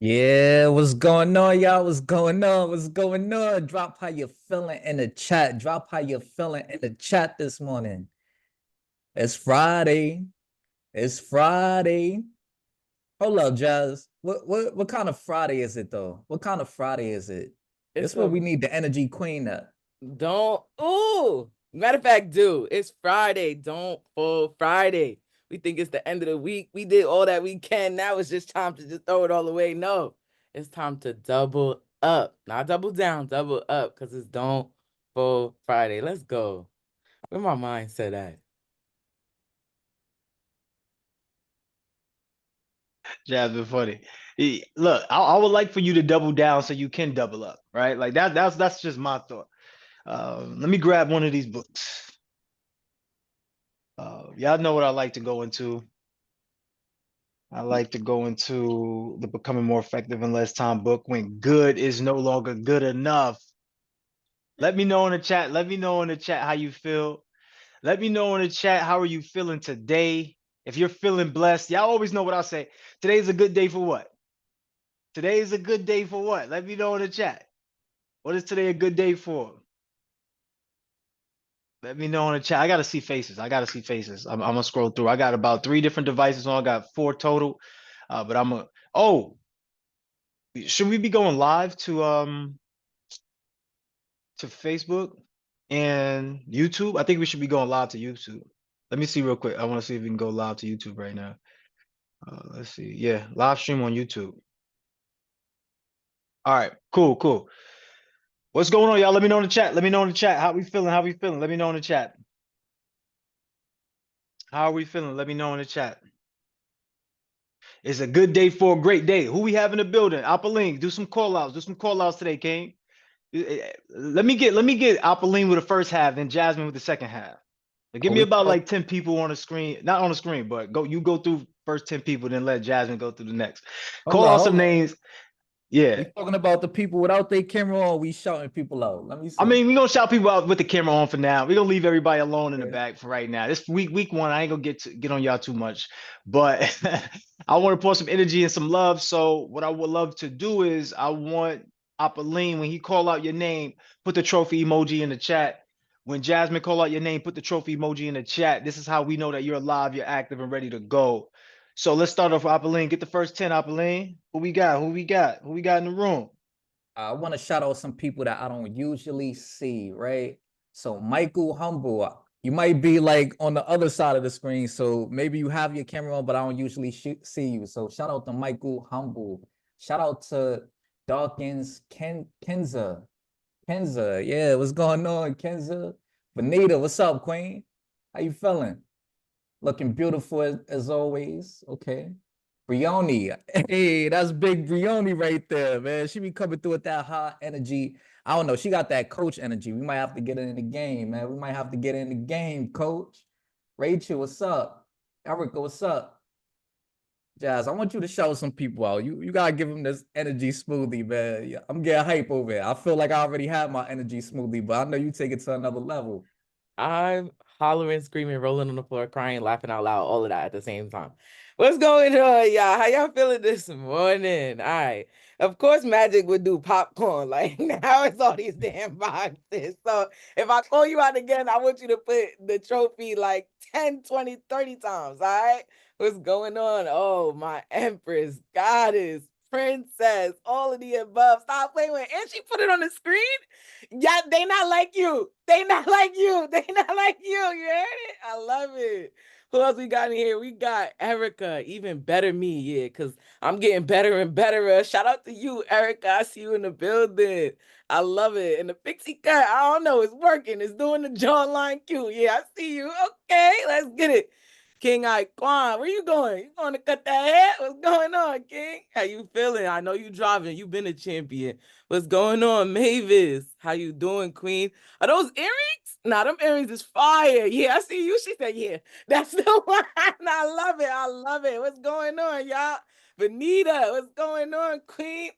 Yeah, what's going on, y'all? What's going on? What's going on? Drop how you feeling in the chat. Drop how you feeling in the chat this morning. It's Friday. It's Friday. Hold up, Jazz. What kind of Friday is it though? What kind of Friday is it? It's This where a we need the energy queen at. don't. Ooh, matter of fact, dude, it's Friday. Don't fall Friday. We think it's the end of the week. We did all that we can. Now it's just time to just throw it all away. No, it's time to double up, not double down, double up, because it's don't fall Friday. Let's go. Where my mindset at? Jasmine, funny. Look, I would like for you to double down so you can double up, right? Like that's just my thought. Let me grab one of these books. Y'all know what I like to go into. I like to go into the Becoming More Effective in Less Time book when good is no longer good enough. Let me know in the chat. Let me know in the chat how you feel. Let me know in the chat how are you feeling today. If you're feeling blessed, y'all always know what I say. Today's a good day for what? Today is a good day for what? Let me know in the chat. What is today a good day for? Let me know in the chat. I gotta see faces. I gotta see faces. I'm gonna scroll through. I got about 3 different devices on. I got 4 total. But I'm a. Oh, should we be going live to Facebook and YouTube? I think we should be going live to YouTube. Let me see real quick. I want to see if we can go live to YouTube right now. Let's see. Yeah, live stream on YouTube. All right, cool, cool. What's going on, y'all? Let me know in the chat. Let me know in the chat. How we feeling? How we feeling? Let me know in the chat. How are we feeling? Let me know in the chat. It's a good day for a great day. Who we have in the building? Appaline, do some call outs. Do some call outs today, King. Let me get Appaline with the first half, then Jasmine with the second half. Give Oh, me we about talk, like 10 people on the screen. Not on the screen, but go through first 10 people, then let Jasmine go through the next. hold Call on, out some hold on. names. Yeah. We talking about the people without their camera on, we shouting people out. Let me I see. mean, we're gonna shout people out with the camera on for now. We're gonna leave everybody alone in the Yeah. back for right now. This week one, I ain't gonna get on y'all too much, but I want to pour some energy and some love. So what I would love to do is I want Appaline, when he call out your name, put the trophy emoji in the chat. When Jasmine call out your name, put the trophy emoji in the chat. This is how we know that you're alive, you're active, and ready to go. So let's start off with Appaline. Get the first 10, Appaline. Who we got? Who we got? Who we got in the room? I want to shout out some people that I don't usually see, right? So Michael Humble, you might be like on the other side of the screen, so maybe you have your camera on, but I don't usually see you. So shout out to Michael Humble. Shout out to Dawkins Kenza. Yeah, what's going on, Kenza? Benita, what's up, Queen? How you feeling? Looking beautiful as always. Okay. Brioni. Hey, that's big Brioni right there, man. She be coming through with that hot energy. I don't know. She got that coach energy. We might have to get her in the game, man. We might have to get her in the game, coach. Rachel, what's up? Erica, what's up? Jazz, I want you to show some people out. You gotta give them this energy smoothie, man. Yeah, I'm getting hype over it. I feel like I already have my energy smoothie, but I know you take it to another level. I'm hollering, screaming, rolling on the floor, crying, laughing out loud, all of that at the same time. What's going on, y'all? How y'all feeling this morning? All right. Of course, Magic would do popcorn. Like, now it's all these damn boxes. So if I call you out again, I want you to put the trophy like 10, 20, 30 times. All right. What's going on? Oh, my Empress, Goddess, Princess, all of the above. Stop playing with. And she put it on the screen. Yeah, they not like you. They not like you. They not like you. You heard it? I love it. Who else we got in here? We got Erica, even better me, yeah, because I'm getting better and better. Shout out to you, Erica. I see you in the building. I love it. And the pixie cut, I don't know, it's working. It's doing the jawline cue. Yeah, I see you. Okay, let's get it. King Iquan, where you going? You going to cut that hair? What's going on, King? How you feeling? I know you driving. You been a champion. What's going on, Mavis? How you doing, Queen? Are those earrings? Nah, them earrings is fire. Yeah, I see you. She said, yeah, that's the one. I love it. I love it. What's going on, y'all? Benita, what's going on, Queen?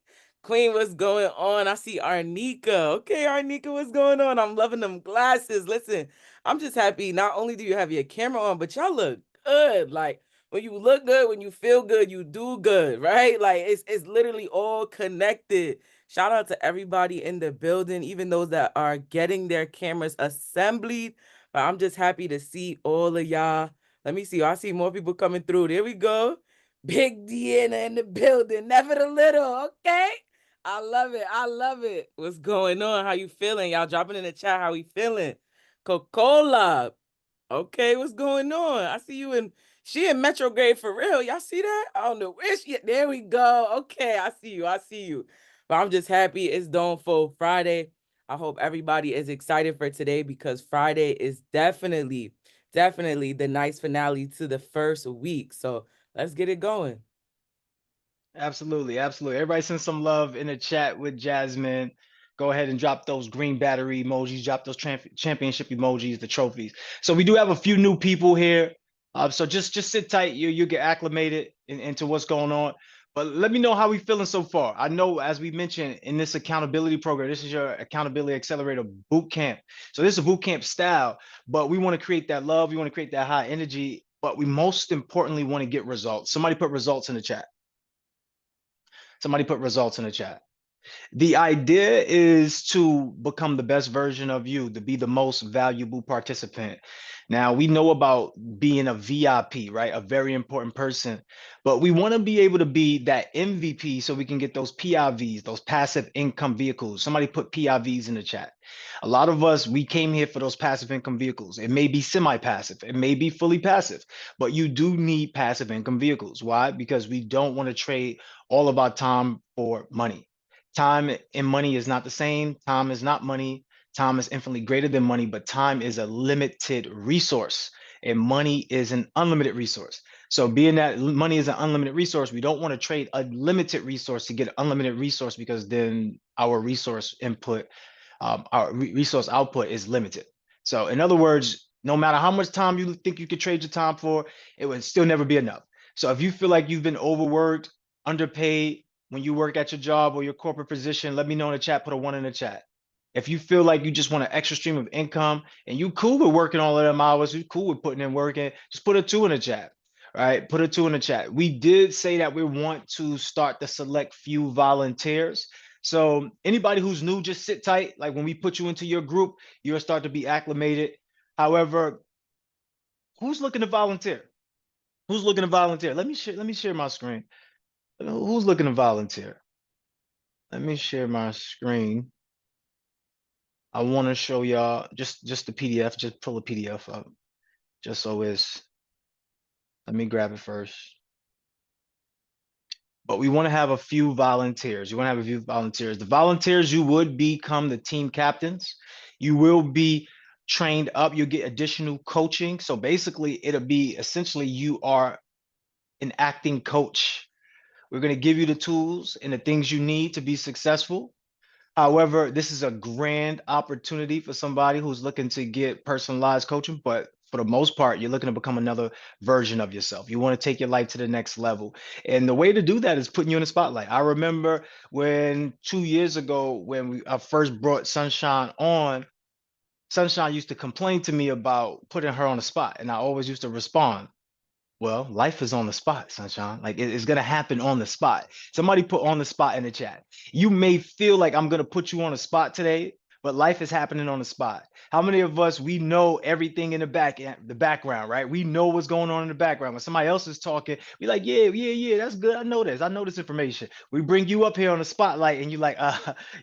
Queen, what's going on? I see Arnika. Okay, Arnika, what's going on? I'm loving them glasses. Listen, I'm just happy. Not only do you have your camera on, but y'all look good. Like when you look good, when you feel good, you do good, right? Like it's literally all connected. Shout out to everybody in the building, even those that are getting their cameras assembled. But I'm just happy to see all of y'all. Let me see. I see more people coming through. There we go. Big Deanna in the building. Never the little. Okay. I love it. I love it. What's going on? How you feeling? Y'all dropping in the chat. How we feeling? Coca-Cola. Okay, what's going on? I see you in she in Metrograde for real. Y'all see that? I don't know where she there we go. Okay, I see you. I see you. But I'm just happy it's Dawn for Friday. I hope everybody is excited for today because Friday is definitely the nice finale to the first week. So let's get it going. Absolutely, absolutely. Everybody send some love in the chat with Jasmine. Go ahead and drop those green battery emojis, drop those championship emojis, the trophies. So we do have a few new people here. So just sit tight. You get acclimated into what's going on. But let me know how we feeling so far. I know, as we mentioned in this accountability program, this is your Accountability Accelerator boot camp. So this is a boot camp style, but we want to create that love. We want to create that high energy, but we most importantly want to get results. Somebody put results in the chat. Somebody put results in the chat. The idea is to become the best version of you, to be the most valuable participant. Now, we know about being a VIP, right? A very important person, but we want to be able to be that MVP so we can get those PIVs, those passive income vehicles. Somebody put PIVs in the chat. A lot of us, we came here for those passive income vehicles. It may be semi-passive, it may be fully passive, but you do need passive income vehicles. Why? Because we don't want to trade all of our time for money. Time and money is not the same. Time is not money. Time is infinitely greater than money, but time is a limited resource and money is an unlimited resource. So being that money is an unlimited resource, we don't want to trade a limited resource to get an unlimited resource because then our resource input, our resource output is limited. So in other words, no matter how much time you think you could trade your time for, it would still never be enough. So if you feel like you've been overworked, underpaid, when you work at your job or your corporate position, let me know in the chat, put a 1 in the chat. If you feel like you just want an extra stream of income and you cool with working all of them hours, you cool with putting in work in, just put a 2 in the chat. All right, put a 2 in the chat. We did say that we want to start the select few volunteers. So anybody who's new, just sit tight. Like when we put you into your group, you'll start to be acclimated. However, who's looking to volunteer? Who's looking to volunteer? Let me share my screen. Who's looking to volunteer? Let me share my screen. I want to show y'all just the PDF, just pull a PDF up, just so it's, let me grab it first. But we want to have a few volunteers. You want to have a few volunteers. The volunteers, you would become the team captains. You will be trained up. You'll get additional coaching. So basically, it'll be essentially you are an acting coach. We're going to give you the tools and the things you need to be successful. However, this is a grand opportunity for somebody who's looking to get personalized coaching, but for the most part, you're looking to become another version of yourself. You want to take your life to the next level. And the way to do that is putting you in the spotlight. I remember when 2 years ago, when I first brought Sunshine on, Sunshine used to complain to me about putting her on the spot. And I always used to respond, well, life is on the spot, Sunshine. Like it's gonna happen on the spot. Somebody put on the spot in the chat. You may feel like I'm gonna put you on the spot today, but life is happening on the spot. How many of us, we know everything in the background, right? We know what's going on in the background. When somebody else is talking, we like, yeah, that's good. I know this. I know this information. We bring you up here on the spotlight, and you like,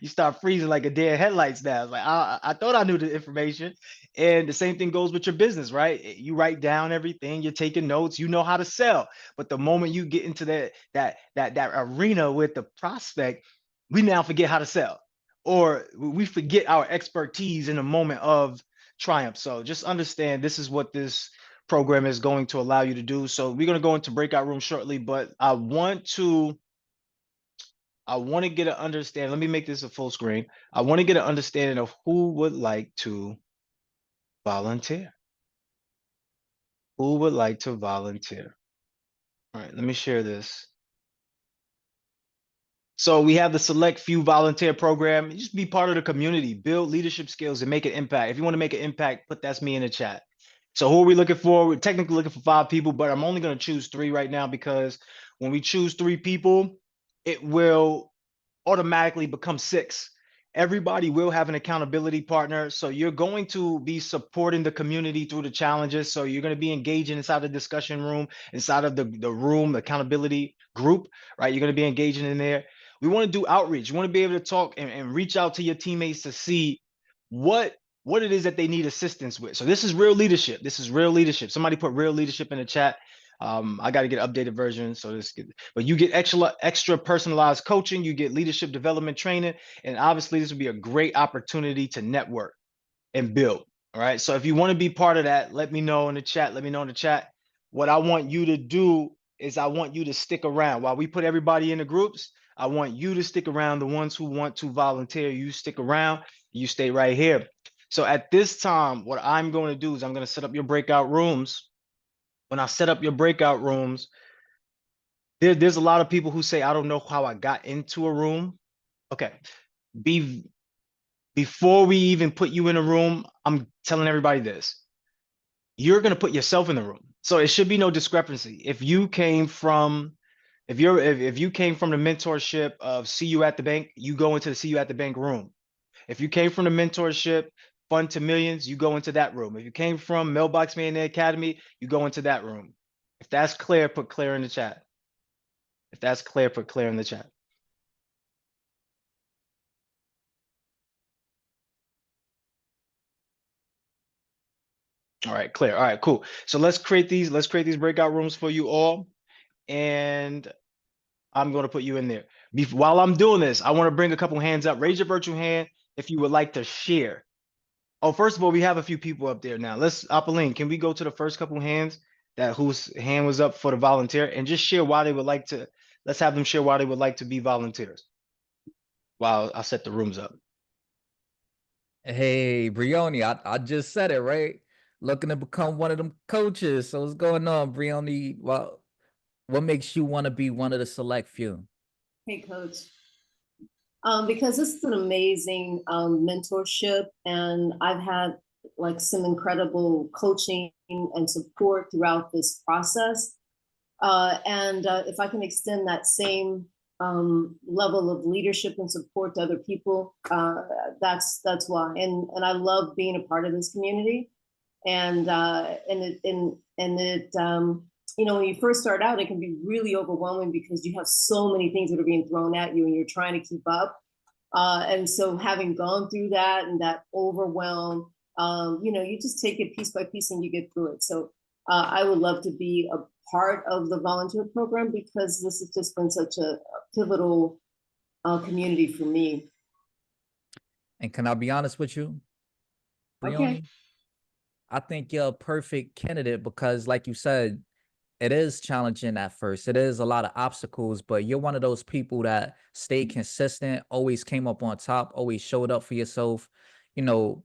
you start freezing like a dead headlights now. It's like I thought I knew the information. And the same thing goes with your business, right? You write down everything, you're taking notes, you know how to sell. But the moment you get into that arena with the prospect, we now forget how to sell, or we forget our expertise in a moment of triumph. So just understand this is what this program is going to allow you to do. So we're going to go into breakout room shortly, but I want to get an understanding. Let me make this a full screen. I want to get an understanding of who would like to volunteer. Who would like to volunteer? All right, let me share this. So we have the select few volunteer program. Just be part of the community, build leadership skills and make an impact. If you want to make an impact, put that's me in the chat. So who are we looking for? We're technically looking for 5 people, but I'm only going to choose 3 right now because when we choose 3 people, it will automatically become 6. Everybody will have an accountability partner. So you're going to be supporting the community through the challenges. So you're going to be engaging inside the discussion room, inside of the room, the accountability group, right? You're going to be engaging in there. We want to do outreach. You want to be able to talk and reach out to your teammates to see what it is that they need assistance with. So this is real leadership. This is real leadership. Somebody put real leadership in the chat. I got to get an updated version. So but you get extra personalized coaching, you get leadership development training, and obviously this would be a great opportunity to network and build. All right. So if you want to be part of that, let me know in the chat. Let me know in the chat. What I want you to do is I want you to stick around while we put everybody in the groups. I want you to stick around. The ones who want to volunteer, you stick around. You stay right here. So at this time, what I'm going to do is I'm going to set up your breakout rooms. When I set up your breakout rooms, there's a lot of people who say, I don't know how I got into a room. Okay. Before we even put you in a room, I'm telling everybody this. You're going to put yourself in the room. So it should be no discrepancy. If you came from if you came from the mentorship of See You at the Bank, you go into the See You at the Bank room. If you came from the mentorship Fund to Millions, you go into that room. If you came from Mailbox Millionaire Academy, you go into that room. If that's clear, put clear in the chat. If that's clear, put clear in the chat. All right, clear. All right, cool. So let's create these breakout rooms for you all. And I'm going to put you in there. While I'm doing this, I want to bring a couple hands up. Raise your virtual hand if you would like to share. Oh, first of all, we have a few people up there now. Apolline, can we go to the first couple hands that whose hand was up for the volunteer and just share why they would like to, let's have them share why they would like to be volunteers while I set the rooms up. Hey, Brioni, I just said it, right? Looking to become one of them coaches. So what's going on, Brioni? Well, what makes you want to be one of the select few? Hey, Coach. Because this is an amazing mentorship, and I've had like some incredible coaching and support throughout this process. And if I can extend that same level of leadership and support to other people, that's why. And I love being a part of this community. And you know, when you first start out, it can be really overwhelming because you have so many things that are being thrown at you and you're trying to keep up. And so having gone through that and that overwhelm, you know, you just take it piece by piece and you get through it. So I would love to be a part of the volunteer program because this has just been such a pivotal community for me. And can I be honest with you, Brioni? Okay. I think you're a perfect candidate because, like you said, it is challenging at first. It is a lot of obstacles, but you're one of those people that stayed consistent, always came up on top, always showed up for yourself. You know,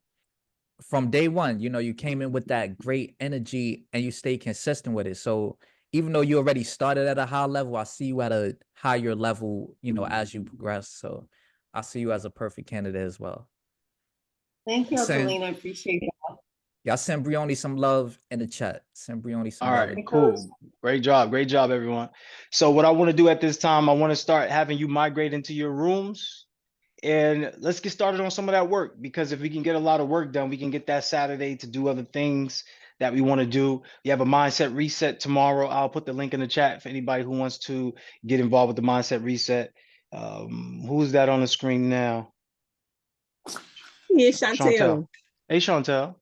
from day one, you know, you came in with that great energy and you stay consistent with it. So even though you already started at a high level, I see you at a higher level, you know, as you progress. So I see you as a perfect candidate as well. Thank you, Send, Alina. I appreciate it. y'all send Brioni some love in the chat. Send Brioni some All love. right, cool. Great job, everyone. So what I want to do at this time, I want to start having you migrate into your rooms. And let's get started on some of that work, because if we can get a lot of work done, we can get that Saturday to do other things that we want to do. We have a mindset reset tomorrow. I'll put the link in the chat for anybody who wants to get involved with the mindset reset. Who's that on the screen now? Yeah, Chantel. Chantel. Hey, Chantel.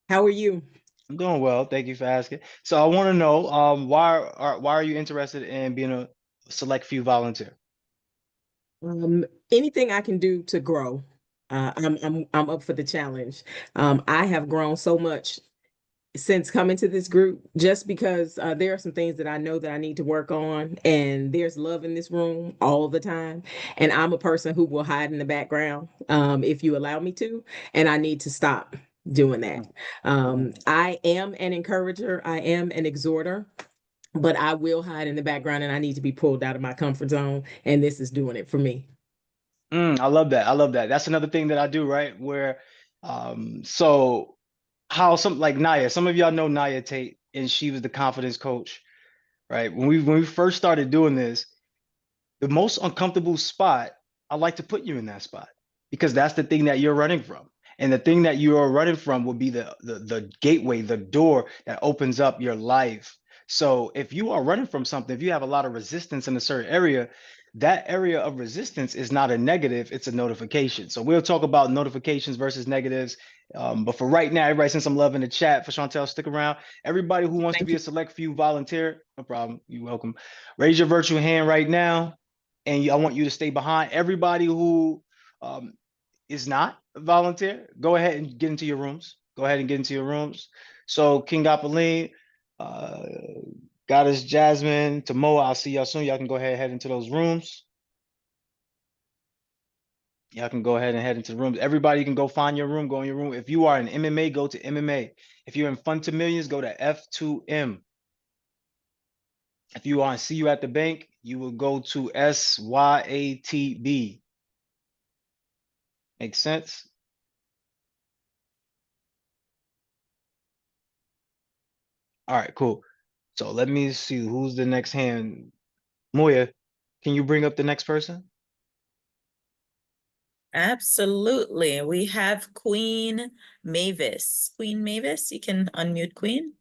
How are you? I'm doing well. Thank you for asking. So I want to know, why are you interested in being a select few volunteer? Anything I can do to grow. I'm up for the challenge. I have grown so much since coming to this group, just because there are some things that I know that I need to work on, and there's love in this room all the time. And I'm a person who will hide in the background if you allow me to, and I need to stop doing that. I am an encourager, I am an exhorter, but I will hide in the background and I need to be pulled out of my comfort zone. And this is doing it for me. I love that. I love that. That's another thing that I do, right? Where, so how some like Naya, some of y'all know Naya Tate, and she was the confidence coach, right? When we first started doing this, the most uncomfortable spot, I like to put you in that spot because that's the thing that you're running from. And the thing that you are running from will be the gateway, the door that opens up your life. So if you are running from something, if you have a lot of resistance in a certain area, that area of resistance is not a negative, it's a notification. So we'll talk about notifications versus negatives. But for right now, everybody, since I'm loving the chat, for Chantel, stick around. Everybody who wants to Thank be you. a select few volunteer, no problem. You're welcome. Raise your virtual hand right now, and I want you to stay behind. Everybody who um, is not a volunteer, go ahead and get into your rooms. Go ahead and get into your rooms. So King Gapaline, uh, Goddess Jasmine, Tamoa, I'll see y'all soon. Y'all can go ahead and head into those rooms. Y'all can go ahead and head into the rooms. Everybody can go find your room, go in your room. If you are in MMA, go to MMA. If you're in Fun to Millions, go to F2M. If you want to see you at the bank, you will go to SYATB. Make sense? All right, cool. So let me see who's the next hand. Moya, can you bring up the next person? Absolutely. We have Queen Mavis. Queen Mavis, you can unmute Queen.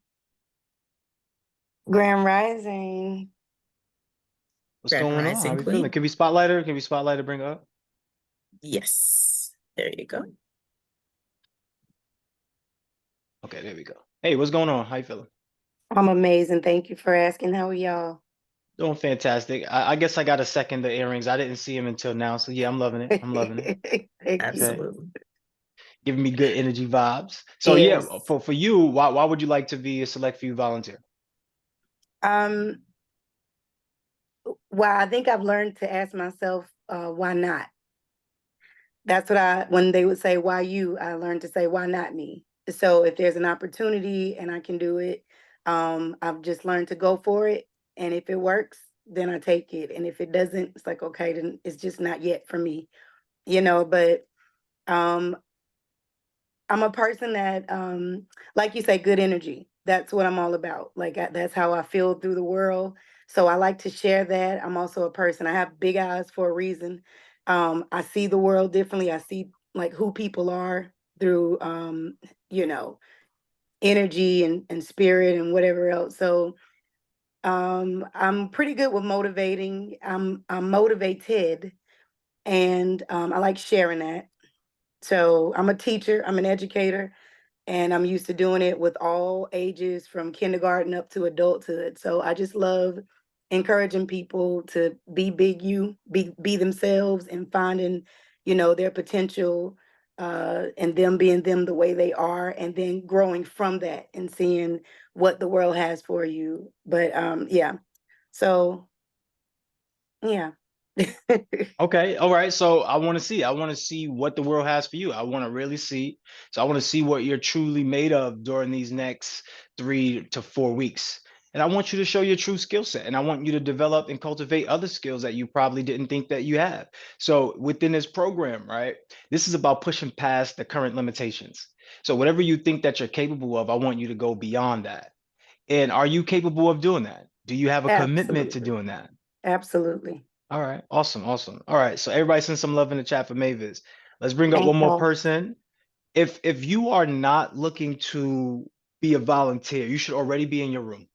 Grand Rising. What's Grand going on? How Rising we feeling? Queen. Can we spotlight her? Can we spotlight her, bring her up? Yes. There you go. Okay, there we go. Hey, what's going on? How you feeling? I'm amazing. Thank you for asking. How are y'all? Doing fantastic. I guess I got to second the earrings. I didn't see him until now. So yeah, I'm loving it. I'm loving it. Thank you. Absolutely. Giving me good energy vibes. So yeah, Yes. for you, why would you like to be a select few volunteer? Um, well, I think I've learned to ask myself, why not? That's what when they would say, why you, I learned to say, why not me? So if there's an opportunity and I can do it, I've just learned to go for it. And if it works, then I take it. And if it doesn't, it's like, okay, then it's just not yet for me, but um, I'm a person that, like you say, good energy. That's what I'm all about. Like that's how I feel through the world. So I like to share that. I'm also a person. I have big eyes for a reason. I see the world differently. I see like who people are through, you know, energy and spirit and whatever else. So I'm pretty good with motivating. I'm motivated, and I like sharing that. So I'm a teacher. I'm an educator, and I'm used to doing it with all ages from kindergarten up to adulthood. So I just love encouraging people to be be themselves and finding, their potential, and them being them the way they are, and then growing from that and seeing what the world has for you. But yeah. So yeah. Okay, all right. So I want to see. I want to see what the world has for you. I want to really see. So I want to see what you're truly made of during these next 3 to 4 weeks. And I want you to show your true skill set. And I want you to develop and cultivate other skills that you probably didn't think that you have. So within this program, right, this is about pushing past the current limitations. So whatever you think that you're capable of, I want you to go beyond that. And are you capable of doing that? Do you have a commitment to Absolutely. doing that? Absolutely. All right, awesome, awesome. All right, so everybody send some love in the chat for Mavis. Let's bring up Thank one more y'all. person. If you are not looking to be a volunteer, you should already be in your room.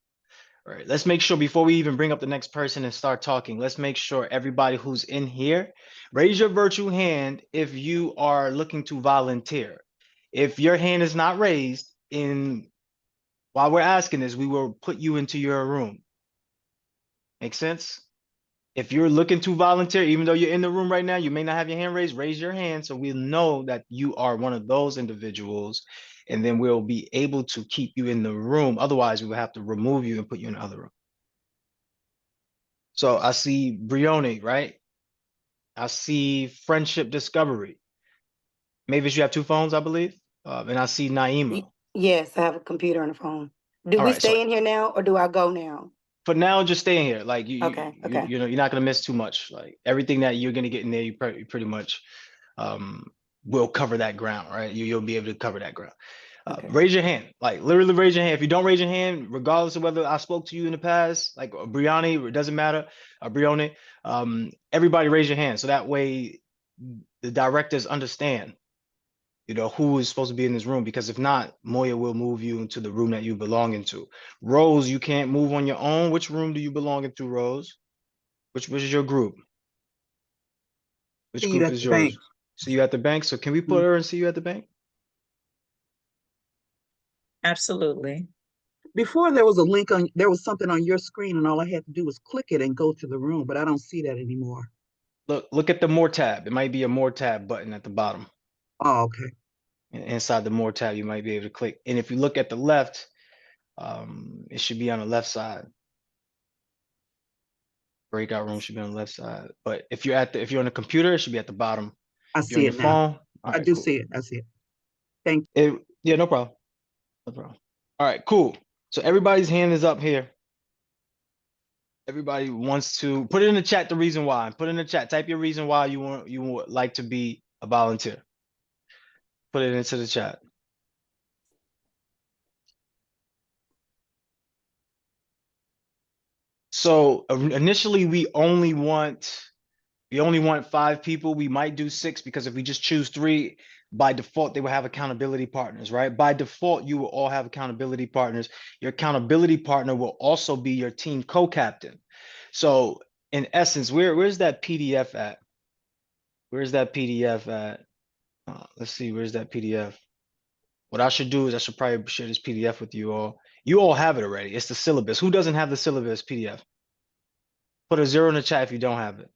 All right, let's make sure before we even bring up the next person and start talking, let's make sure everybody who's in here, raise your virtual hand if you are looking to volunteer. If your hand is not raised, while we're asking this, we will put you into your room. Make sense? If you're looking to volunteer, even though you're in the room right now, you may not have your hand raised, raise your hand so we'll know that you are one of those individuals, and then we'll be able to keep you in the room. Otherwise, we will have to remove you and put you in the other room. So I see Brioni, right? I see Friendship Discovery. Mavis, you have two phones, I believe. And I see Naima. Yes, I have a computer and a phone. Do All we right, so stay in here now or do I go now? for now, just stay in here. Like Okay, okay. you know, you're not gonna miss too much. Like everything that you're gonna get in there, you pretty much will cover that ground, right? You'll be able to cover that ground. Okay. Raise your hand, like literally raise your hand. If you don't raise your hand, regardless of whether I spoke to you in the past, like Briani, it doesn't matter, Brione, everybody raise your hand. So that way the directors understand, you know, who is supposed to be in this room, because if not, Moya will move you into the room that you belong into. Rose, you can't move on your own. Which room do you belong into, Rose? Which is your group? Which See you group at is the bank. yours? See you at the bank. So can we put her and see you at the bank? Absolutely. Before there was a link on, there was something on your screen and all I had to do was click it and go to the room, but I don't see that anymore. Look at the more tab. It might be a more tab button at the bottom. Oh, okay. And inside the more tab, you might be able to click. And if you look at the left, it should be on the left side. Breakout room should be on the left side. But if you're on the computer, it should be at the bottom. I If you're on see your it now. phone, all I right, do cool. see it. I see it. Thank you. Yeah, no problem. No problem. All right, cool. So everybody's hand is up here. Everybody wants to put it in the chat the reason why. Put in the chat. Type your reason why you would like to be a volunteer. Put it into the chat. So initially we only want 5 people. We might do 6 because if we just choose 3, by default, they will have accountability partners, right? By default, you will all have accountability partners. Your accountability partner will also be your team co-captain. So in essence, where's that PDF at? Where's that PDF at? Let's see, where's that PDF? What I should do is I should probably share this PDF with you all. You all have it already. It's the syllabus. Who doesn't have the syllabus PDF? Put a 0 in the chat if you don't have it.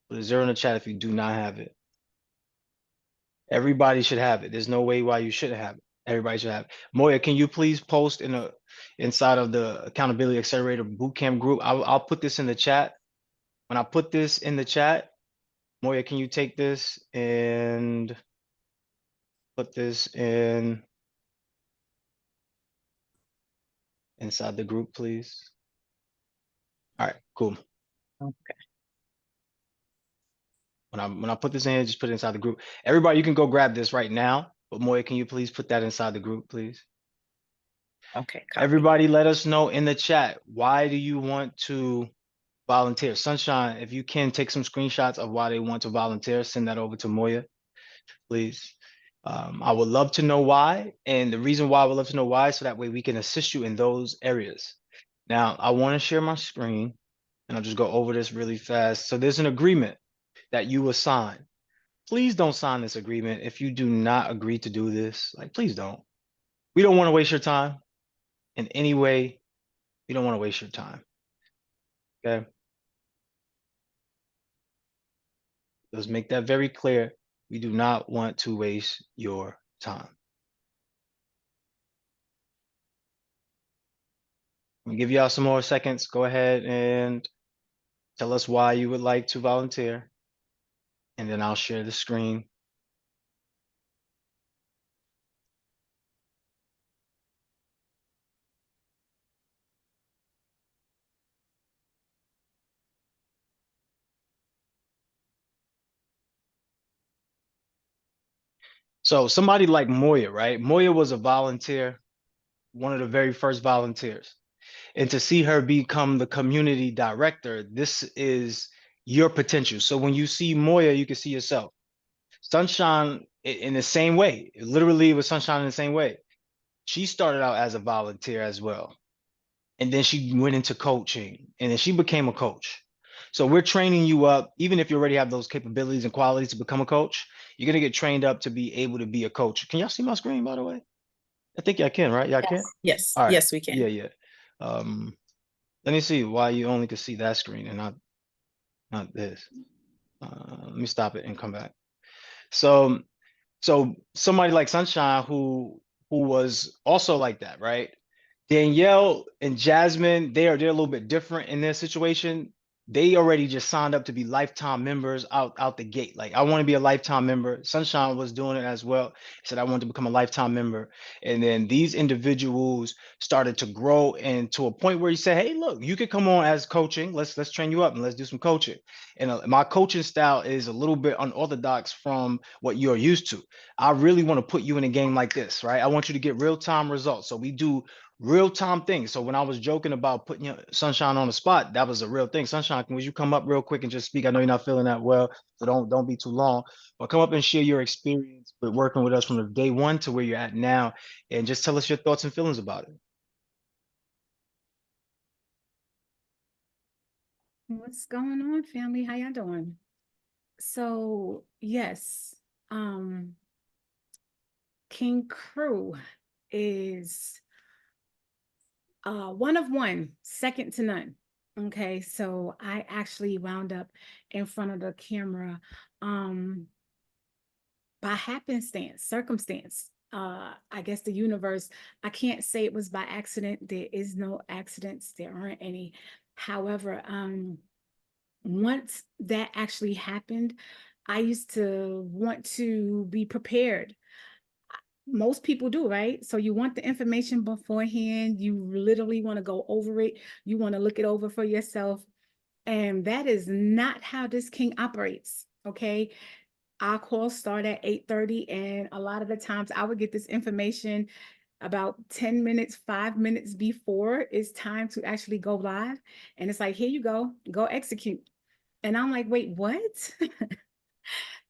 Put a 0 in the chat if you do not have it. Everybody should have it. There's no way why you shouldn't have it. Everybody should have it. Moya, can you please post inside of the Accountability Accelerator Bootcamp group? I'll put this in the chat. When I put this in the chat, Moya, can you take this and put this inside the group, please? All right, cool. Okay. When I put this in, just put it inside the group. Everybody, you can go grab this right now. But Moya, can you please put that inside the group, please? Okay. Copy. Everybody, let us know in the chat. Why do you want to volunteer? Sunshine, if you can take some screenshots of why they want to volunteer, send that over to Moya, please. I would love to know why. And the reason why I would love to know why, so that way we can assist you in those areas. Now, I want to share my screen and I'll just go over this really fast. So there's an agreement that you will sign. Please don't sign this agreement if you do not agree to do this. Like, please don't. We don't want to waste your time in any way. We don't want to waste your time. Okay. Let's make that very clear. We do not want to waste your time. I'll give y'all some more seconds. Go ahead and tell us why you would like to volunteer. And then I'll share the screen. So somebody like Moya, right? Moya was a volunteer, one of the very first volunteers. And to see her become the community director, this is your potential. So when you see Moya, you can see yourself. Sunshine in the same way, literally it was Sunshine in the same way. She started out as a volunteer as well. And then she went into coaching and then she became a coach. So we're training you up, even if you already have those capabilities and qualities to become a coach, you're going to get trained up to be able to be a coach. Can y'all see my screen, by the way? I think y'all can, right? Y'all can? Yes. All right. Yes, we can. Yeah. Let me see why you only can see that screen and not this. Let me stop it and come back. So somebody like Sunshine who was also like that, right? Danielle and Jasmine, they're a little bit different in their situation. they already just signed up to be lifetime members out the gate. Like, I want to be a lifetime member. Sunshine was doing it as well. He said, I want to become a lifetime member. And then these individuals started to grow, and to a point where he said, hey, look, you could come on as coaching. Let's train you up and let's do some coaching. And my coaching style is a little bit unorthodox from what you're used to. I really want to put you in a game like this, right? I want you to get real-time results. So we do real-time things. So when I was joking about putting Sunshine on the spot, that was a real thing. Sunshine, would you come up real quick and just speak? I know you're not feeling that well, so don't be too long, but come up and share your experience with working with us from the day one to where you're at now, and just tell us your thoughts and feelings about it. What's going on, family? How y'all doing? So yes, King Crew is one of one, second to none. Okay, so I actually wound up in front of the camera by happenstance, circumstance. I guess the universe, I can't say it was by accident. There is no accidents, there aren't any. However, once that actually happened, I used to want to be prepared. Most people do, right? So you want the information beforehand. You literally want to go over it. You want to look it over for yourself. And that is not how this king operates, okay? Our calls start at 8:30, and a lot of the times I would get this information about 10 minutes, 5 minutes before it's time to actually go live. And it's like, here you go execute. And I'm like, wait, what?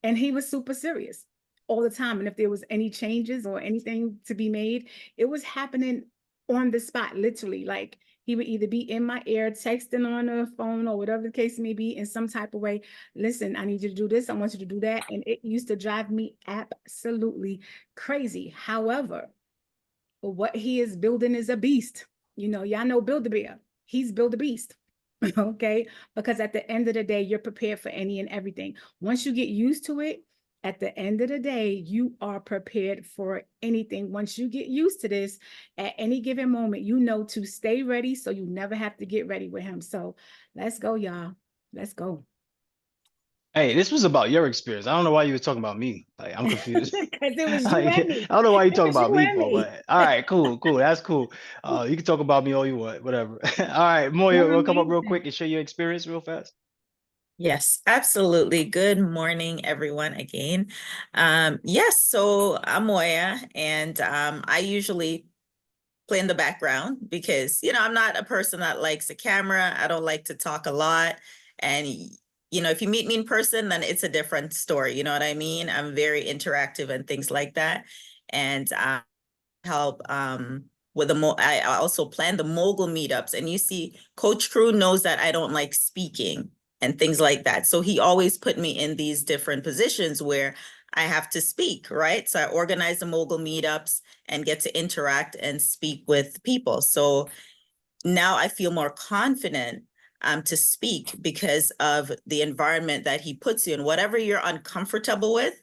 And he was super serious all the time. And if there was any changes or anything to be made, it was happening on the spot, literally. Like, he would either be in my ear, texting on the phone or whatever the case may be, in some type of way. Listen, I need you to do this. I want you to do that. And it used to drive me absolutely crazy. However, what he is building is a beast. You know, y'all know Build-A-Bear. He's built a beast. Okay, because at the end of the day, you're prepared for any and everything. Once you get used to it, at the end of the day, you are prepared for anything. Once you get used to this, at any given moment, you know to stay ready, so you never have to get ready with him. So let's go, y'all. Let's go. Hey, this was about your experience. I don't know why you were talking about me. Like, I'm confused. Because it was you Like, and me. I don't know why you It talking was about you me and for, me. but all right, cool. That's cool. You can talk about me all you want, whatever. All right, Moya, You're we'll come up real amazing. quick and share your experience real fast. Yes, absolutely. Good morning, everyone, again. Yes, so I'm Moya, and I usually play in the background because, I'm not a person that likes a camera. I don't like to talk a lot. And, if you meet me in person, then it's a different story. You know what I mean? I'm very interactive and things like that. And help with I also plan the mogul meetups, and you see Coach Crew knows that I don't like speaking and things like that, so he always put me in these different positions where I have to speak, right? So I organize the mogul meetups and get to interact and speak with people. So now I feel more confident to speak because of the environment that he puts you in. Whatever you're uncomfortable with,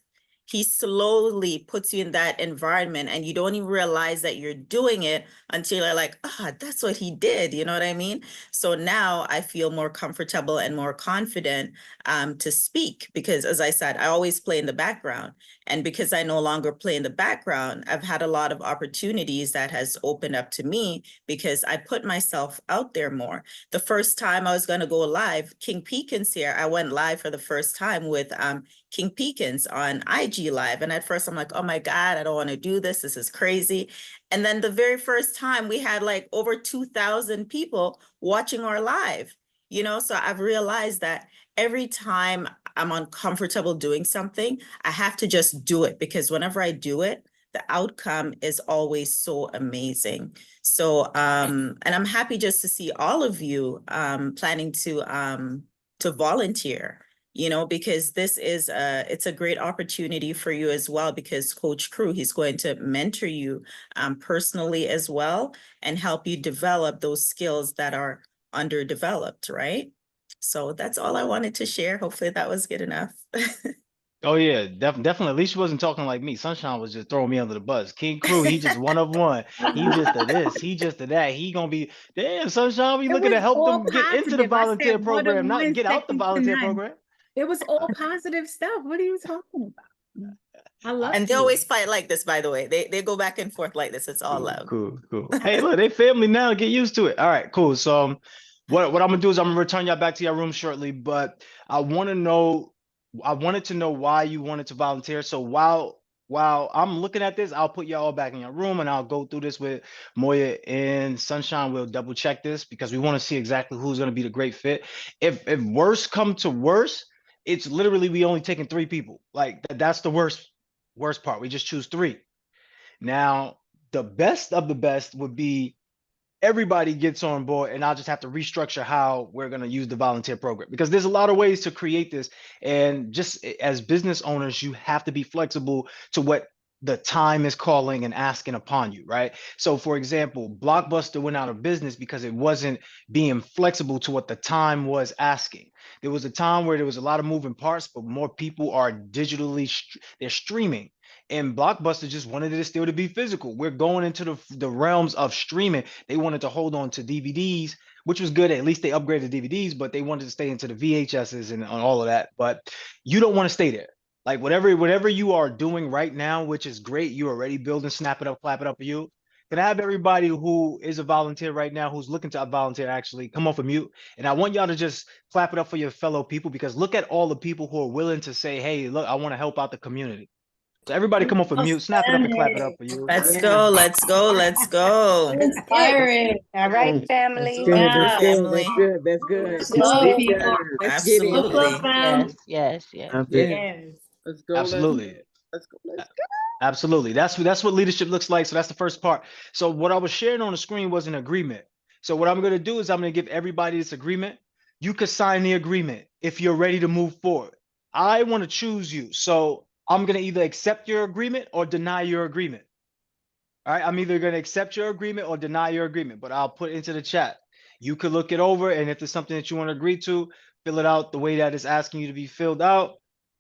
he slowly puts you in that environment, and you don't even realize that you're doing it until you're like, that's what he did. You know what I mean? So now I feel more comfortable and more confident to speak because, as I said, I always play in the background. And because I no longer play in the background, I've had a lot of opportunities that has opened up to me because I put myself out there more. The first time I was going to go live, King Peekins here, I went live for the first time with King Peekins on IG Live. And at first I'm like, oh my God, I don't want to do this. This is crazy. And then the very first time we had like over 2,000 people watching our live, so I've realized that every time I'm uncomfortable doing something, I have to just do it, because whenever I do it, the outcome is always so amazing. So, and I'm happy just to see all of you planning to volunteer, because this is it's a great opportunity for you as well, because Coach Crew, he's going to mentor you personally as well and help you develop those skills that are underdeveloped, right? So that's all I wanted to share. Hopefully that was good enough. Oh yeah, definitely. At least she wasn't talking like me. Sunshine was just throwing me under the bus. King Crew, he just one of one. He just a this, he just a that. He gonna be damn Sunshine. We It looking was to help all them get into the positive. I volunteer said one of program, not one, get out the second to volunteer none. program. It was all positive stuff. What are you talking about? I love And they it. always fight like this, by the way. They go back and forth like this. It's all love. Cool. Hey, look, they family now. Get used to it. All right, cool. So, what I'm gonna do is I'm gonna return y'all back to your room shortly. But I want to know, I wanted to know why you wanted to volunteer. So while I'm looking at this, I'll put y'all all back in your room and I'll go through this with Moya and Sunshine. We'll double check this because we want to see exactly who's gonna be the great fit. If worse come to worse, it's literally we only taking 3 people. Like that's the worst part. We just choose 3. Now, the best of the best would be everybody gets on board and I'll just have to restructure how we're going to use the volunteer program because there's a lot of ways to create this. And just as business owners, you have to be flexible to what the time is calling and asking upon you, right? So for example, Blockbuster went out of business because it wasn't being flexible to what the time was asking. There was a time where there was a lot of moving parts, but more people are digitally, they're streaming. And Blockbuster just wanted it still to be physical. We're going into the realms of streaming. They wanted to hold on to DVDs, which was good. At least they upgraded DVDs, but they wanted to stay into the VHSs and all of that. But you don't want to stay there. Like whatever you are doing right now, which is great, you're already building, snap it up, clap it up for you. Can I have everybody who is a volunteer right now, who's looking to volunteer, actually come off of mute? And I want y'all to just clap it up for your fellow people because look at all the people who are willing to say, hey, look, I want to help out the community. So everybody come off of mute, snap it up and clap it up for you. Let's Yeah. go. Let's go. Let's go. Inspiring. All right, Let's family. do it, Yeah. family. That's good. Love Deep people. dive. Let's get in. Luhv Plus Absolutely. fam. Yes. Yeah. Yes. Let's go. Absolutely. Let's go. Absolutely. That's what leadership looks like. So that's the first part. So what I was sharing on the screen was an agreement. So what I'm going to do is I'm going to give everybody this agreement. You could sign the agreement if you're ready to move forward. I want to choose you. So I'm going to either accept your agreement or deny your agreement. All right. I'm either going to accept your agreement or deny your agreement, but I'll put it into the chat. You could look it over. And if there's something that you want to agree to, fill it out the way that it's asking you to be filled out.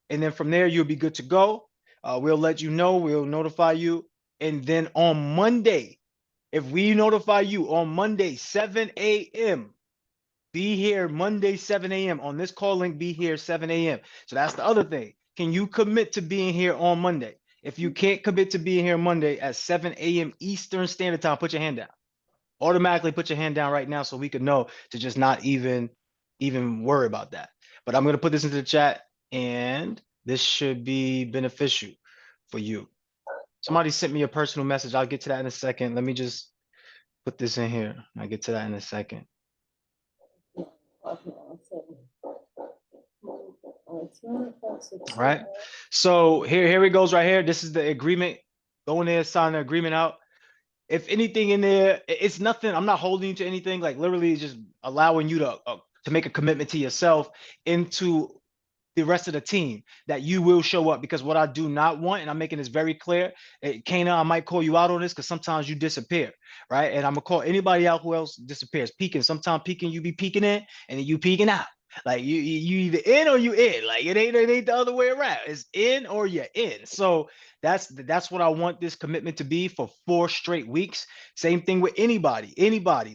And then from there, you'll be good to go. We'll let you know, we'll notify you. And then on Monday, if we notify you on Monday, 7 a.m., be here Monday, 7 a.m. on this call link, be here 7 a.m. So that's the other thing. Can you commit to being here on Monday? If you can't commit to being here Monday at 7 a.m. Eastern Standard Time, put your hand down. Automatically put your hand down right now so we could know to just not even worry about that. But I'm going to put this into the chat and this should be beneficial for you. Somebody sent me a personal message. I'll get to that in a second. Let me just put this in here. I'll get to that in a second. All right. So here it goes right here. This is the agreement. Go in there, sign the agreement out. If anything in there, it's nothing. I'm not holding you to anything. Like literally just allowing you to make a commitment to yourself into the rest of the team that you will show up, because what I do not want, and I'm making this very clear, Kana, I might call you out on this because sometimes you disappear, right? And I'm gonna call anybody out who else disappears. Peeking, sometimes peeking, you be peeking in and then you peeking out. Like you either in or you in. Like it ain't the other way around. It's in or you're in. So that's what I want this commitment to be for 4 straight weeks. Same thing with anybody,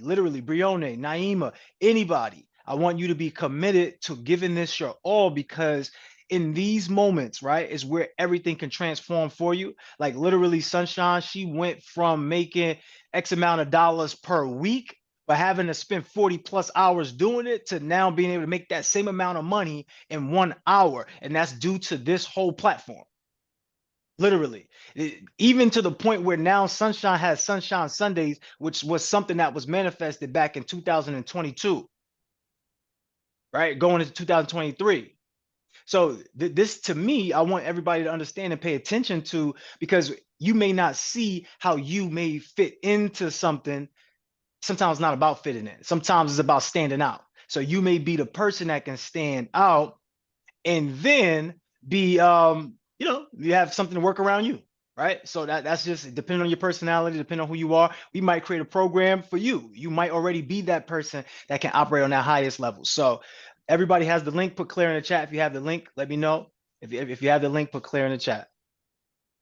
literally Brione, Naima, anybody. I want you to be committed to giving this your all, because in these moments, right, is where everything can transform for you. Like literally Sunshine, she went from making X amount of dollars per week, but having to spend 40 plus hours doing it, to now being able to make that same amount of money in 1 hour. And that's due to this whole platform. Literally, even to the point where now Sunshine has Sunshine Sundays, which was something that was manifested back in 2022. Right, going into 2023. So this, to me, I want everybody to understand and pay attention to, because you may not see how you may fit into something. Sometimes it's not about fitting in. Sometimes it's about standing out. So you may be the person that can stand out and then be, you have something to work around you. Right. So that's just depending on your personality, depending on who you are. We might create a program for you. You might already be that person that can operate on that highest level. So everybody has the link. Put Claire in the chat if you have the link. Let me know. If you have the link, put clear in the chat.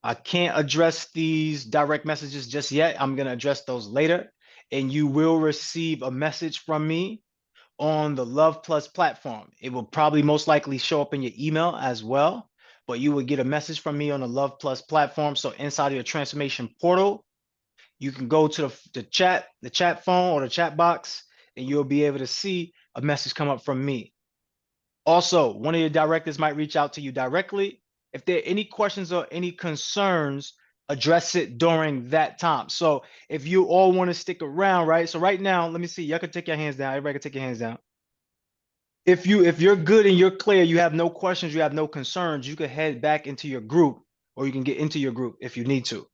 I can't address these direct messages just yet. I'm gonna address those later, and you will receive a message from me on the Luhv Plus platform. It will probably most likely show up in your email as well, but you will get a message from me on the Luhv Plus platform. So inside of your transformation portal, you can go to the chat phone or the chat box, and you'll be able to see a message come up from me. Also, one of your directors might reach out to you directly. If there are any questions or any concerns, address it during that time. So if you all want to stick around, right? So right now, let me see. Y'all can take your hands down. Everybody can take your hands down. If you're good and you're clear, you have no questions, you have no concerns, you can head back into your group, or you can get into your group if you need to.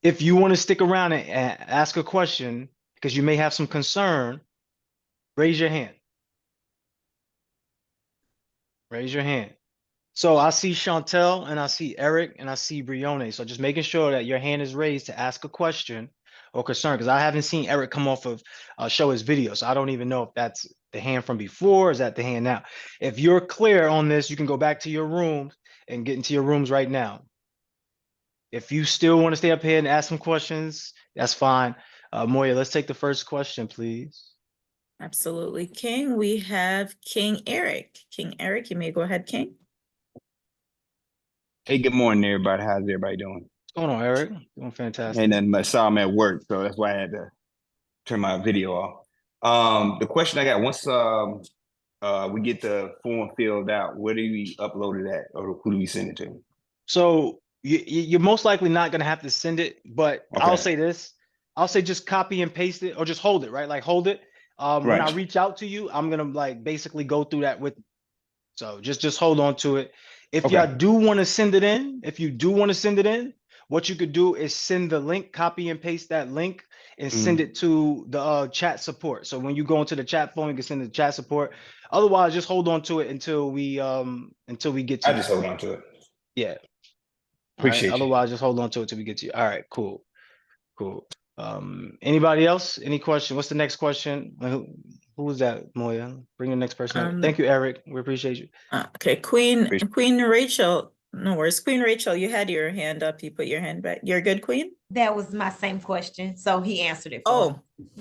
If you want to stick around and ask a question because you may have some concern, raise your hand. Raise your hand. So I see Chantel and I see Eric and I see Brione. So just making sure that your hand is raised to ask a question or concern, because I haven't seen Eric come off of show his video. So I don't even know if that's the hand from before or is that the hand now. If you're clear on this, you can go back to your rooms and get into your rooms right now. If you still want to stay up here and ask some questions, that's fine. Moya, let's take the first question, please. Absolutely, King. We have King Eric. King Eric, you may go ahead, King. Hey, good morning, everybody. How's everybody doing? What's going on, Eric? Doing fantastic. Ain't nothing much. Saw I'm at work, so that's why I had to turn my video off. The question I got, once we get the form filled out, where do we upload it at, or who do we send it to? So you're most likely not going to have to send it, but I'll Okay. say this. I'll say just copy and paste it or just hold it, right? Like hold it. When I Right. reach out to you, I'm going to like basically go through that with. So just hold on to it. If Okay. y'all do want to send it in, if you do want to send it in, what you could do is send the link, copy and paste that link and send it to the chat support. So when you go into the chat phone, you can send it to chat support. Otherwise, just hold on to it until we get to I you. just hold on to it. Yeah. All right. Appreciate you. Otherwise, just hold on to it till we get to you. All right, cool. Cool. Anybody else? Any question? What's the next question? Who was that, Moya? Bring the next person up. Thank you, Eric. We appreciate you. Okay, Queen Rachel. No worries. Queen Rachel, you had your hand up. You put your hand back. You're good, Queen? That was my same question, so he answered it for me.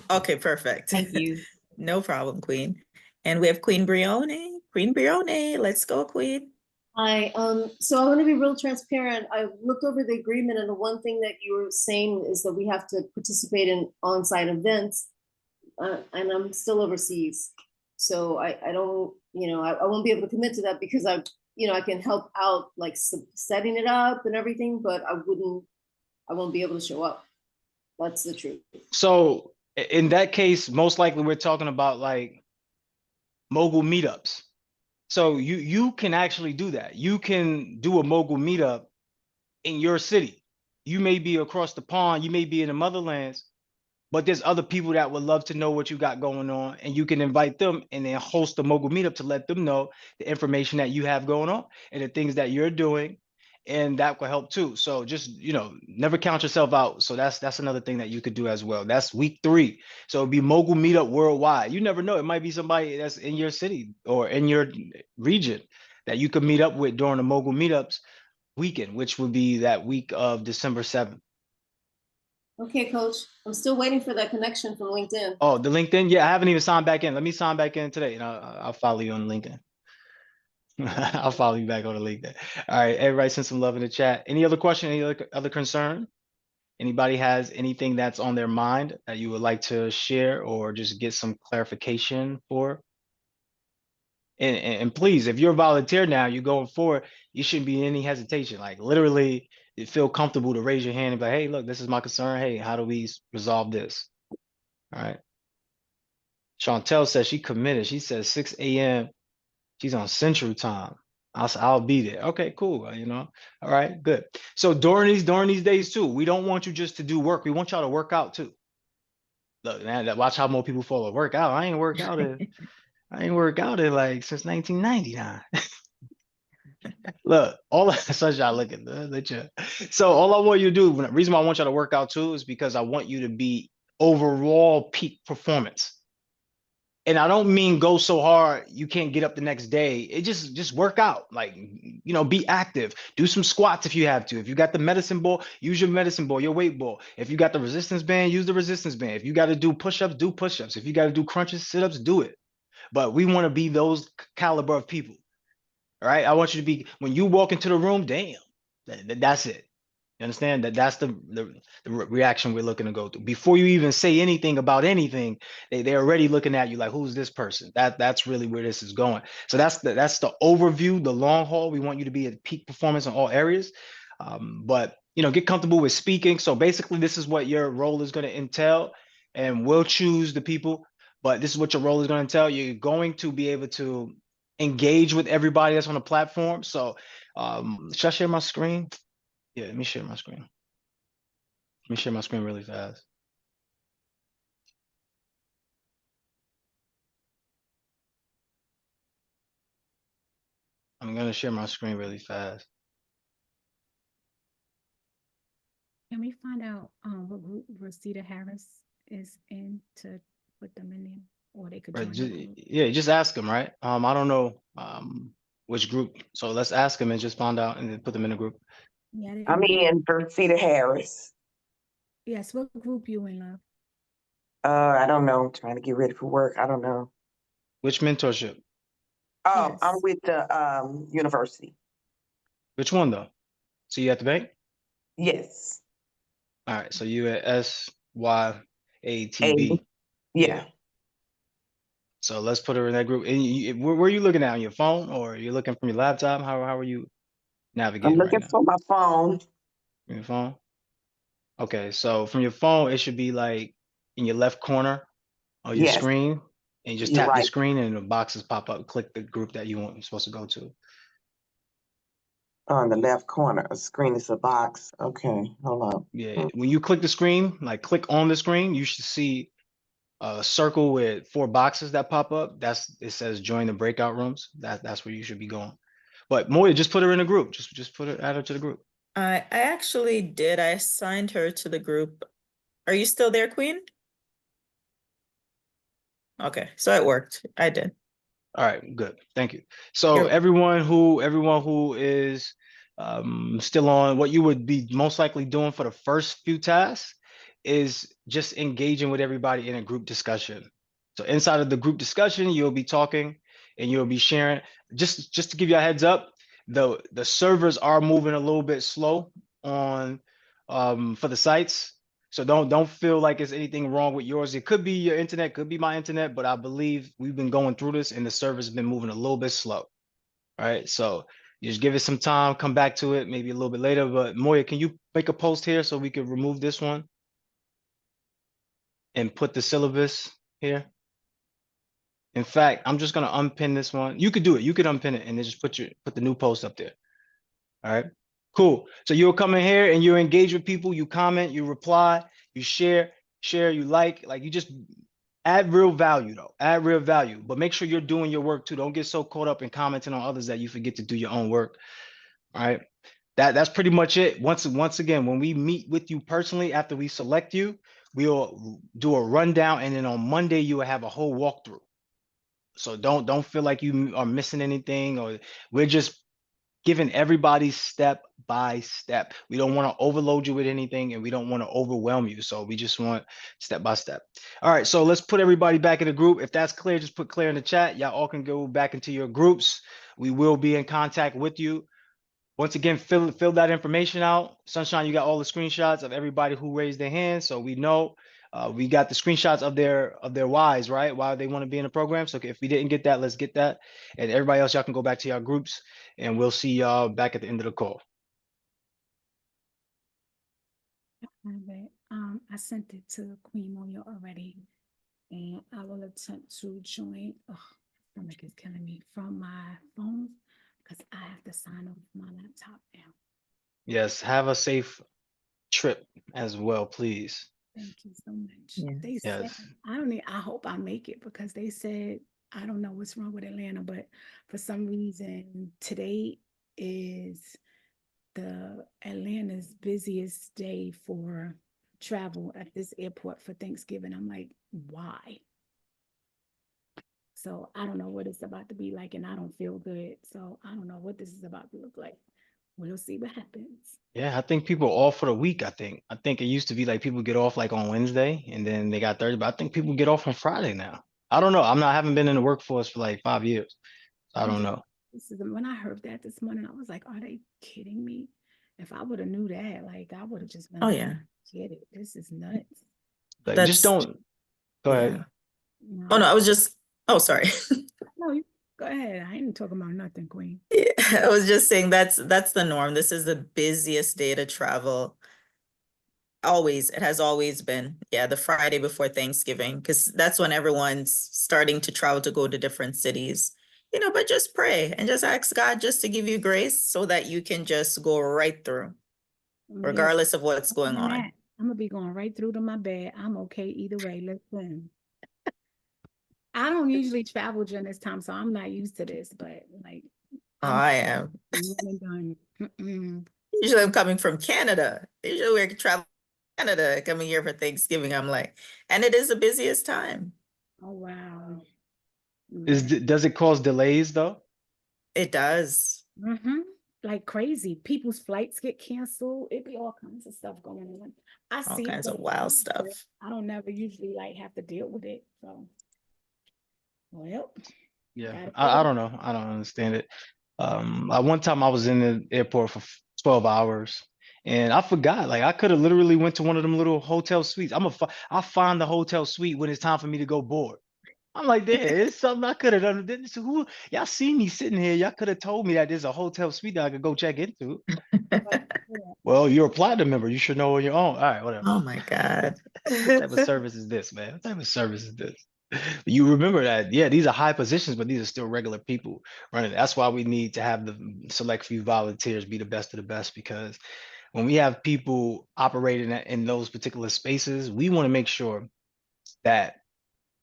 Oh, okay, perfect. Thank you. No problem, Queen. And we have Queen Brione. Queen Brione, let's go, Queen. Hi, so I want to be real transparent. I looked over the agreement, and the one thing that you were saying is that we have to participate in on-site events, and I'm still overseas. So I don't, I won't be able to commit to that because I can help out like setting it up and everything, but I won't be able to show up. That's the truth. So in that case, most likely we're talking about like mogul meetups. So you can actually do that. You can do a mogul meetup in your city. You may be across the pond, you may be in the motherlands, but there's other people that would love to know what you got going on, and you can invite them and then host a mogul meetup to let them know the information that you have going on and the things that you're doing, and that will help too. So just never count yourself out. So that's another thing that you could do as well. That's week 3. So it'd be mogul meetup worldwide. You never know, it might be somebody that's in your city or in your region that you could meet up with during the mogul meetups weekend, which would be that week of December 7th. Okay, Coach. I'm still waiting for that connection from LinkedIn. Oh, the LinkedIn? Yeah, I haven't even signed back in. Let me sign back in today, and I'll follow you on LinkedIn. I'll follow you back on the LinkedIn. All right, everybody send some love in the chat. Any other question? Any other concern? Anybody has anything that's on their mind that you would like to share or just get some clarification for? And please, if you're a volunteer now, you're going forward, you shouldn't be in any hesitation. Like literally, you feel comfortable to raise your hand and be like, hey, look, this is my concern. Hey, how do we resolve this? All right. Chantel says she committed. She says 6 a.m. She's on Central Time. I'll be there. Okay, cool. All right, good. So during these days too, we don't want you just to do work. We want y'all to work out too. Look, man, watch how more people fall to work out. I ain't worked out in like since 1999. Look, all of sunshine looking. So all I want you to do, the reason why I want y'all to work out too is because I want you to be overall peak performance. And I don't mean go so hard you can't get up the next day. It just work out. Like, you know, be active. Do some squats if you have to. If you got the medicine ball, use your medicine ball, your weight ball. If you got the resistance band, use the resistance band. If you got to do push-ups, do push-ups. If you got to do crunches, sit-ups, do it. But we want to be those caliber of people. All right. I want you to be, when you walk into the room, damn, that's it. You understand that that's the reaction we're looking to go through before you even say anything about anything. They're already looking at you like, who's this person? That's really where this is going. So that's the overview, the long haul. We want you to be at peak performance in all areas, but you know, get comfortable with speaking. So basically, this is what your role is going to entail, and we'll choose the people. But this is what your role is going to entail. You're going to be able to engage with everybody that's on the platform. So should I share my screen? Yeah, let me share my screen. Let me share my screen really fast. I'm gonna share my screen really fast. Can we find out what group Rosita Harris is in to put them in there, or they could Right, join the group? yeah, just ask them, right? I don't know which group. So let's ask them and just find out and then put them in a group. Yeah, I I'm didn't know. in for Cedar Harris. Yes, what group you in, love? I don't know. I'm trying to get ready for work. I don't know. Which mentorship? Oh, I'm Yes. with the university. Which one though? So you at the bank? Yes. All right, so you at SYATB. Yeah. Yeah. So let's put her in that group. And where are you looking at, on your phone or you're looking from your laptop? How are you I'm navigating right looking now? for my phone. Your phone? Okay, so from your phone, it should be like in your left corner of your Yes, screen, and you just you're tap your right. screen and the boxes pop up. Click the group that you're supposed to go to. On the left corner of the screen is a box. Okay, hold on. Yeah, when you click the screen, like click on the screen, you should see a circle with 4 boxes that pop up. It says join the breakout rooms. That's where you should be going. But Moya, just put her in a group. Just add her to the group. I actually did. I assigned her to the group. Are you still there, Queen? Okay, so it worked. I did. All right, good. Thank you. So You're- everyone who is still on, what you would be most likely doing for the first few tasks is just engaging with everybody in a group discussion. So inside of the group discussion, you'll be talking and you'll be sharing. Just to give you a heads up, the servers are moving a little bit slow on for the sites. So don't feel like it's anything wrong with yours. It could be your internet, could be my internet, but I believe we've been going through this and the server's been moving a little bit slow. All right, so you just give it some time, come back to it maybe a little bit later. But Moya, can you make a post here so we can remove this one and put the syllabus here? In fact, I'm just gonna unpin this one. You could do it. You could unpin it and then just put the new post up there. All right, cool. So you'll come in here and you engage with people, you comment, you reply, you share, you like you just add real value though. Add real value, but make sure you're doing your work too. Don't get so caught up in commenting on others that you forget to do your own work. All right. That's pretty much it. Once again, when we meet with you personally after we select you, we'll do a rundown and then on Monday you will have a whole walkthrough. So don't feel like you are missing anything, or we're just giving everybody step by step. We don't want to overload you with anything and we don't want to overwhelm you. So we just want step by step. All right, so let's put everybody back in the group. If that's clear, just put clear in the chat. Y'all all can go back into your groups. We will be in contact with you. Once again, fill that information out. Sunshine, you got all the screenshots of everybody who raised their hand, so we know. We got the screenshots of their whys, right? Why they want to be in the program. So if we didn't get that, let's get that. And everybody else, y'all can go back to your groups, and we'll see y'all back at the end of the call. I sent it to Queen Moya already, and I will attempt to join. Oh, my stomach is killing me from my phone because I have to sign off my laptop now. Yes, have a safe trip as well, please. Thank you so much. Yeah. They said, Yes. I hope I make it because they said, I don't know what's wrong with Atlanta, but for some reason today is the Atlanta's busiest day for travel at this airport for Thanksgiving. I'm like, why? So I don't know what it's about to be like, and I don't feel good. So I don't know what this is about to look like. We'll see what happens. Yeah, I think people are off for the week. I think it used to be like people get off like on Wednesday and then they got Thursday, but I think people get off on Friday now. I don't know. I haven't been in the workforce for like 5 years. So I don't know. This is when I heard that this morning, I was like, are they kidding me? If I would have knew that, like I would have just been Oh like, yeah. get it. This is nuts. Like just don't go ahead. Oh no, I was just, oh sorry. No, you go ahead. I ain't talking about nothing, Queen. Yeah, I was just saying that's the norm. This is the busiest day to travel. Always, it has always been. Yeah, the Friday before Thanksgiving, because that's when everyone's starting to travel to go to different cities. But just pray and just ask God just to give you grace so that you can just go right through, regardless of what's going on. I'm gonna be going right through to my bed. I'm okay either way. Listen. I don't usually travel during this time, so I'm not used to this, but like I am. Usually I'm coming from Canada. Usually we're traveling to Canada, coming here for Thanksgiving. I'm like, and it is the busiest time. Oh wow. Does it cause delays though? It does. Like crazy. People's flights get canceled. It be all kinds of stuff going on. I All see kinds of wild stuff. I don't never usually like have to deal with it. So well. Yeah, I don't know. I don't understand it. One time I was in the airport for 12 hours and I forgot. Like I could have literally went to one of them little hotel suites. I'll find the hotel suite when it's time for me to go board. I'm like, there, it's something I could have done. So who y'all see me sitting here? Y'all could have told me that there's a hotel suite that I could go check into. Well, you're a platinum member. You should know on your own. All right, whatever. Oh my God. What type of service is this, man? What type of service is this? You remember that, yeah, these are high positions, but these are still regular people running. That's why we need to have the select few volunteers be the best of the best, because when we have people operating in those particular spaces, we want to make sure that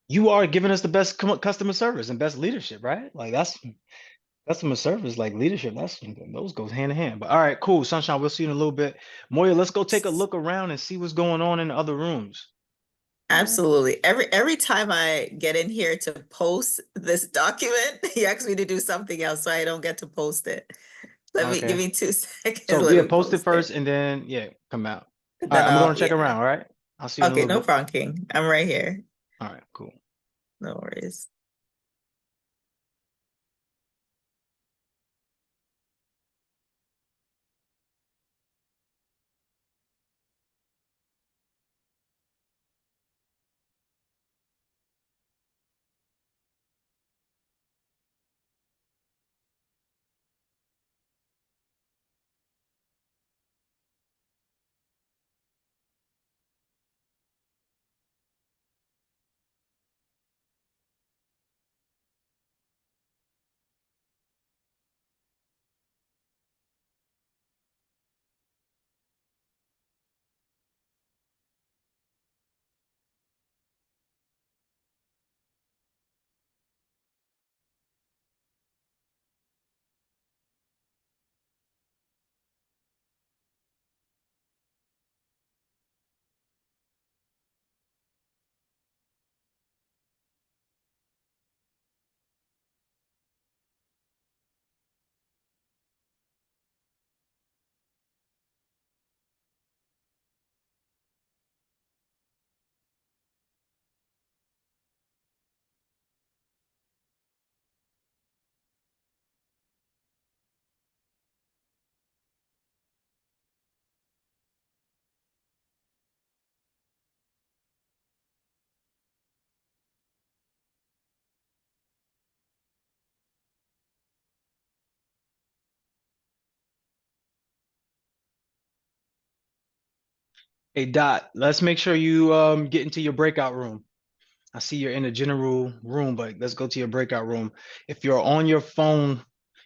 you are giving us the best customer service and best leadership, right? Like that's customer service, like leadership, those goes hand in hand. But all right, cool. Sunshine, we'll see you in a little bit. Moya, let's go take a look around and see what's going on in the other rooms. Absolutely. Every time I get in here to post this document, he asks me to do something else, so I don't get to post it. Give me 2 seconds. So yeah, post it first and then come out. All right, I'm going to check around, all right? I'll see you in a Okay, little no bit. problem, King. I'm right here. All right, cool. No worries. Hey Dot, let's make sure you get into your breakout room. I see you're in the general room, but let's go to your breakout room. If you're on your phone,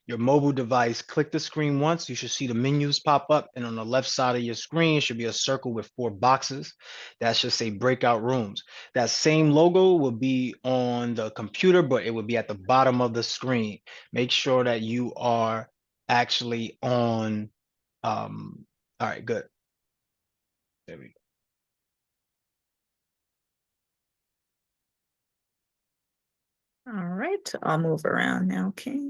your mobile device, click the screen once. You should see the menus pop up, and on the left side of your screen should be a circle with 4 boxes. That should say breakout rooms. That same logo will be on the computer, but it would be at the bottom of the screen. Make sure that you are actually on. All right, good. There we go. All right, I'll move around now, okay.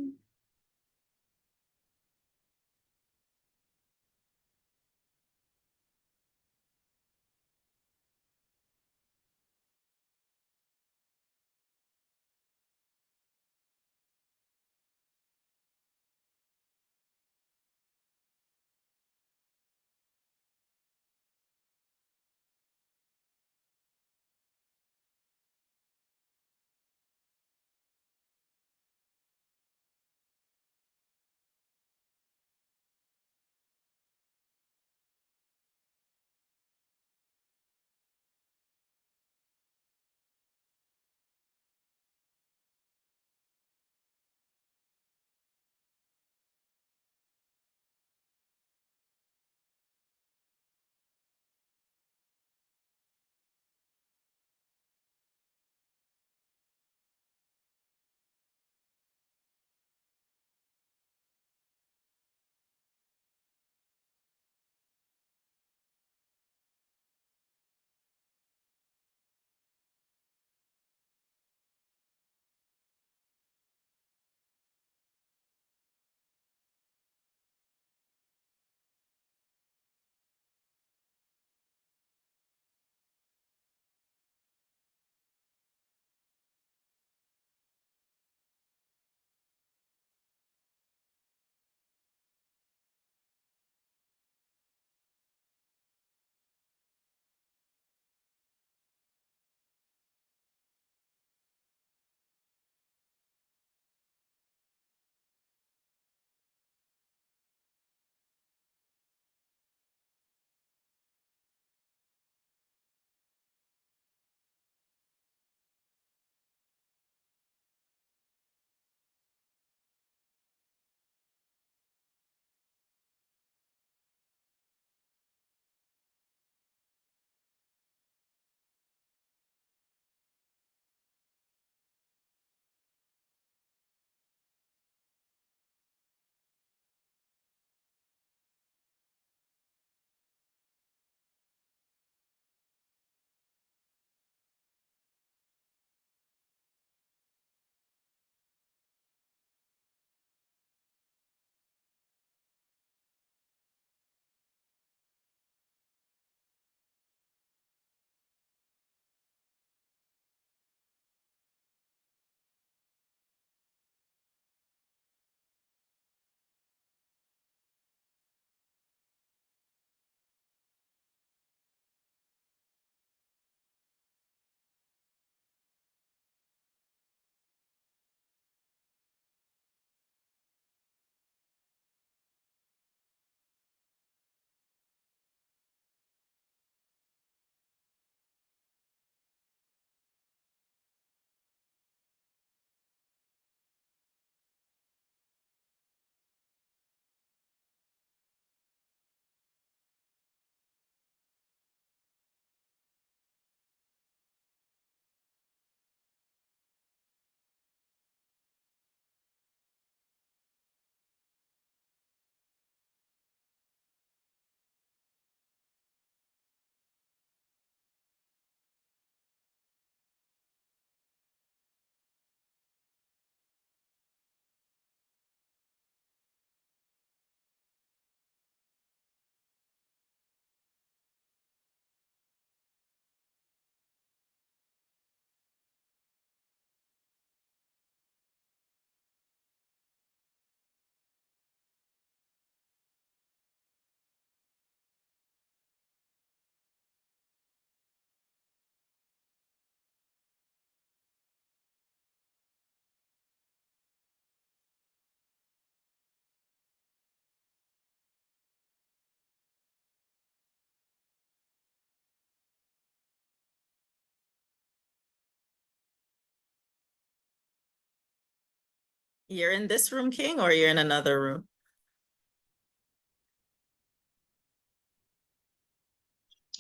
You're in this room, King, or you're in another room?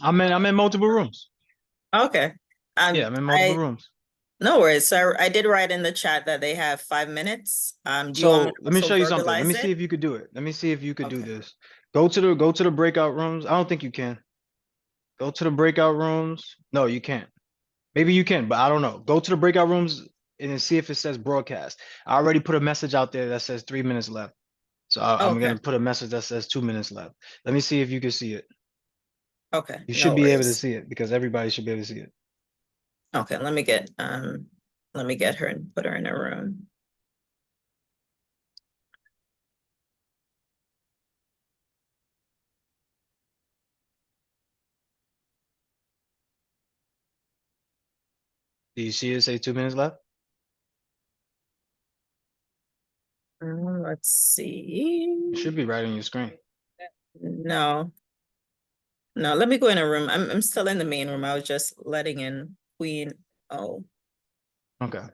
I'm in multiple rooms. Okay. Yeah, I'm in multiple rooms. No worries. So I did write in the chat that they have 5 minutes. Do you want me So to let me also show you something. Let verbalize me see it? if you could do it. Let me see if you could do Okay. this. Go to the breakout rooms. I don't think you can. Go to the breakout rooms. No, you can't. Maybe you can, but I don't know. Go to the breakout rooms and then see if it says broadcast. I already put a message out there that says 3 minutes left. So I'm Okay. gonna put a message that says 2 minutes left. Let me see if you can see it. Okay. You No should be able to worries. see it because everybody should be able to see it. Okay, let me get her and put her in a room. Do you see it say 2 minutes left? Let's see. It should be right on your screen. No. No, let me go in a room. I'm still in the main room. I was just letting in Queen. Oh. Okay. That's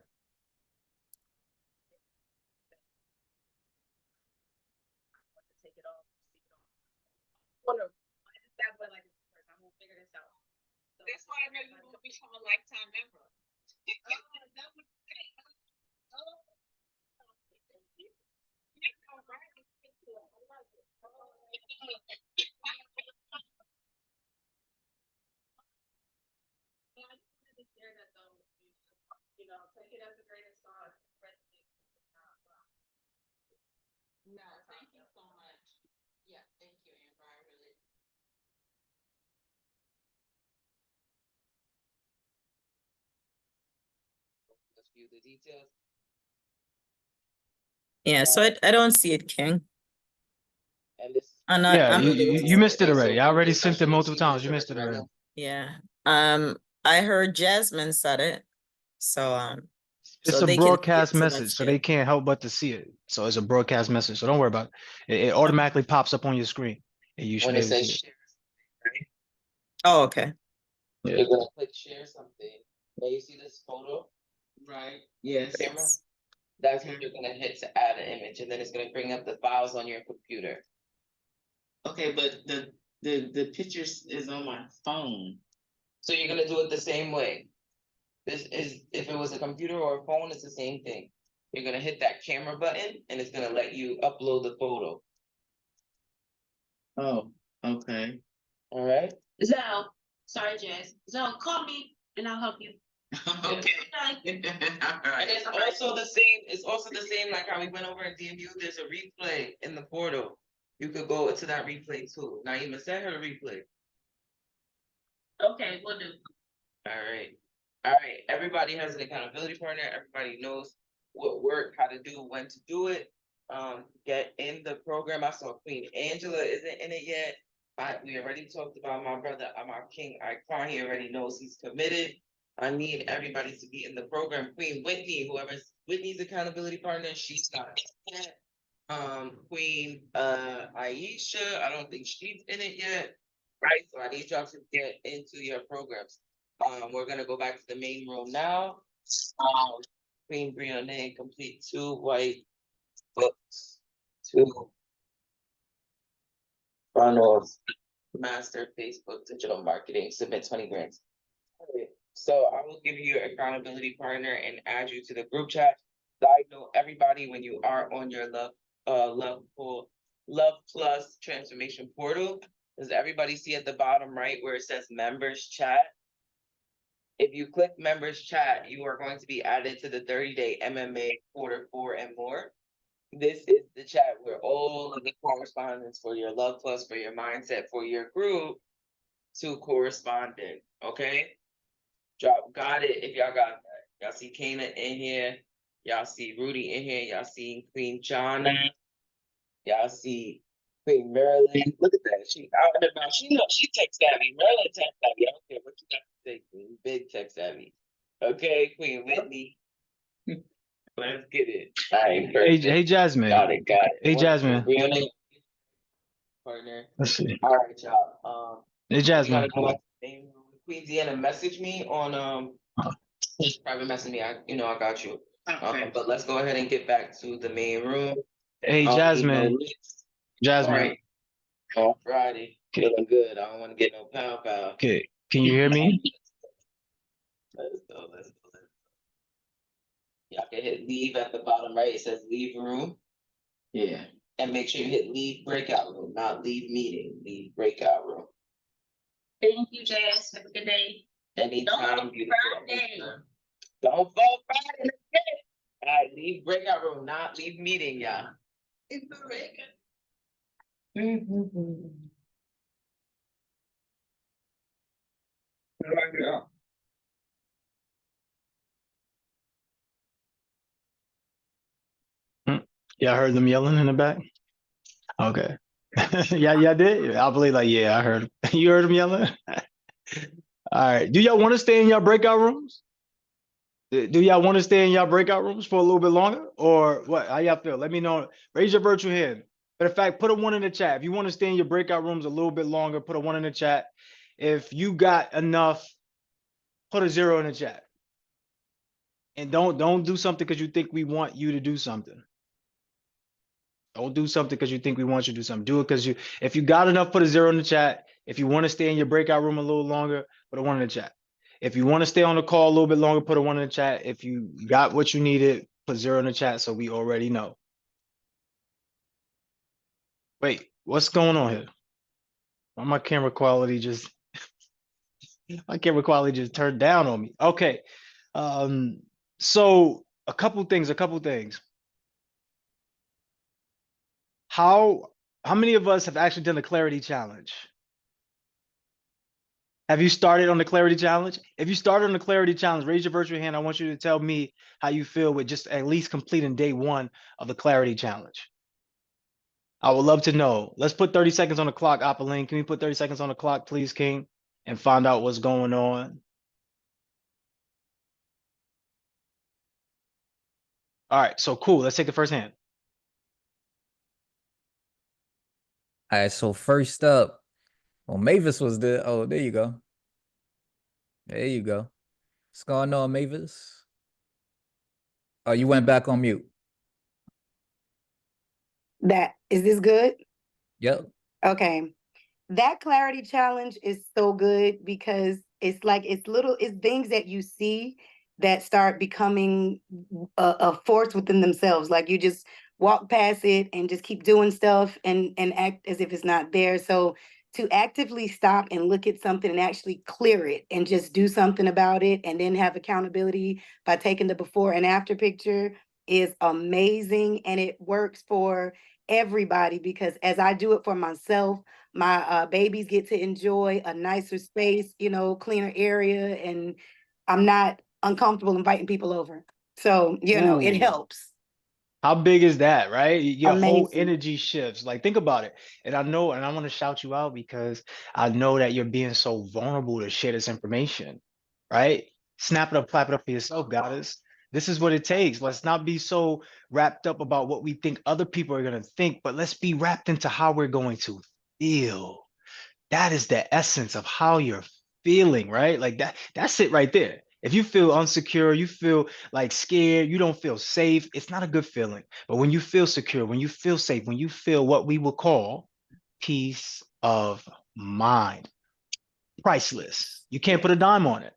why I know you will become a lifetime member. No, thank you so much. Yeah, thank you, Amber. I really. Let's view the details. Yeah, so I don't see it, King. And this, Yeah, I'm you missed it already. I already sent it multiple times. You missed it already. yeah. I heard Jasmine said it. So It's so a they can see broadcast it, so message, that's so good. they can't help but to see it. So it's a broadcast message. So don't worry about it. It automatically pops up on your screen, and you should When be it able to says see it. share, right? Oh, okay. Yeah. You're gonna click share something. Now you see this photo, right? Yes. Camera. That's when you're gonna hit to add an image, and then it's gonna bring up the files on your computer. Okay, but the pictures is on my phone. So you're gonna do it the same way. This is, if it was a computer or a phone, it's the same thing. You're gonna hit that camera button, and it's gonna let you upload the photo. Oh, okay. All right. Zell, sorry, Jazz. Zell, call me and I'll help you. Okay. And it's also the same. It's also the same like how we went over in DMU. There's a replay in the portal. You could go to that replay too. Naima, send her the replay. Okay, we'll do. All right. All right. Everybody has an accountability partner. Everybody knows what work, how to do, when to do it. Get in the program. I saw Queen Angela isn't in it yet. We already talked about my brother, my king, Icon. He already knows he's committed. I need everybody to be in the program. Queen Whitney, whoever's Whitney's accountability partner, she's not in it yet. Queen Aisha, I don't think she's in it yet. Right, so I need y'all to get into your programs. We're gonna go back to the main room now. Queen Brianne, complete 2 white books, 2 funnels, master Facebook digital marketing, submit 20 grants. Okay, so I will give you your accountability partner and add you to the group chat. I know everybody when you are on your Luhv Plus transformation portal. Does everybody see at the bottom right where it says members chat? If you click members chat, you are going to be added to the 30-day MMA quarter 4 and more. This is the chat where all of the correspondence for your Luhv Plus, for your mindset, for your group to correspond in. Okay? Got it if y'all got that. Y'all see Kana in here. Y'all see Rudy in here. Y'all see Queen Jonna. Y'all see Queen Marilyn. Look at that. She out and about. She tech savvy. Marilyn tech savvy. I don't care what you got to say, Queen. Big tech savvy. Okay, Queen Whitney. Let's get it. All right, Hey, Jasmine. Got it. Hey, Jasmine. Partner. Let's see. All right, y'all. Hey, Jasmine. Queen Deanna, message me on She's private message me. I got you. Okay. But let's go ahead and get back to the main room. Hey, Jasmine. Jasmine. All right. On Friday. Feeling good. I don't want to get no pow. Okay. Can you hear me? Let's go. Y'all can hit leave at the bottom right. It says leave room. Yeah. And make sure you hit leave breakout room, not leave meeting. Leave breakout room. Thank you, Jazz. Have a good day. Anytime. Don't Beautiful. Friday. Don't vote Friday. Let's get leave breakout room, not leave meeting, y'all. It's the Yeah, I heard them yelling in the back. Okay. Yeah, did. I believe like, yeah, I heard. You heard them yelling. All right. Do y'all want to stay in your breakout rooms? Do y'all want to stay in your breakout rooms for a little bit longer, or what? How y'all feel? Let me know. Raise your virtual hand. Matter of fact, put a 1 in the chat. If you want to stay in your breakout rooms a little bit longer, put a 1 in the chat. If you got enough, put a 0 in the chat. And don't do something because you think we want you to do something. Don't do something because you think we want you to do something. Do it because if you got enough, put a 0 in the chat. If you want to stay in your breakout room a little longer, put a 1 in the chat. If you want to stay on the call a little bit longer, put a 1 in the chat. If you got what you needed, put 0 in the chat so we already know. Wait, what's going on here? Why my camera quality just turned down on me. Okay. So a couple things. How many of us have actually done the clarity challenge? Have you started on the clarity challenge? If you started on the clarity challenge, raise your virtual hand. I want you to tell me how you feel with just at least completing day 1 of the clarity challenge. I would love to know. Let's put 30 seconds on the clock, Apolline. Can we put 30 seconds on the clock, please, King, and find out what's going on? All right, so cool. Let's take the first hand. All right, so first up, well, Mavis was there. Oh, there you go. There you go. What's going on, Mavis? Oh, you went back on mute. Is this good? Yep. Okay. That clarity challenge is so good because it's things that you see that start becoming a force within themselves. Like you just walk past it and just keep doing stuff and act as if it's not there. So to actively stop and look at something and actually clear it and just do something about it and then have accountability by taking the before and after picture is amazing. And it works for everybody because as I do it for myself, my babies get to enjoy a nicer space, cleaner area, and I'm not uncomfortable inviting people over. So, it Ooh. helps. How big is that, right? Your whole Amazing. energy shifts. Like, think about it. And I know, and I want to shout you out because I know that you're being so vulnerable to share this information, right? Snap it up, clap it up for yourself, goddess. This is what it takes. Let's not be so wrapped up about what we think other people are going to think, but let's be wrapped into how we're going to feel. That is the essence of how you're feeling, right? Like that's it right there. If you feel insecure, you feel like scared, you don't feel safe, it's not a good feeling. But when you feel secure, when you feel safe, when you feel what we will call peace of mind, priceless. You can't put a dime on it.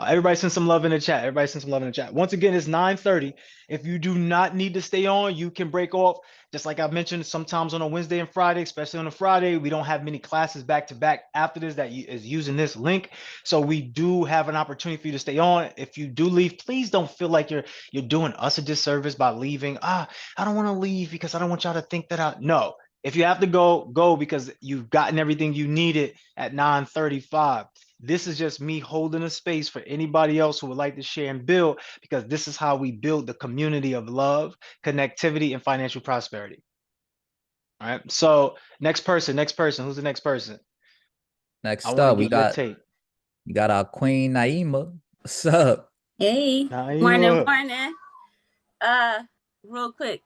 Everybody send some love in the chat. Everybody send some love in the chat. Once again, it's 9:30. If you do not need to stay on, you can break off. Just like I mentioned, sometimes on a Wednesday and Friday, especially on a Friday, we don't have many classes back to back after this that is using this link. So we do have an opportunity for you to stay on. If you do leave, please don't feel like you're doing us a disservice by leaving. I don't want to leave because I don't want y'all to think that no. If you have to go because you've gotten everything you needed at 9:35. This is just me holding a space for anybody else who would like to share and build, because this is how we build the community of love, connectivity, and financial prosperity. All right. So next person. Who's the next person? Next I want to up, get your take. we got our queen Naima. What's up? Hey, Naima. morning. Real quick,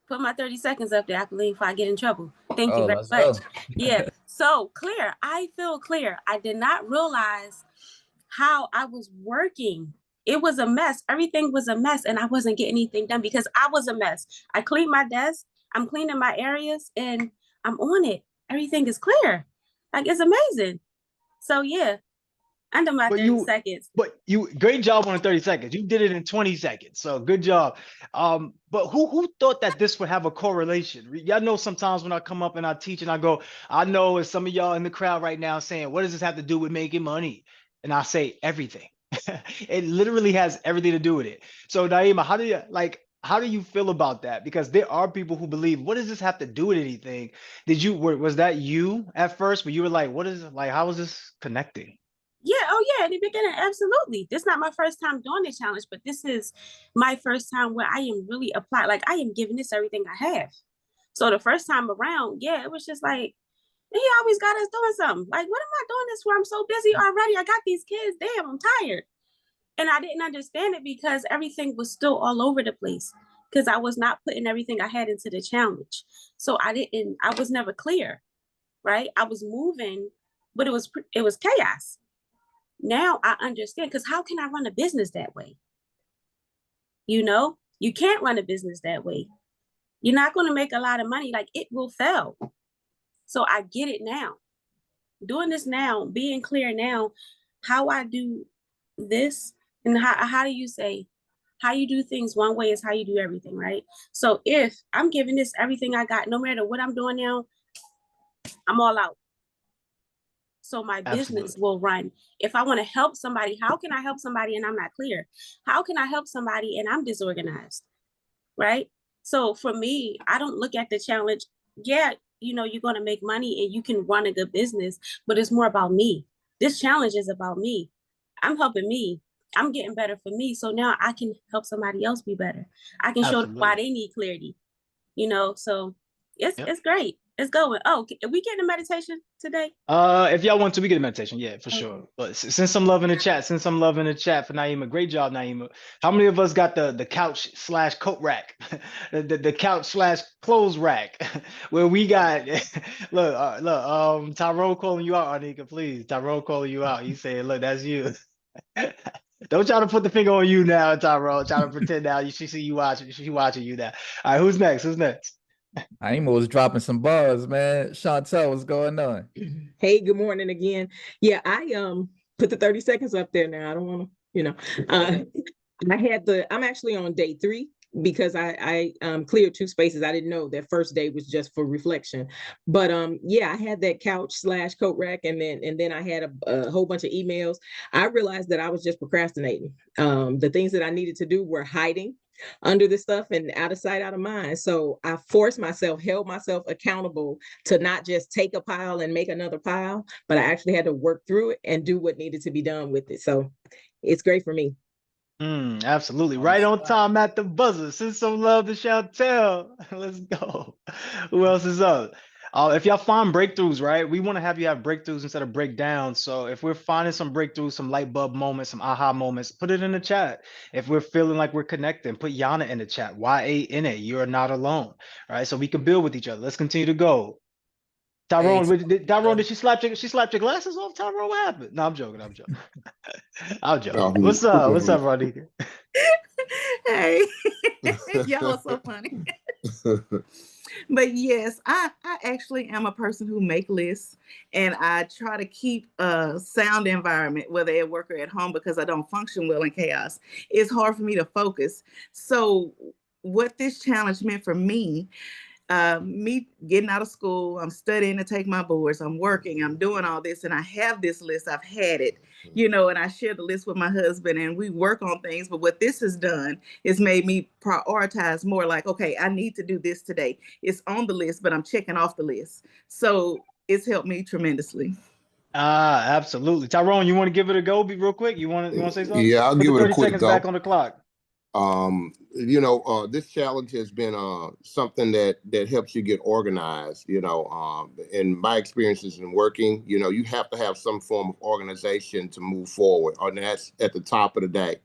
put my 30 seconds up there. I believe if I get in trouble. Thank you very Let's much. go. Yeah. So clear. I feel clear. I did not realize how I was working. It was a mess. Everything was a mess, and I wasn't getting anything done because I was a mess. I cleaned my desk. I'm cleaning my areas, and I'm on it. Everything is clear. Like, it's amazing. So yeah, under my 30 seconds. But great job on the 30 seconds. You did it in 20 seconds. So good job. But who thought that this would have a correlation? Y'all know sometimes when I come up and I teach and I go, I know as some of y'all in the crowd right now saying, what does this have to do with making money? And I say everything. It literally has everything to do with it. So Naima, how do you How do you feel about that? Because there are people who believe, what does this have to do with anything? Was that you at first, where you were like, what is it like? How is this connecting? Yeah, oh yeah, in the beginning, absolutely. This is not my first time doing the challenge, but this is my first time where I am really applied. Like I am giving this everything I have. So the first time around, yeah, it was just like, he always got us doing something. Like, what am I doing this for? I'm so busy already. I got these kids. Damn, I'm tired. And I didn't understand it because everything was still all over the place because I was not putting everything I had into the challenge. So I was never clear, right? I was moving, but it was chaos. Now I understand, because how can I run a business that way? You can't run a business that way. You're not going to make a lot of money. Like, it will fail. So I get it now. Doing this now, being clear now, how I do this, and how do you say, how you do things one way is how you do everything, right? So if I'm giving this everything I got, no matter what I'm doing now, I'm all out. So my business will run. If I want to help somebody, how can I help somebody and I'm not clear? How can I help somebody and I'm disorganized, right? So for me, I don't look at the challenge. Yeah, you're going to make money and you can run a good business, but it's more about me. This challenge is about me. I'm helping me. I'm getting better for me. So now I can help somebody else be better. I can show them why they need clarity, so it's great. It's going. Oh, are we getting a meditation today? If y'all want to, we get a meditation. Yeah, for sure. But send some love in the chat. Send some love in the chat for Naima. Great job, Naima. How many of us got the couch/coat rack, the couch/clothes rack, where we got look, Tyrone calling you out, Anika, please. Tyrone calling you out. He saying, look, that's you. Don't try to put the finger on you now, Tyrone. Try to pretend now she see you watching. She watching you now. All right, who's next? Who's next? Naima was dropping some bars, man. Chantel, what's going on? Hey, good morning again. Yeah, I put the 30 seconds up there now. I don't want to, I'm actually on day 3 because I cleared 2 spaces. I didn't know that first day was just for reflection. But yeah, I had that couch/coat rack, and then I had a whole bunch of emails. I realized that I was just procrastinating. The things that I needed to do were hiding under this stuff and out of sight, out of mind. So I forced myself, held myself accountable to not just take a pile and make another pile, but I actually had to work through it and do what needed to be done with it. So it's great for me. Absolutely. Right on time at the buzzer. Send some love to Chantel. Let's go. Who else is up? If y'all find breakthroughs, right? We want to have you have breakthroughs instead of breakdowns. So if we're finding some breakthroughs, some light bulb moments, some aha moments, put it in the chat. If we're feeling like we're connecting, put Yana in the chat. YA you're not alone. Right? So we can build with each other. Let's continue to go. Tyrone, did she slap your glasses off? Tyrone, what happened? No, I'm joking. I'm joking. I'm joking. What's up? What's up, Rodney? Hey, y'all are so funny. But yes, I actually am a person who make lists, and I try to keep a sound environment, whether at work or at home, because I don't function well in chaos. It's hard for me to focus. So what this challenge meant for me getting out of school, I'm studying to take my boards, I'm working, I'm doing all this, and I have this list. I've had it, and I share the list with my husband and we work on things. But what this has done is made me prioritize more, like, okay, I need to do this today. It's on the list, but I'm checking off the list. So it's helped me tremendously. Absolutely. Tyrone, you want to give it a go? Be real quick. You want to say something? Yeah, I'll give it a quick 30 seconds go. back on the clock. This challenge has been something that helps you get organized. In my experiences in working, you have to have some form of organization to move forward, and that's at the top of the day.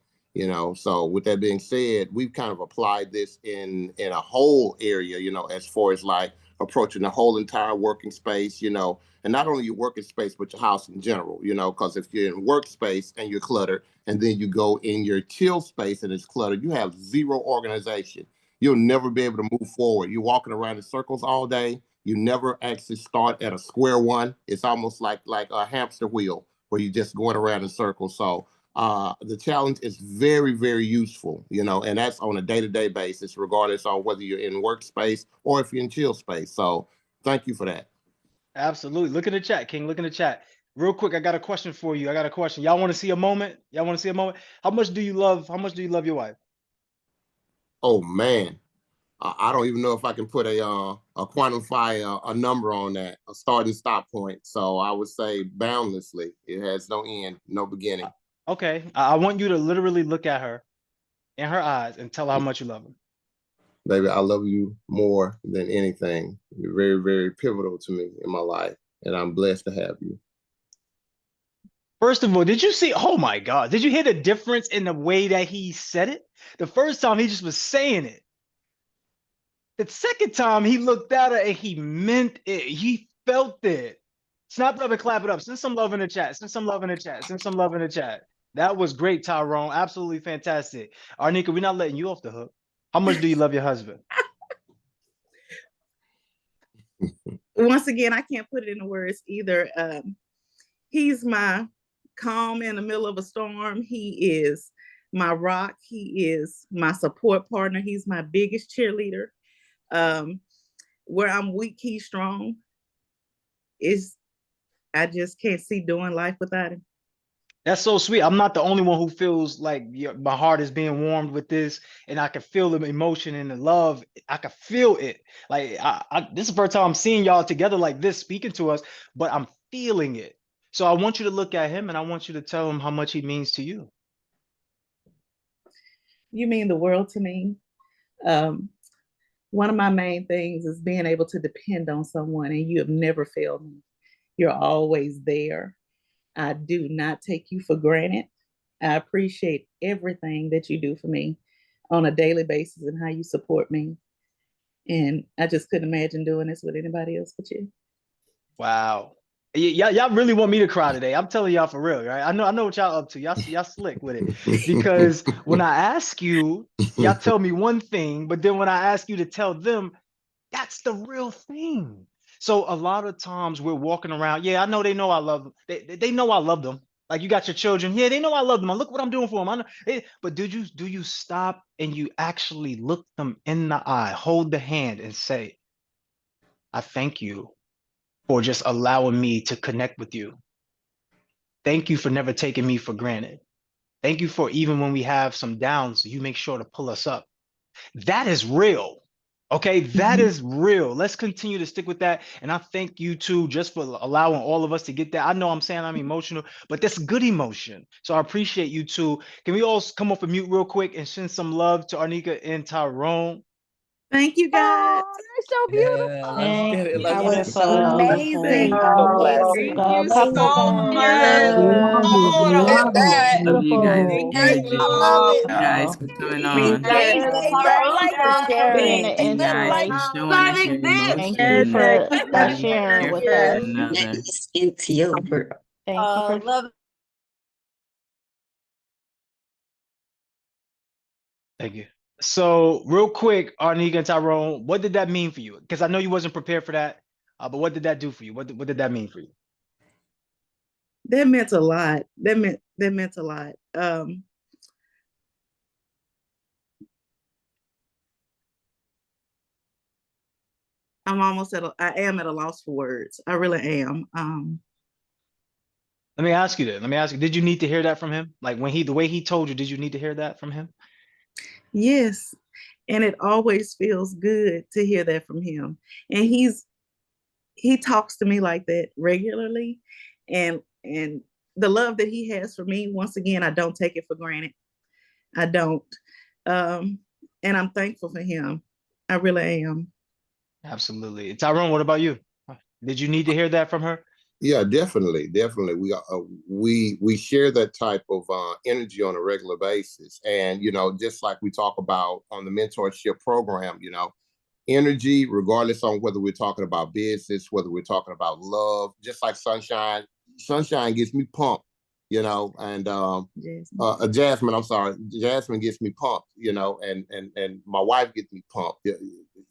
So with that being said, we've kind of applied this in a whole area, as far as like approaching the whole entire working space, and not only your working space, but your house in general, because if you're in workspace and you're cluttered, and then you go in your chill space and it's cluttered, you have zero organization. You'll never be able to move forward. You're walking around in circles all day. You never actually start at a square one. It's almost like a hamster wheel where you're just going around in circles. So the challenge is very, very useful, and that's on a day-to-day basis, regardless on whether you're in workspace or if you're in chill space. So thank you for that. Absolutely. Look in the chat, King. Look in the chat. Real quick, I got a question for you. Y'all want to see a moment? How much do you love your wife? Oh man, I don't even know if I can put a quantify a number on that, a start and stop point. So I would say boundlessly. It has no end, no beginning. Okay, I want you to literally look at her in her eyes and tell her how much you love her. Baby, I love you more than anything. You're very, very pivotal to me in my life, and I'm blessed to have you. First of all, did you see? Oh my God, did you hear the difference in the way that he said it? The first time he just was saying it. The second time he looked at her and he meant it. He felt it. Snap it up and clap it up. Send some love in the chat. Send some love in the chat. Send some love in the chat. That was great, Tyrone. Absolutely fantastic. Arnika, we're not letting you off the hook. How much do you love your husband? Once again, I can't put it into words either. He's my calm in the middle of a storm. He is my rock. He is my support partner. He's my biggest cheerleader. Where I'm weak, he's strong. I just can't see doing life without him. That's so sweet. I'm not the only one who feels like my heart is being warmed with this, and I can feel the emotion and the love. I can feel it. Like this is the first time I'm seeing y'all together like this, speaking to us, but I'm feeling it. So I want you to look at him and I want you to tell him how much he means to you. You mean the world to me. One of my main things is being able to depend on someone, and you have never failed me. You're always there. I do not take you for granted. I appreciate everything that you do for me on a daily basis and how you support me. And I just couldn't imagine doing this with anybody else but you. Wow. Y'all really want me to cry today. I'm telling y'all for real, right? I know what y'all up to. Y'all slick with it. Because when I ask you, y'all tell me one thing, but then when I ask you to tell them, that's the real thing. So a lot of times we're walking around. Yeah, I know they know I love them. They know I love them. Like you got your children. Yeah, they know I love them. Look what I'm doing for them. I know. But do you stop and you actually look them in the eye, hold the hand, and say, "I thank you for just allowing me to connect with you. Thank you for never taking me for granted. Thank you for even when we have some downs, you make sure to pull us up." That is real. Okay, that is real. Let's continue to stick with that. And I thank you too, just for allowing all of us to get that. I know I'm saying I'm emotional, but that's good emotion. So I appreciate you too. Can we all come off of mute real quick and send some love to Arnika and Tyrone? Thank you, guys. That's so beautiful. Yeah, let's get it. That Let's was so Amazing. amazing. Thank you Couple so more. much. Oh, that was Love so you guys' beautiful. Thank energy. you Guys for coming on. Thank you for sharing. Thank you guys for showing us your Thank you emotions. for Being sharing there with for us. one another. It's you, girl. Thank you for Love. Thank you. So real quick, Arnika and Tyrone, what did that mean for you? Because I know you wasn't prepared for that, but what did that do for you? What did that mean for you? That meant a lot. That meant a lot. I am at a loss for words. I really am. Let me ask you this. Let me ask you, did you need to hear that from him? Like the way he told you, did you need to hear that from him? Yes. And it always feels good to hear that from him. And he talks to me like that regularly. And the love that he has for me, once again, I don't take it for granted. I don't. And I'm thankful for him. I really am. Absolutely. Tyrone, what about you? Did you need to hear that from her? Yeah, definitely. We share that type of energy on a regular basis, and just like we talk about on the mentorship program, energy, regardless on whether we're talking about business, whether we're talking about love, just like sunshine gets me pumped, and Jasmine, I'm sorry, Jasmine gets me pumped, and my wife gets me pumped.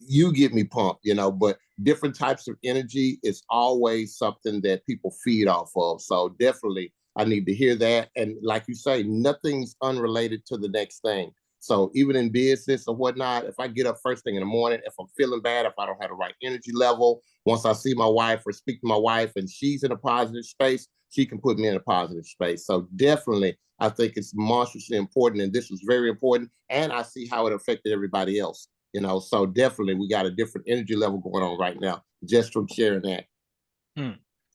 You get me pumped, but different types of energy is always something that people feed off of. So definitely I need to hear that. And like you say, nothing's unrelated to the next thing. So even in business or whatnot, if I get up first thing in the morning, if I'm feeling bad, if I don't have the right energy level, once I see my wife or speak to my wife and she's in a positive space, she can put me in a positive space. So definitely, I think it's monstrously important, and this was very important. And I see how it affected everybody else. You know, so definitely we got a different energy level going on right now just from sharing that.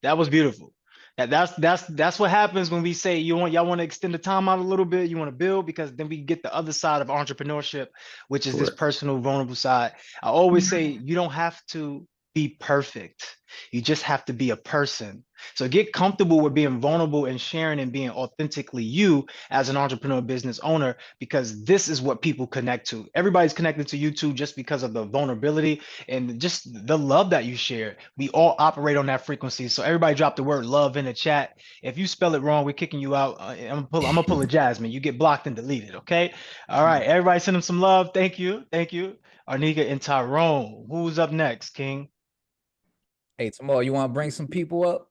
That was beautiful. That's what happens when we say y'all want to extend the time out a little bit. You want to build, because then we get the other side of entrepreneurship, which is this Correct. personal, vulnerable side. I always say you don't have to be perfect. You just have to be a person. So get comfortable with being vulnerable and sharing and being authentically you as an entrepreneur business owner, because this is what people connect to. Everybody's connected to you too, just because of the vulnerability and just the love that you share. We all operate on that frequency. So everybody drop the word love in the chat. If you spell it wrong, we're kicking you out. I'm gonna pull a Jasmine. You get blocked and deleted. Okay. All right. Everybody send them some love. Thank you. Thank you. Arnika and Tyrone. Who's up next, King? Hey, tomorrow, you want to bring some people up?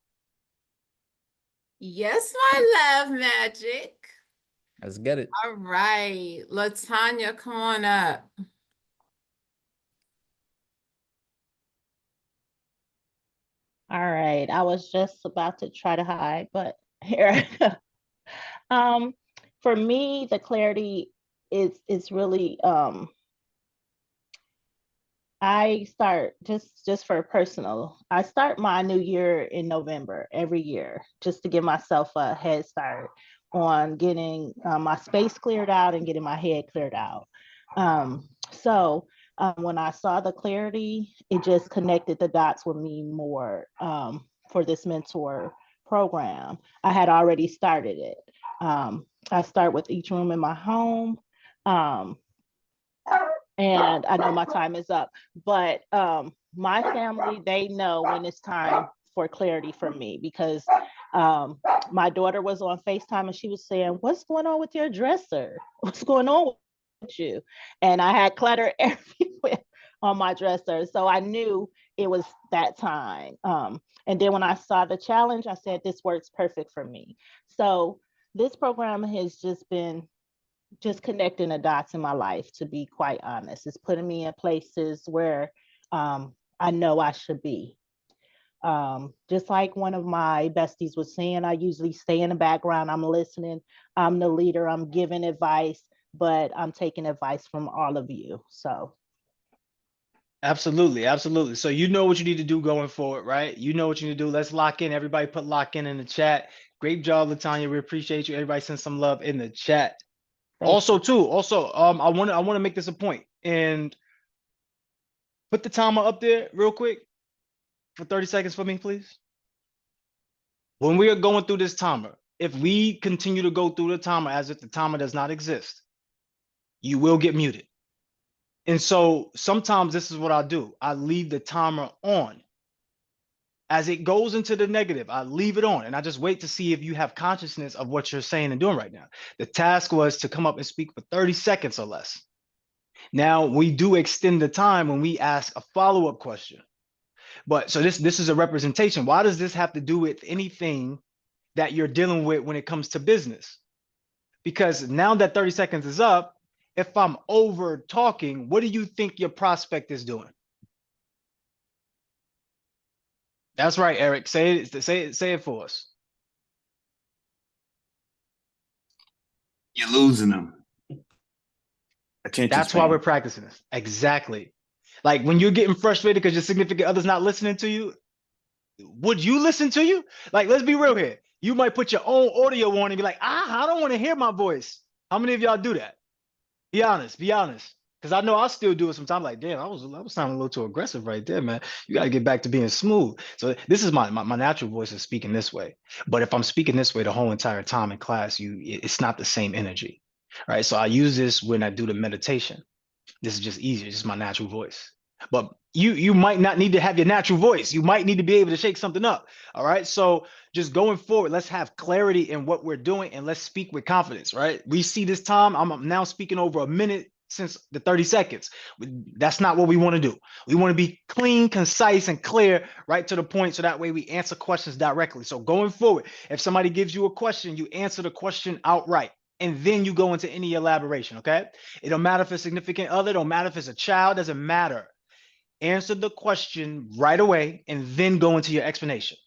Yes, my love, Magic. Let's get it. All right, Latanya, come on up. All right, I was just about to try to hide, but here. For me, the clarity is really I start just for personal. I start my new year in November every year just to give myself a head start on getting my space cleared out and getting my head cleared out. So when I saw the clarity, it just connected the dots with me more for this mentor program. I had already started it. I start with each room in my home. And I know my time is up, but my family, they know when it's time for clarity from me, because my daughter was on FaceTime and she was saying, "What's going on with your dresser? What's going on with you?" And I had clutter everywhere on my dresser. So I knew it was that time. And then when I saw the challenge, I said, this works perfect for me. So this program has just been connecting the dots in my life, to be quite honest. It's putting me in places where I know I should be. Just like one of my besties was saying, I usually stay in the background. I'm listening. I'm the leader. I'm giving advice, but I'm taking advice from all of you. So. Absolutely, absolutely. So you know what you need to do going forward, right? You know what you need to do. Let's lock in. Everybody put lock in the chat. Great job, Latanya. We appreciate you. Everybody send some love in the chat. Also, I want to make this a point and put the timer up there real quick for 30 seconds for me, please. When we are going through this timer, if we continue to go through the timer as if the timer does not exist, you will get muted. And so sometimes this is what I do. I leave the timer on. As it goes into the negative, I leave it on and I just wait to see if you have consciousness of what you're saying and doing right now. The task was to come up and speak for 30 seconds or less. Now we do extend the time when we ask a follow-up question. But so this is a representation. Why does this have to do with anything that you're dealing with when it comes to business? Because now that 30 seconds is up, if I'm over talking, what do you think your prospect is doing? That's right, Eric. Say it for us. You're losing them. Attention That's span. why we're practicing this. Exactly. Like when you're getting frustrated because your significant other's not listening to you, would you listen to you? Like, let's be real here. You might put your own audio on and be like, I don't want to hear my voice. How many of y'all do that? Be honest, be honest. Because I know I'll still do it sometimes. Like, damn, I was sounding a little too aggressive right there, man. You got to get back to being smooth. So this is my natural voice is speaking this way. But if I'm speaking this way the whole entire time in class, it's not the same energy, right? So I use this when I do the meditation. This is just easier. This is my natural voice. But you might not need to have your natural voice. You might need to be able to shake something up. All right. So just going forward, let's have clarity in what we're doing and let's speak with confidence. Right. We see this time. I'm now speaking over a minute since the 30 seconds. That's not what we want to do. We want to be clean, concise, and clear, right to the point. So that way we answer questions directly. So going forward, if somebody gives you a question, you answer the question outright. and then you go into any elaboration, okay? It don't matter if it's significant other, don't matter if it's a child, doesn't matter. Answer the question right away and then go into your explanation.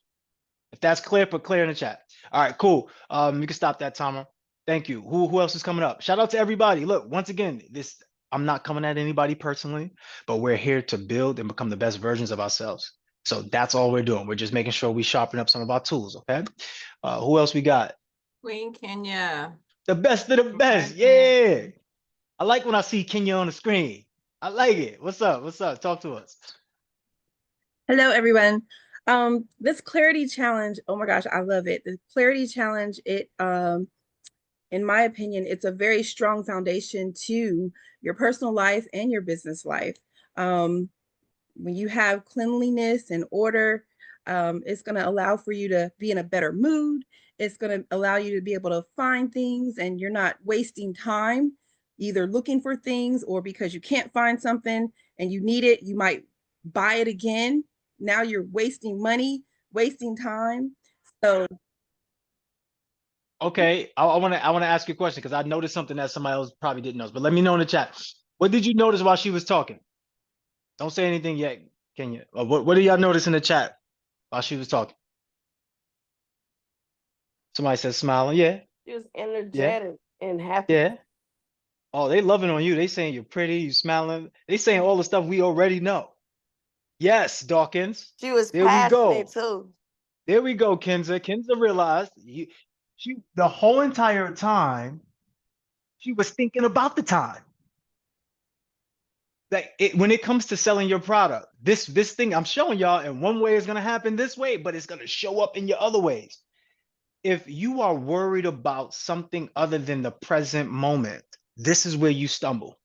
If that's clear, put clear in the chat. All right, cool. You can stop that timer. Thank you. Who else is coming up? Shout out to everybody. Look, once again, I'm not coming at anybody personally, but we're here to build and become the best versions of ourselves. So that's all we're doing. We're just making sure we sharpen up some of our tools, okay? Who else we got? Queen Kenya. The best of the best. Yeah. I like when I see Kenya on the screen. I like it. What's up? What's up? Talk to us. Hello, everyone. This clarity challenge, oh my gosh, I love it. The clarity challenge, in my opinion, it's a very strong foundation to your personal life and your business life. When you have cleanliness and order, it's going to allow for you to be in a better mood. It's going to allow you to be able to find things, and you're not wasting time either looking for things, or because you can't find something and you need it, you might buy it again. Now you're wasting money, wasting time. So okay, I want to ask you a question because I noticed something that somebody else probably didn't notice, but let me know in the chat. What did you notice while she was talking? Don't say anything yet, Kenya. What did y'all notice in the chat while she was talking? Somebody said smiling. Yeah. She was energetic and happy. Yeah. Oh, they loving on you. They saying you're pretty, you smiling. They saying all the stuff we already know. Yes, Dawkins. She was There we go. passionate too. There we go, Kenza. Kenza realized she the whole entire time she was thinking about the time. Like when it comes to selling your product, this thing I'm showing y'all in one way is gonna happen this way, but it's gonna show up in your other ways. If you are worried about something other than the present moment, this is where you stumble.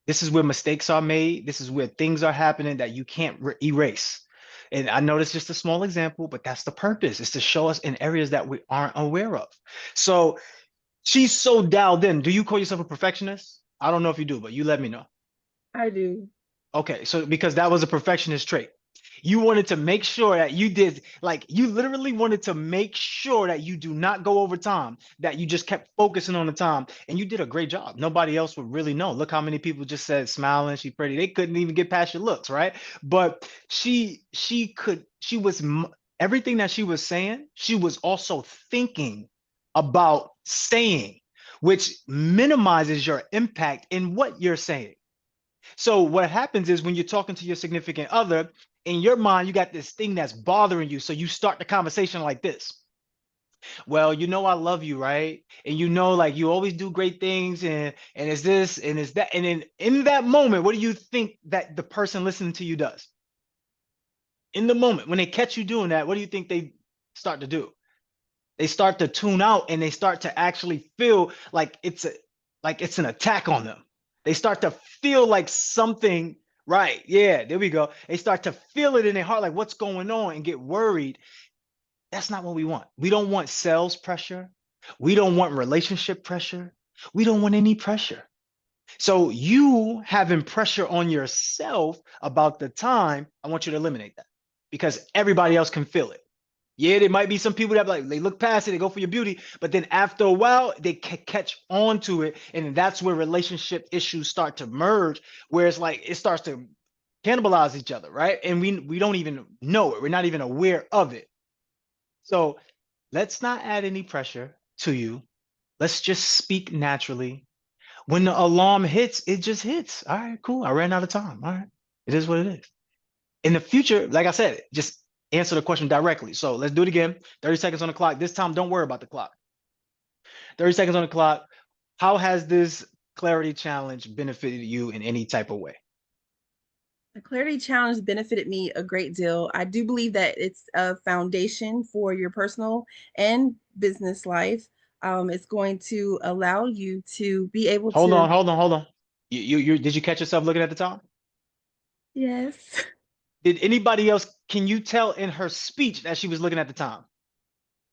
This is where mistakes are made. This is where things are happening that you can't erase. And I know that's just a small example, but that's the purpose. It's to show us in areas that we aren't aware of. So she's so dialed in. Do you call yourself a perfectionist? I don't know if you do, but you let me know. I do. Okay, so because that was a perfectionist trait. You wanted to make sure that you did, like you literally wanted to make sure that you do not go over time, that you just kept focusing on the time, and you did a great job. Nobody else would really know. Look how many people just said smiling, she's pretty. They couldn't even get past your looks, right? But everything that she was saying, she was also thinking about saying, which minimizes your impact in what you're saying. So what happens is when you're talking to your significant other, in your mind, you got this thing that's bothering you. So you start the conversation like this. Well, you know, I love you, right? And you know, like you always do great things, and it's this and it's that. And then in that moment, what do you think that the person listening to you does? In the moment, when they catch you doing that, what do you think they start to do? They start to tune out and they start to actually feel like it's an attack on them. They start to feel like something, right? Yeah, there we go. They start to feel it in their heart, like what's going on, and get worried. That's not what we want. We don't want sales pressure. We don't want relationship pressure. We don't want any pressure. So you having pressure on yourself about the time, I want you to eliminate that because everybody else can feel it. Yeah, there might be some people that like they look past it, they go for your beauty, but then after a while they catch on to it, and that's where relationship issues start to merge, where it's like it starts to cannibalize each other, right? And we don't even know it. We're not even aware of it. So let's not add any pressure to you. Let's just speak naturally. When the alarm hits, it just hits. All right, cool. I ran out of time. All right, it is what it is. In the future, like I said, just answer the question directly. So let's do it again. 30 seconds on the clock. This time, don't worry about the clock. 30 seconds on the clock. How has this clarity challenge benefited you in any type of way? The clarity challenge benefited me a great deal. I do believe that it's a foundation for your personal and business life. It's going to allow you to be able to. Hold on. You did you catch yourself looking at the time? Yes. Did anybody else, can you tell in her speech that she was looking at the time?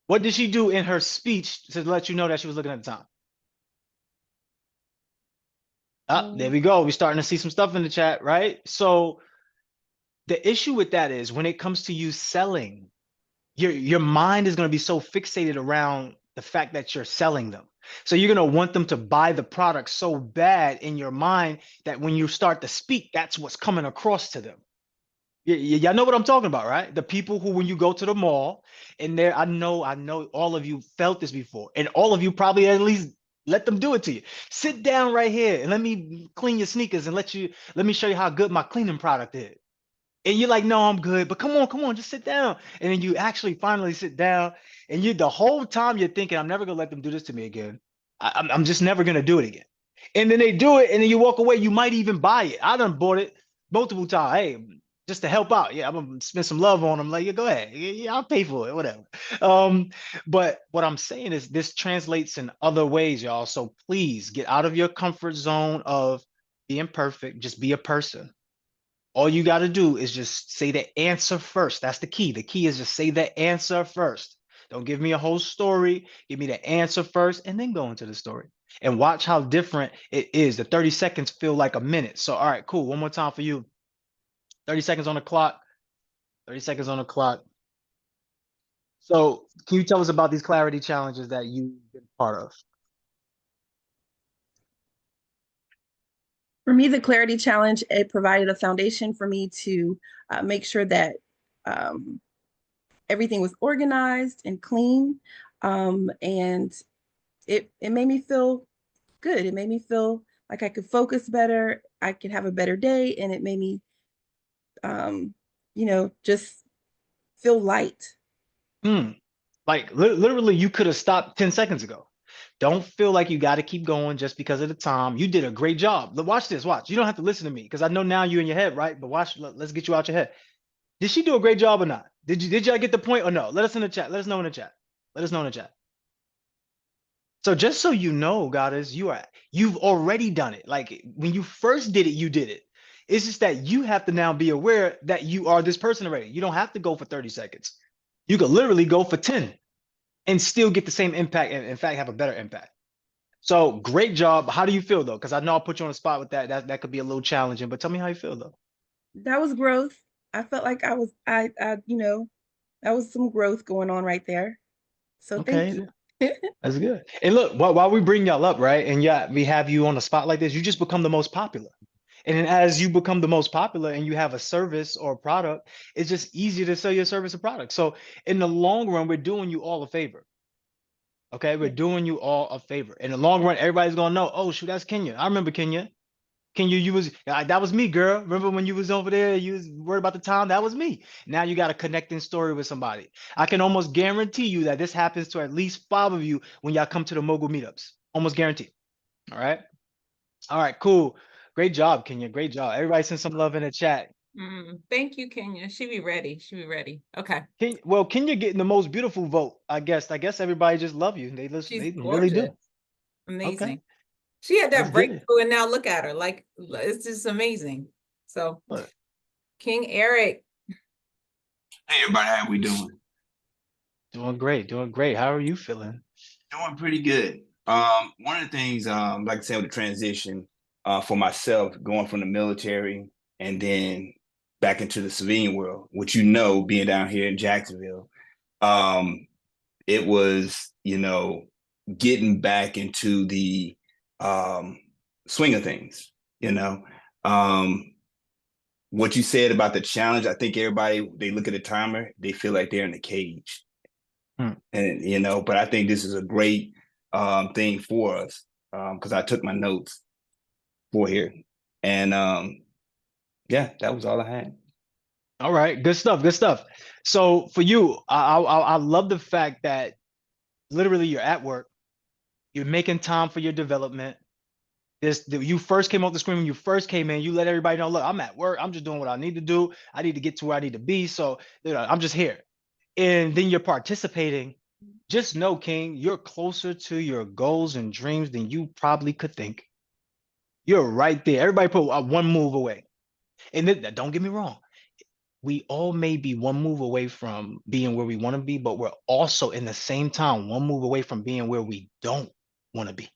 What did she do in her speech to let you know that she was looking at the time? There we go. We're starting to see some stuff in the chat, right? So the issue with that is when it comes to you selling, your mind is going to be so fixated around the fact that you're selling them. So you're going to want them to buy the product so bad in your mind that when you start to speak, that's what's coming across to them. Y'all know what I'm talking about, right? The people who, when you go to the mall, and there, I know all of you felt this before, and all of you probably at least let them do it to you. Sit down right here and let me clean your sneakers and let me show you how good my cleaning product is. And you're like, no, I'm good, but come on, just sit down. And then you actually finally sit down, and you the whole time you're thinking, I'm never gonna let them do this to me again. I'm just never gonna do it again. And then they do it, and then you walk away. You might even buy it. I done bought it multiple times. Hey, just to help out. Yeah, I'm gonna spend some love on them. Like, yeah, go ahead. Yeah, I'll pay for it, whatever. But what I'm saying is this translates in other ways, y'all. So please get out of your comfort zone of being perfect. Just be a person. All you got to do is just say the answer first. That's the key. The key is just say the answer first. Don't give me a whole story. Give me the answer first and then go into the story. And watch how different it is. The 30 seconds feel like a minute. So, all right, cool. One more time for you. 30 seconds on the clock. 30 seconds on the clock. So, can you tell us about these clarity challenges that you've been part of? For me, the clarity challenge, it provided a foundation for me to make sure that everything was organized and clean. And it made me feel good. It made me feel like I could focus better. I could have a better day. And it made me, just feel light. Like literally, you could have stopped 10 seconds ago. Don't feel like you got to keep going just because of the time. You did a great job. Watch this. Watch. You don't have to listen to me because I know now you're in your head, right? But watch. Let's get you out your head. Did she do a great job or not? Did y'all get the point or no? Let us in the chat. Let us know in the chat. Let us know in the chat. So just so you know, goddess, you've already done it. Like when you first did it, you did it. It's just that you have to now be aware that you are this person already. You don't have to go for 30 seconds. You could literally go for 10 and still get the same impact and in fact have a better impact. So great job. How do you feel though? Because I know I'll put you on the spot with that. That could be a little challenging, but tell me how you feel though. That was growth. I felt like that was some growth going on right there. So thank you. That's good. And look, while we bring y'all up, right? And yeah, we have you on the spot like this, you just become the most popular. And then as you become the most popular and you have a service or a product, it's just easier to sell your service or product. So in the long run, we're doing you all a favor. Okay, we're doing you all a favor. In the long run, everybody's gonna know, oh shoot, that's Kenya. I remember Kenya. Kenya, that was me, girl. Remember when you was over there, you was worried about the time? That was me. Now you got a connecting story with somebody. I can almost guarantee you that this happens to at least 5 of you when y'all come to the mogul meetups. Almost guaranteed. All right. All right, cool. Great job, Kenya. Great job. Everybody send some love in the chat. Thank you, Kenya. She be ready. Okay. Kenya getting the most beautiful vote, I guess. I guess everybody just love you. They listen. They really do. Amazing. Okay. She had that That's breakthrough good. and now look at her. Like, it's just amazing. So King Eric. Hey everybody, how we doing? Doing great, doing great. How are you feeling? Doing pretty good. One of the things, like I said, with the transition, for myself, going from the military and then back into the civilian world, which being down here in Jacksonville, it was, getting back into the swing of things, what you said about the challenge, I think everybody, they look at the timer, they feel like they're in a cage. And, but I think this is a great thing for us because I took my notes for here. And yeah, that was all I had. All right, good stuff, good stuff. So for you, I love the fact that literally you're at work, you're making time for your development. You first came off the screen when you first came in, you let everybody know, look, I'm at work, I'm just doing what I need to do. I need to get to where I need to be. So I'm just here. And then you're participating. Just know, King, you're closer to your goals and dreams than you probably could think. You're right there. Everybody put one move away. And don't get me wrong. We all may be one move away from being where we want to be, but we're also in the same time one move away from being where we don't want to be.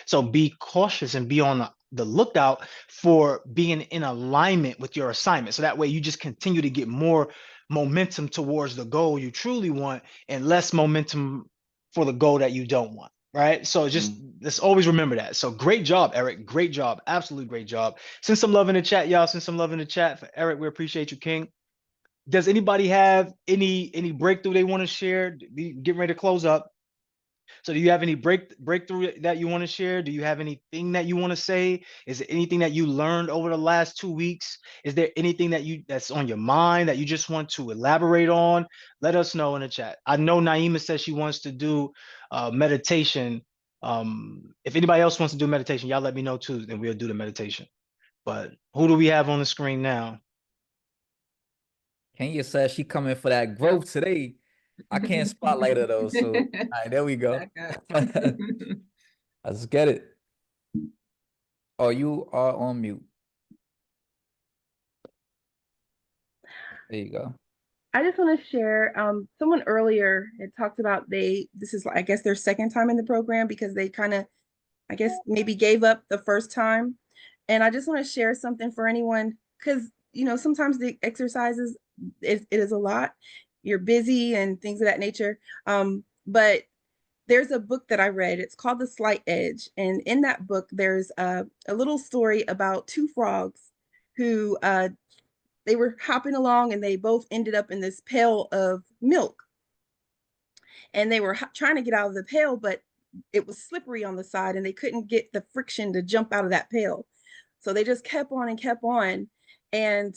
So be cautious and be on the lookout for being in alignment with your assignment. So that way you just continue to get more momentum towards the goal you truly want and less momentum for the goal that you don't want, right? So just let's always remember that. So great job, Eric. Great job. Absolutely great job. Send some love in the chat, y'all. Send some love in the chat for Eric. We appreciate you, King. Does anybody have any breakthrough they want to share? Getting ready to close up. So do you have any breakthrough that you want to share? Do you have anything that you want to say? Is there anything that you learned over the last 2 weeks? Is there anything that's on your mind that you just want to elaborate on? Let us know in the chat. I know Naima says she wants to do meditation. If anybody else wants to do meditation, y'all let me know too, then we'll do the meditation. But who do we have on the screen now? Kenya says she coming for that growth today. I can't spotlight her though, so all right, there we go. Let's get it. Oh, you are on mute. There you go. I just want to share, someone earlier had talked about this is, I guess, their second time in the program because they kind of, I guess, maybe gave up the first time. And I just want to share something for anyone, because, sometimes the exercises, it is a lot. You're busy and things of that nature. But there's a book that I read. It's called The Slight Edge. And in that book, there's a little story about two frogs who they were hopping along and they both ended up in this pail of milk. And they were trying to get out of the pail, but it was slippery on the side and they couldn't get the friction to jump out of that pail. So they just kept on and kept on. And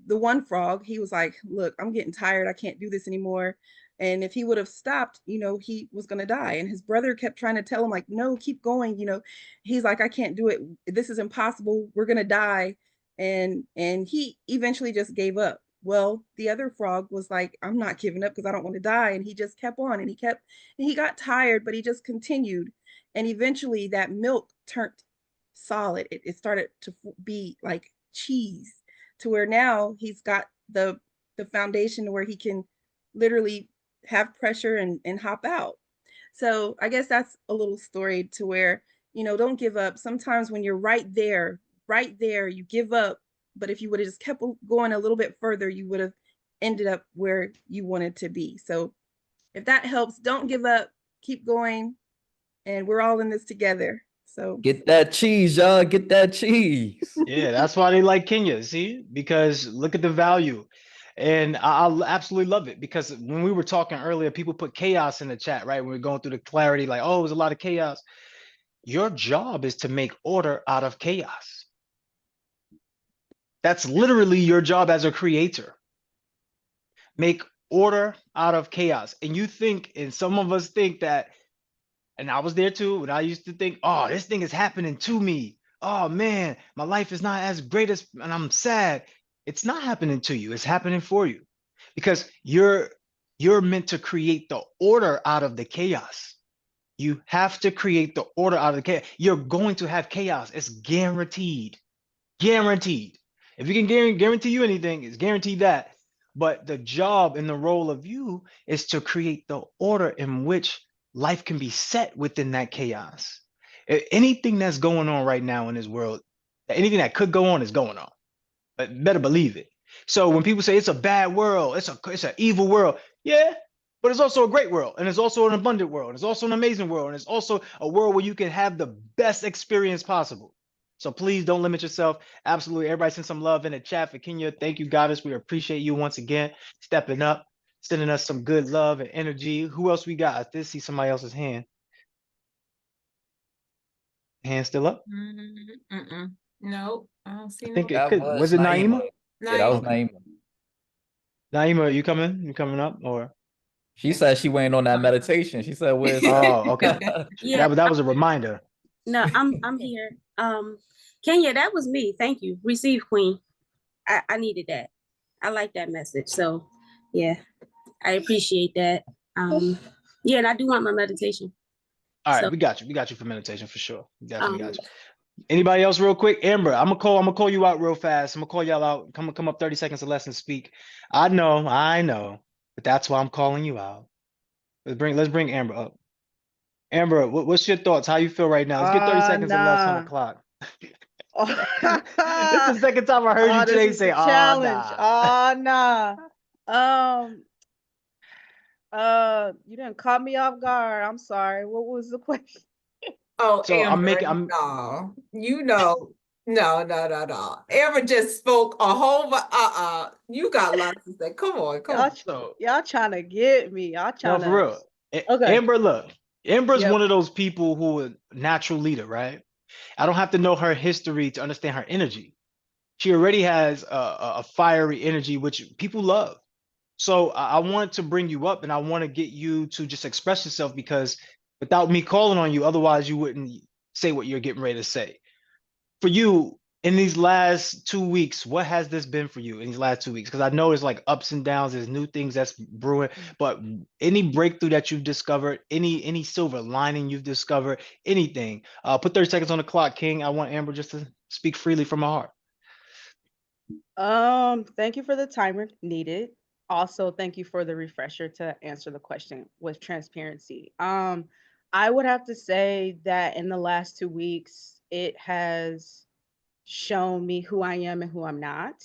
the one frog, he was like, look, I'm getting tired. I can't do this anymore. And if he would have stopped, he was going to die. And his brother kept trying to tell him, like, no, keep going. He's like, I can't do it. This is impossible. We're going to die. And he eventually just gave up. Well, the other frog was like, I'm not giving up because I don't want to die. And he just kept on and he got tired, but he just continued. And eventually that milk turned solid. It started to be like cheese, to where now he's got the foundation where he can literally have pressure and hop out. So I guess that's a little story to where, don't give up. Sometimes when you're right there, you give up. But if you would have just kept going a little bit further, you would have ended up where you wanted to be. So if that helps, don't give up, keep going. And we're all in this together. So get that cheese, y'all. Get that cheese. Yeah, that's why they like Kenya, see? Because look at the value. And I absolutely love it, because when we were talking earlier, people put chaos in the chat, right? When we we're going through the clarity, like, oh, there's a lot of chaos. Your job is to make order out of chaos. That's literally your job as a creator. Make order out of chaos. And you think, and some of us think that, and I was there too, and I used to think, oh, this thing is happening to me. Oh man, my life is not as great as, and I'm sad. It's not happening to you, it's happening for you. Because you're meant to create the order out of the chaos. You have to create the order out of the chaos. You're going to have chaos. It's guaranteed. Guaranteed. If you can guarantee you anything, it's guaranteed that. But the job and the role of you is to create the order in which life can be set within that chaos. Anything that's going on right now in this world, anything that could go on is going on. But better believe it. So when people say it's a bad world, it's an evil world, yeah, but it's also a great world, and it's also an abundant world, it's also an amazing world, and it's also a world where you can have the best experience possible. So please don't limit yourself. Absolutely. Everybody send some love in the chat for Kenya. Thank you, Goddess. We appreciate you once again stepping up, sending us some good love and energy. Who else we got? I did see somebody else's hand. Hand still up? No, I don't see I think no. it could. Was it Naima? Yeah, that was Naima. Naima, you coming? You coming up, or? She said she waiting on that meditation. She said, "Where's that?" Oh, okay. Yeah, That was a reminder. no, I'm here. Kenya, that was me. Thank you. Receive, Queen. I needed that. I like that message. So yeah, I appreciate that. Yeah, and I do want my meditation. All right, So, we got you. We got you for meditation for sure. We definitely got you. Anybody else real quick? Amber, I'm gonna call you out real fast. I'm gonna call y'all out. Come up 30 seconds or less and speak. I know, but that's why I'm calling you out. Let's bring Amber up. Amber, what's your thoughts? How you feel right now? Let's get 30 seconds or less on the clock. This is the second time I heard you today say, challenge. nah. Oh, nah. You didn't caught me off guard. I'm sorry. What was the question? Oh, So Amber, no, no. Amber just spoke a whole, you got lots to say. Come on. Y'all trying to get me. Y'all No, trying for to. real. Okay. Amber, look, Amber's Yep. one of those people who are natural leader, right? I don't have to know her history to understand her energy. She already has a fiery energy, which people love. So I want to bring you up and I want to get you to just express yourself because without me calling on you, otherwise you wouldn't say what you're getting ready to say. For you, in these last 2 weeks, what has this been for you in these last 2 weeks? Because I know it's like ups and downs, there's new things that's brewing, but any breakthrough that you've discovered, any silver lining you've discovered, anything. Put 30 seconds on the clock, King. I want Amber just to speak freely from my heart. Thank you for the timer needed. Also, thank you for the refresher to answer the question with transparency. I would have to say that in the last 2 weeks, it has shown me who I am and who I'm not.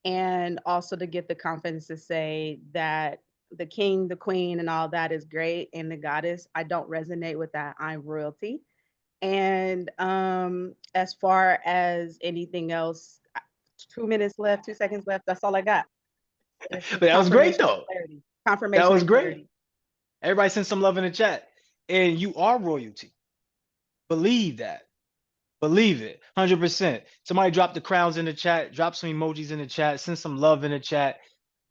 And also to get the confidence to say that the king, the queen, and all that is great, and the goddess, I don't resonate with that. I'm royalty. And as far as anything else, 2 minutes left, 2 seconds left. That's all I got. But that was great though. Clarity. That Confirmation was and great. clarity. Everybody send some love in the chat. And you are royalty. Believe that. Believe it. 100%. Somebody drop the crowns in the chat. Drop some emojis in the chat. Send some love in the chat.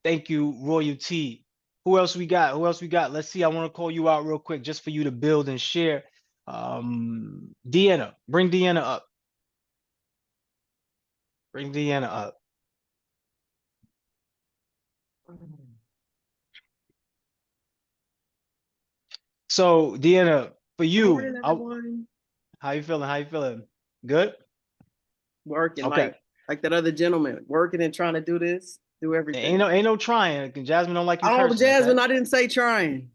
Thank you, royalty. Who else we got? Who else we got? Let's see. I want to call you out real quick just for you to build and share. Deanna. Bring Deanna up. Bring Deanna up. So, Deanna, for you, Morning, everyone. how you feeling? How you feeling? Good? Working Okay. like that other gentleman, working and trying to do this, do everything. Ain't no trying. Jasmine don't like you Oh, cursing, Jasmine, okay? I didn't say trying.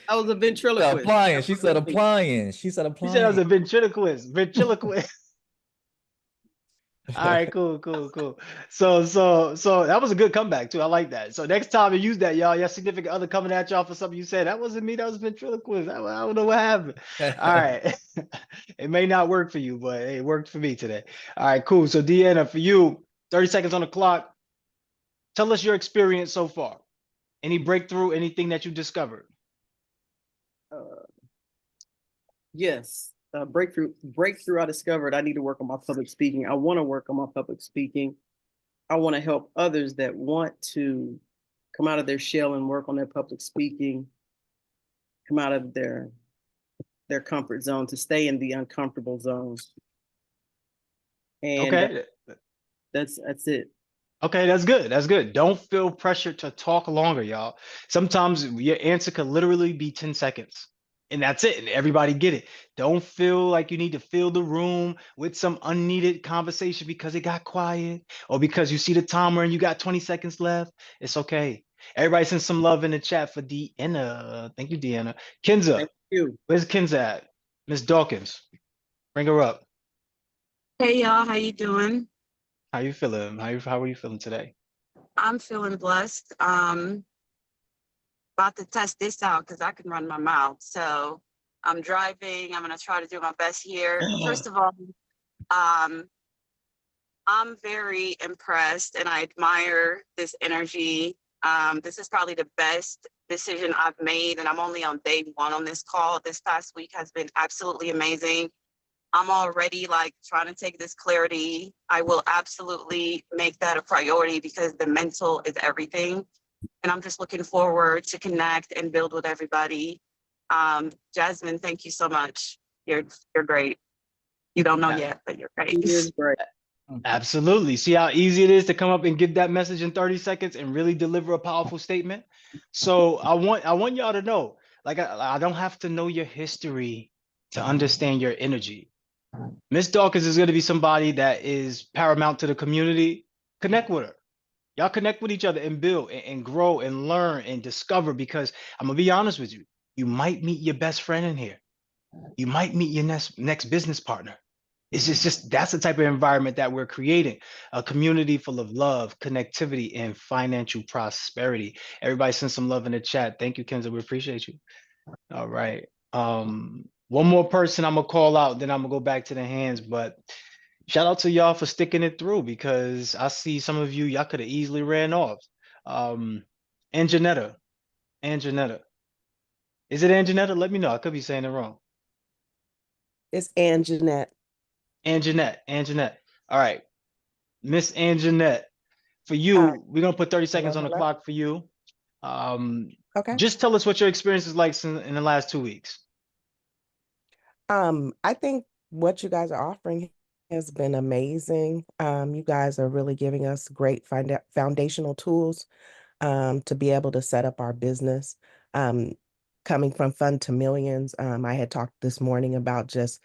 I was a ventriloquist. Applying. She said applying. She said You applying. said I was a ventriloquist. Ventriloquist. All right, cool. So that was a good comeback too. I like that. So next time you use that, y'all, your significant other coming at y'all for something you said, that wasn't me, that was ventriloquist. I don't know what happened. All right. It may not work for you, but it worked for me today. All right, cool. So Deanna, for you, 30 seconds on the clock. Tell us your experience so far. Any breakthrough, anything that you discovered? Yes, breakthrough. I discovered I need to work on my public speaking. I want to work on my public speaking. I want to help others that want to come out of their shell and work on their public speaking, come out of their comfort zone, to stay in the uncomfortable zones. And Okay. that's it. Okay, that's good. That's good. Don't feel pressure to talk longer, y'all. Sometimes your answer could literally be 10 seconds. And that's it. And everybody get it. Don't feel like you need to fill the room with some unneeded conversation because it got quiet or because you see the timer and you got 20 seconds left. It's okay. Everybody send some love in the chat for Deanna. Thank you, Deanna. Kenza. Thank you. Where's Kenza at? Miss Dawkins. Bring her up. Hey y'all, how you doing? How you feeling? How are you feeling today? I'm feeling blessed. About to test this out because I can run my mouth. So I'm driving. I'm gonna try to do my best here. First of all, I'm very impressed and I admire this energy. This is probably the best decision I've made, and I'm only on day one on this call. This past week has been absolutely amazing. I'm already like trying to take this clarity. I will absolutely make that a priority because the mental is everything. And I'm just looking forward to connect and build with everybody. Jasmine, thank you so much. You're great. You don't know yet, but you're great. You're great. Absolutely. See how easy it is to come up and give that message in 30 seconds and really deliver a powerful statement. So I want y'all to know, like I don't have to know your history to understand your energy. Miss Dawkins is going to be somebody that is paramount to the community. Connect with her. Y'all connect with each other and build and grow and learn and discover, because I'm gonna be honest with you. You might meet your best friend in here. You might meet your next business partner. it's just that's the type of environment that we're creating, a community full of love, connectivity, and financial prosperity. Everybody send some love in the chat. Thank you, Kenza. We appreciate you. All right. One more person I'm gonna call out, then I'm gonna go back to the hands. But shout out to y'all for sticking it through, because I see some of you, y'all could have easily ran off. And Janetta. Is it Anjanetta? Let me know. I could be saying it wrong. It's Anjanette. Anjanette. All right. Miss Anjanette, for you, we're gonna put 30 seconds on the clock for you. Okay. Just tell us what your experience is like in the last 2 weeks. I think what you guys are offering has been amazing. You guys are really giving us great foundational tools to be able to set up our business. Coming from fun to millions, I had talked this morning about just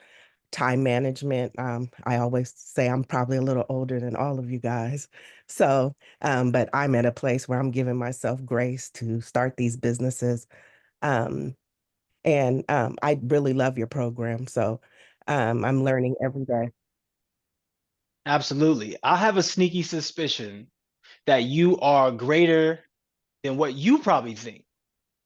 time management. I always say I'm probably a little older than all of you guys. So, but I'm at a place where I'm giving myself grace to start these businesses. And I really love your program. So I'm learning every day. Absolutely. I have a sneaky suspicion that you are greater than what you probably think.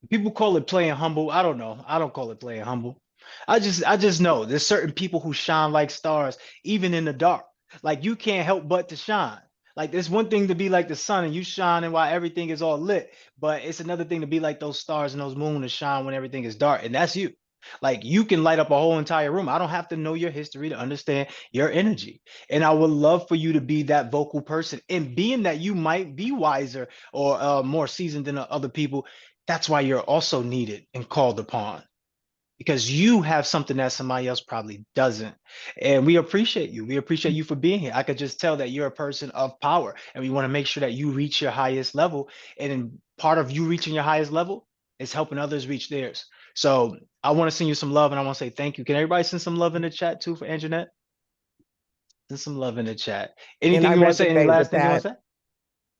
People call it playing humble. I don't know. I don't call it playing humble. I just know there's certain people who shine like stars, even in the dark. Like you can't help but to shine. Like there's one thing to be like the sun and you shining while everything is all lit, but it's another thing to be like those stars and those moon and shine when everything is dark. And that's you. Like you can light up a whole entire room. I don't have to know your history to understand your energy. And I would love for you to be that vocal person. And being that you might be wiser or more seasoned than other people, that's why you're also needed and called upon, because you have something that somebody else probably doesn't. And we appreciate you. We appreciate you for being here. I could just tell that you're a person of power, and we want to make sure that you reach your highest level. And in part of you reaching your highest level is helping others reach theirs. So I want to send you some love, and I want to say thank you. Can everybody send some love in the chat too for Anjanette? Send some love in the chat. And Anything I you want to say? Any resonate last with things you want that. to say?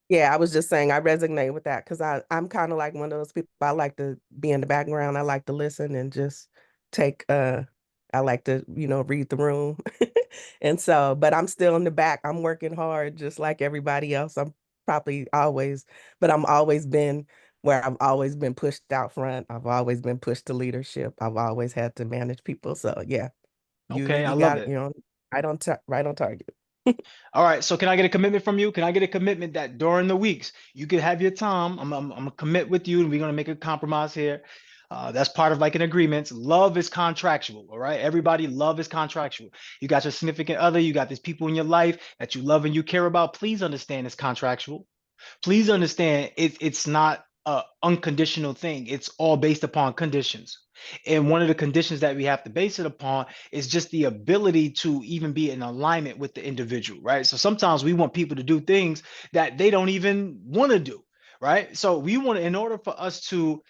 Yeah, I was just saying I resonate with that because I'm kind of like one of those people. I like to be in the background. I like to listen and just take I like to, read the room. And so, but I'm still in the back. I'm working hard just like everybody else. I'm probably always, but I'm always been where I've always been pushed out front. I've always been pushed to leadership. I've always had to manage people. So yeah, Okay, I you love got it. right on target. All right, so can I get a commitment from you? Can I get a commitment that during the weeks you could have your time? I'm gonna commit with you, and we're gonna make a compromise here. That's part of like an agreement. Love is contractual, all right? Everybody, love is contractual. You got your significant other, you got these people in your life that you love and you care about. Please understand it's contractual. Please understand it's not a unconditional thing. It's all based upon conditions. And one of the conditions that we have to base it upon is just the ability to even be in alignment with the individual, right? So sometimes we want people to do things that they don't even want to do, right? So we want to, in order for us to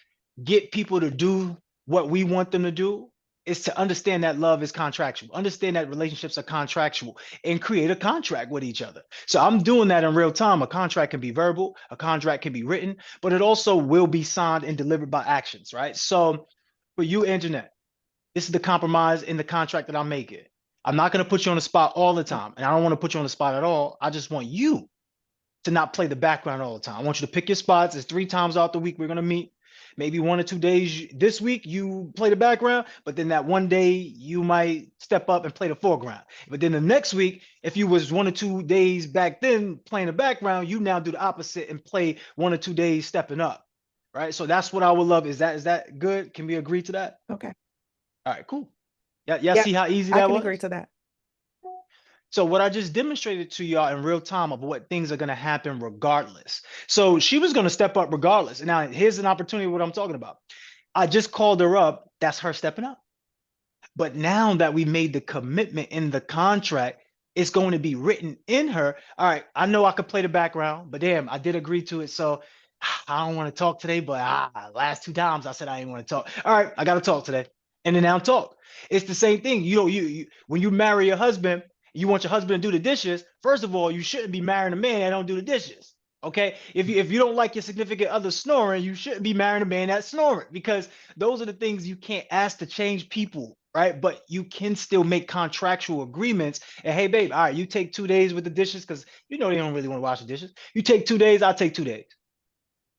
get people to do what we want them to do, is to understand that love is contractual, understand that relationships are contractual, and create a contract with each other. So I'm doing that in real time. A contract can be verbal, a contract can be written, but it also will be signed and delivered by actions, right? So for you and Jeanette, this is the compromise in the contract that I'm making. I'm not going to put you on the spot all the time, and I don't want to put you on the spot at all. I just want you to not play the background all the time. I want you to pick your spots. It's 3 times out the week we're going to meet. Maybe 1 or 2 days this week you play the background, but then that one day you might step up and play the foreground. But then the next week, if you was 1 or 2 days back then playing the background, you now do the opposite and play 1 or 2 days stepping up. Right? So that's what I would love. Is that good? Can we agree to that? Okay. All right, cool. Yeah, see how easy I that can was? agree to that. So what I just demonstrated to y'all in real time of what things are going to happen regardless. So she was going to step up regardless. And now here's an opportunity what I'm talking about. I just called her up. That's her stepping up. But now that we made the commitment in the contract, it's going to be written in her. All right, I know I could play the background, but damn, I did agree to it. So I don't want to talk today, but last 2 times I said I didn't want to talk. All right, I got to talk today. And then now talk. It's the same thing. You when you marry your husband, you want your husband to do the dishes. First of all, you shouldn't be marrying a man that don't do the dishes. Okay, if you don't like your significant other snoring, you shouldn't be marrying a man that's snoring, because those are the things you can't ask to change people, right? But you can still make contractual agreements. And hey, babe, all right, you take 2 days with the dishes because you know they don't really want to wash the dishes. You take 2 days, I'll take 2 days.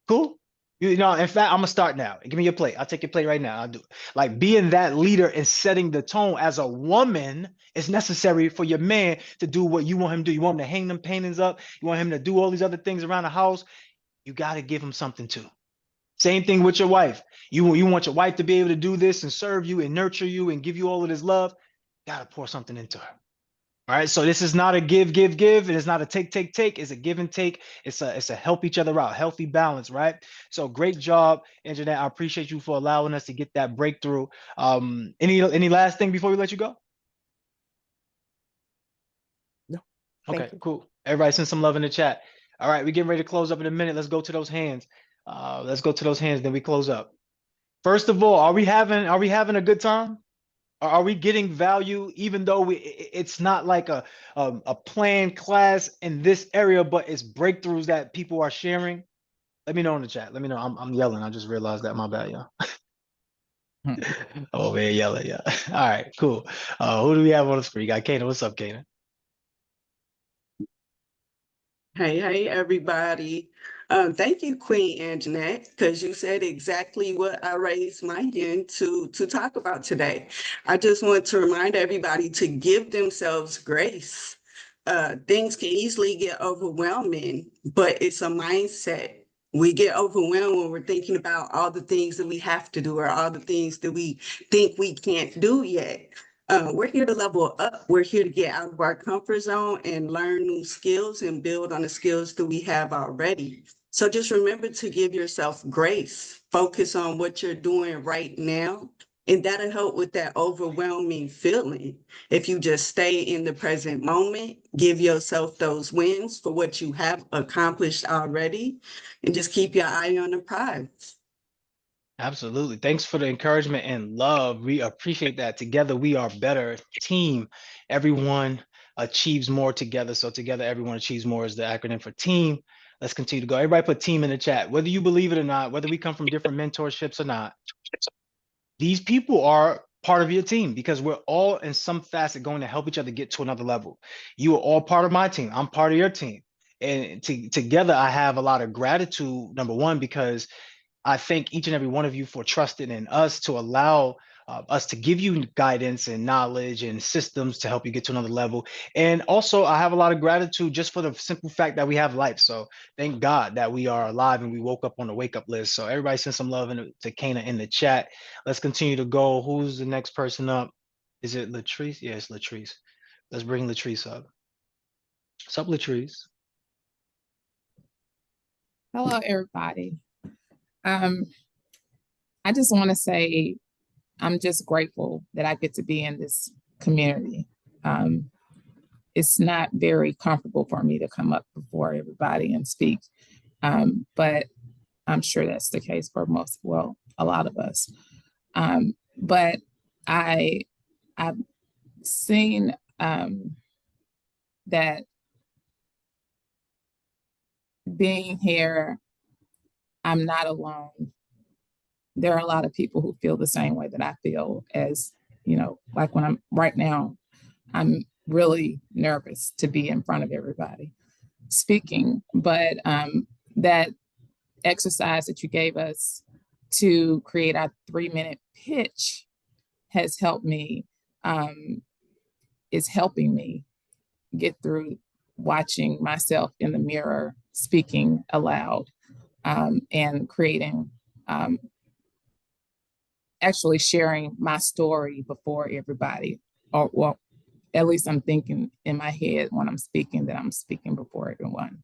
Cool. You know, in fact, I'm gonna start now. Give me your plate. I'll take your plate right now. I'll do it. Like being that leader and setting the tone as a woman is necessary for your man to do what you want him to do. You want him to hang them paintings up. You want him to do all these other things around the house. You got to give him something too. Same thing with your wife. You want your wife to be able to do this and serve you and nurture you and give you all of this love. Got to pour something into her. All right. So this is not a give, give, give. And it's not a take, take, take. It's a give and take. It's a help each other out, healthy balance, right? So great job, Anjanette. I appreciate you for allowing us to get that breakthrough. Any last thing before we let you go? No. Okay, cool. Everybody send some love in the chat. All right, we're getting ready to close up in a minute. Let's go to those hands. Let's go to those hands, then we close up. First of all, are we having a good time? Are we getting value, even though it's not like a planned class in this area, but it's breakthroughs that people are sharing? Let me know in the chat. Let me know. I'm yelling. I just realized that. My bad, y'all. Oh man, yelling, yeah. All right, cool. Who do we have on the screen? We got Kana. What's up, Kana? Hey, everybody. Thank you, Queen Anjanette, because you said exactly what I raised my hand to talk about today. I just want to remind everybody to give themselves grace. Things can easily get overwhelming, but it's a mindset. We get overwhelmed when we're thinking about all the things that we have to do or all the things that we think we can't do yet. We're here to level up. We're here to get out of our comfort zone and learn new skills and build on the skills that we have already. So just remember to give yourself grace. Focus on what you're doing right now, and that'll help with that overwhelming feeling. If you just stay in the present moment, give yourself those wins for what you have accomplished already, and just keep your eye on the prize. Absolutely. Thanks for the encouragement and love. We appreciate that. Together, we are better team. Everyone achieves more together. So together, everyone achieves more is the acronym for team. Let's continue to go. Everybody put team in the chat. Whether you believe it or not, whether we come from different mentorships or not, these people are part of your team because we're all in some facet going to help each other get to another level. You are all part of my team. I'm part of your team. And together, I have a lot of gratitude, number one, because I thank each and every one of you for trusting in us to allow us to give you guidance and knowledge and systems to help you get to another level. And also, I have a lot of gratitude just for the simple fact that we have life. So thank God that we are alive and we woke up on the wake up list. So everybody send some love to Kana in the chat. Let's continue to go. Who's the next person up? Is it Latrice? Yeah, it's Latrice. Let's bring Latrice up. What's up, Latrice? Hello, everybody. I just want to say I'm just grateful that I get to be in this community. It's not very comfortable for me to come up before everybody and speak, but I'm sure that's the case for a lot of us. But I've seen that being here, I'm not alone. There are a lot of people who feel the same way that I feel as, like when I'm right now, I'm really nervous to be in front of everybody speaking, but that exercise that you gave us to create our 3-minute pitch has helped me, is helping me get through watching myself in the mirror, speaking aloud, and creating, actually sharing my story before everybody, or well, at least I'm thinking in my head when I'm speaking that I'm speaking before everyone.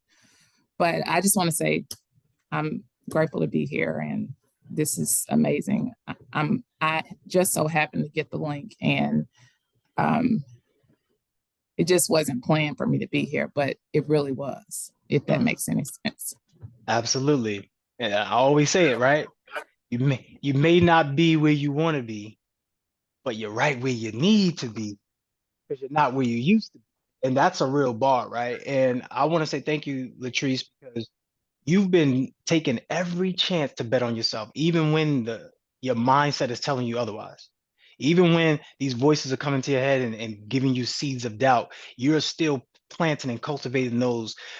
But I just want to say I'm grateful to be here, and this is amazing. I just so happened to get the link, and it just wasn't planned for me to be here, but it really was, if that makes any sense. Absolutely. And I always say it, right? You may not be where you want to be, but you're right where you need to be because you're not where you used to be. And that's a real bar, right? And I want to say thank you, Latrice, because you've been taking every chance to bet on yourself, even when your mindset is telling you otherwise. Even when these voices are coming to your head and giving you seeds of doubt, you're still planting and cultivating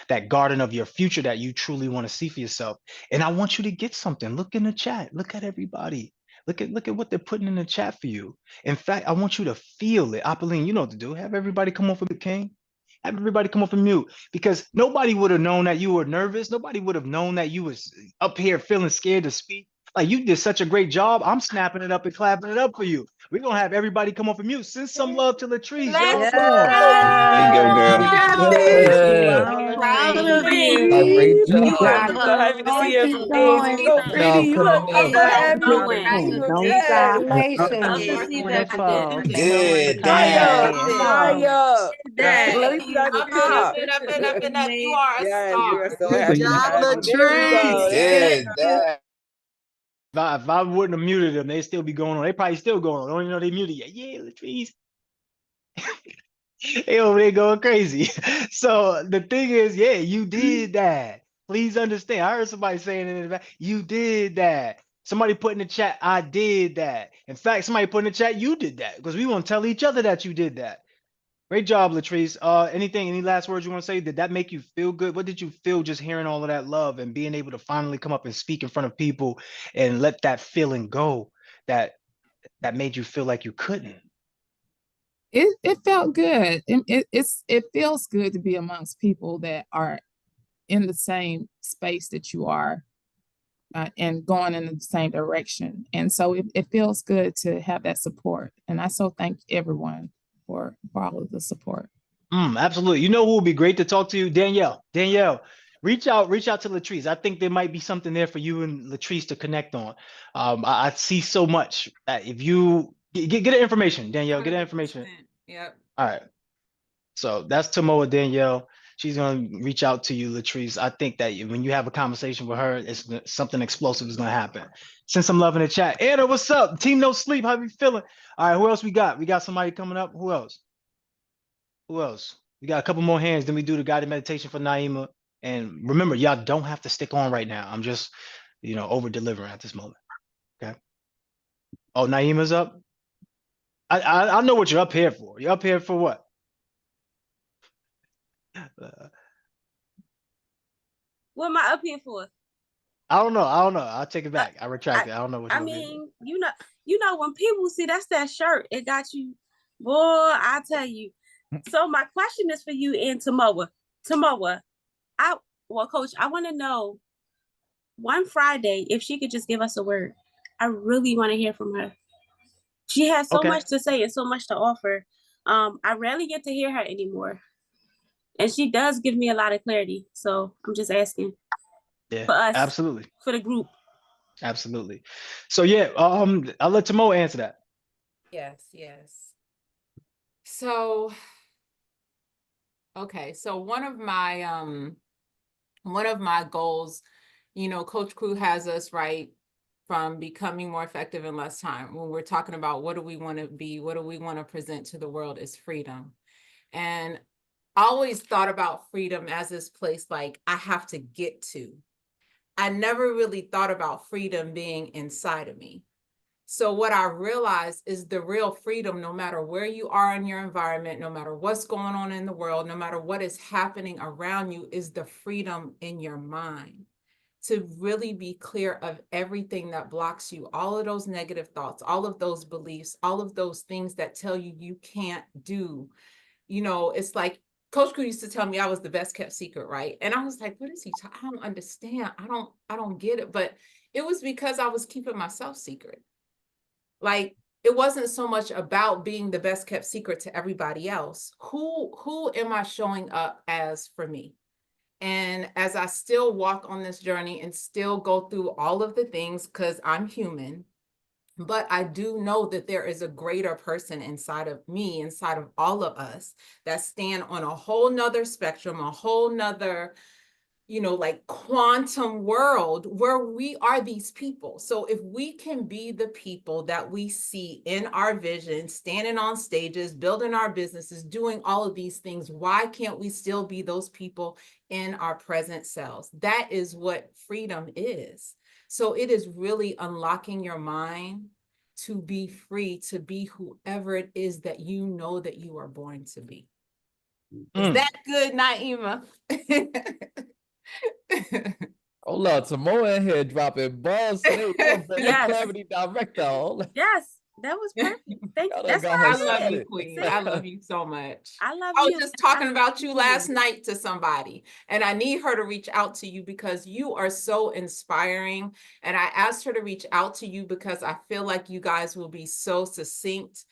that garden of your future that you truly want to see for yourself. And I want you to get something. Look in the chat. Look at everybody. Look at what they're putting in the chat for you. In fact, I want you to feel it. Apolline, you know what to do. Have everybody come off of the King. Have everybody come off of mute, because nobody would have known that you were nervous. Nobody would have known that you was up here feeling scared to speak. Like, you did such a great job. I'm snapping it up and clapping it up for you. We're gonna have everybody come off of mute. Send some love to Latrice, y'all. Let's Come on. There you go, girl. Yeah. Proud of Great you. You job. are so happy to see you. Keep Hey, going. you so Good pretty. job You coming look, I'm in. so happy. You look Going. pretty. You look Don't good. stop. Love to see that Wonderful. again. Thank you for Good, coming dad. in. Maya, Maya. Let me see that Up, the up, top. and up, and up, and up. You are a Yes, you are star. so Good happy to job, have you. There we go. There Good, dad. If I wouldn't have muted them, they'd still be going on. They probably still going on. Don't even know they muted yet. Yeah, Latrice. They over there going crazy. So the thing is, yeah, you did that. Please understand. I heard somebody saying it in the back. You did that. Somebody put in the chat, I did that. In fact, somebody put in the chat, you did that, because we want to tell each other that you did that. Great job, Latrice. Any last words you want to say? Did that make you feel good? What did you feel just hearing all of that love and being able to finally come up and speak in front of people and let that feeling go that made you feel like you couldn't? It felt good. It feels good to be amongst people that are in the same space that you are, and going in the same direction. And so it feels good to have that support. And I so thank everyone for all of the support. Absolutely. You know who would be great to talk to you? Danielle. Danielle, reach out to Latrice. I think there might be something there for you and Latrice to connect on. I see so much. If you get the information, Danielle, get the information. Yep. All right. So that's Tomoa Danielle. She's gonna reach out to you, Latrice. I think that when you have a conversation with her, something explosive is gonna happen. Send some love in the chat. Anna, what's up? Team No Sleep, how you feeling? All right, who else we got? We got somebody coming up. Who else? Who else? We got a couple more hands. Then we do the guided meditation for Naima. And remember, y'all don't have to stick on right now. I'm just, over delivering at this moment. Okay. Oh, Naima's up. I know what you're up here for. You're up here for what? What am I up here for? I don't know. I'll take it back. I retract it. I don't know what I you're up here for. mean, you know, when people see that's that shirt, it got you, boy, I tell you. So my question is for you and Tomoa. Tomoa, Coach, I want to know one Friday if she could just give us a word. I really want to hear from her. She has so much to say and so much to offer. I rarely get to hear her anymore. And she does give me a lot of clarity. So I'm just asking. Yeah, for us. absolutely. For the group. Absolutely. So yeah, I'll let Tomoa answer that. Yes. So, okay. So one of my goals, Coach Crew has us right from becoming more effective in less time. When we're talking about what do we want to be, what do we want to present to the world is freedom. And I always thought about freedom as this place like I have to get to. I never really thought about freedom being inside of me. So what I realized is the real freedom, no matter where you are in your environment, no matter what's going on in the world, no matter what is happening around you, is the freedom in your mind to really be clear of everything that blocks you, all of those negative thoughts, all of those beliefs, all of those things that tell you you can't do. It's like Coach Crew used to tell me I was the best kept secret, right? And I was like, what is he talking? I don't understand. I don't get it. But it was because I was keeping myself secret. Like, it wasn't so much about being the best kept secret to everybody else. Who am I showing up as for me? And as I still walk on this journey and still go through all of the things, because I'm human, but I do know that there is a greater person inside of me, inside of all of us, that stand on a whole nother spectrum, a whole nother, like quantum world where we are these people. So if we can be the people that we see in our vision, standing on stages, building our businesses, doing all of these things, why can't we still be those people in our present selves? That is what freedom is. So it is really unlocking your mind to be free, to be whoever it is that you know that you are born to be. Is that good, Naima? Hold on, Samoa in here dropping balls today. Y'all been the Yes. clarity director. Yes, that was perfect. Thank you. That's got why her I I love said you, seated. Queen. See? I love you so much. I love I was you. just I talking love about you last you. night to somebody, and I need her to reach out to you because you are so inspiring. And I asked her to reach out to you because I feel like you guys will be so succinct.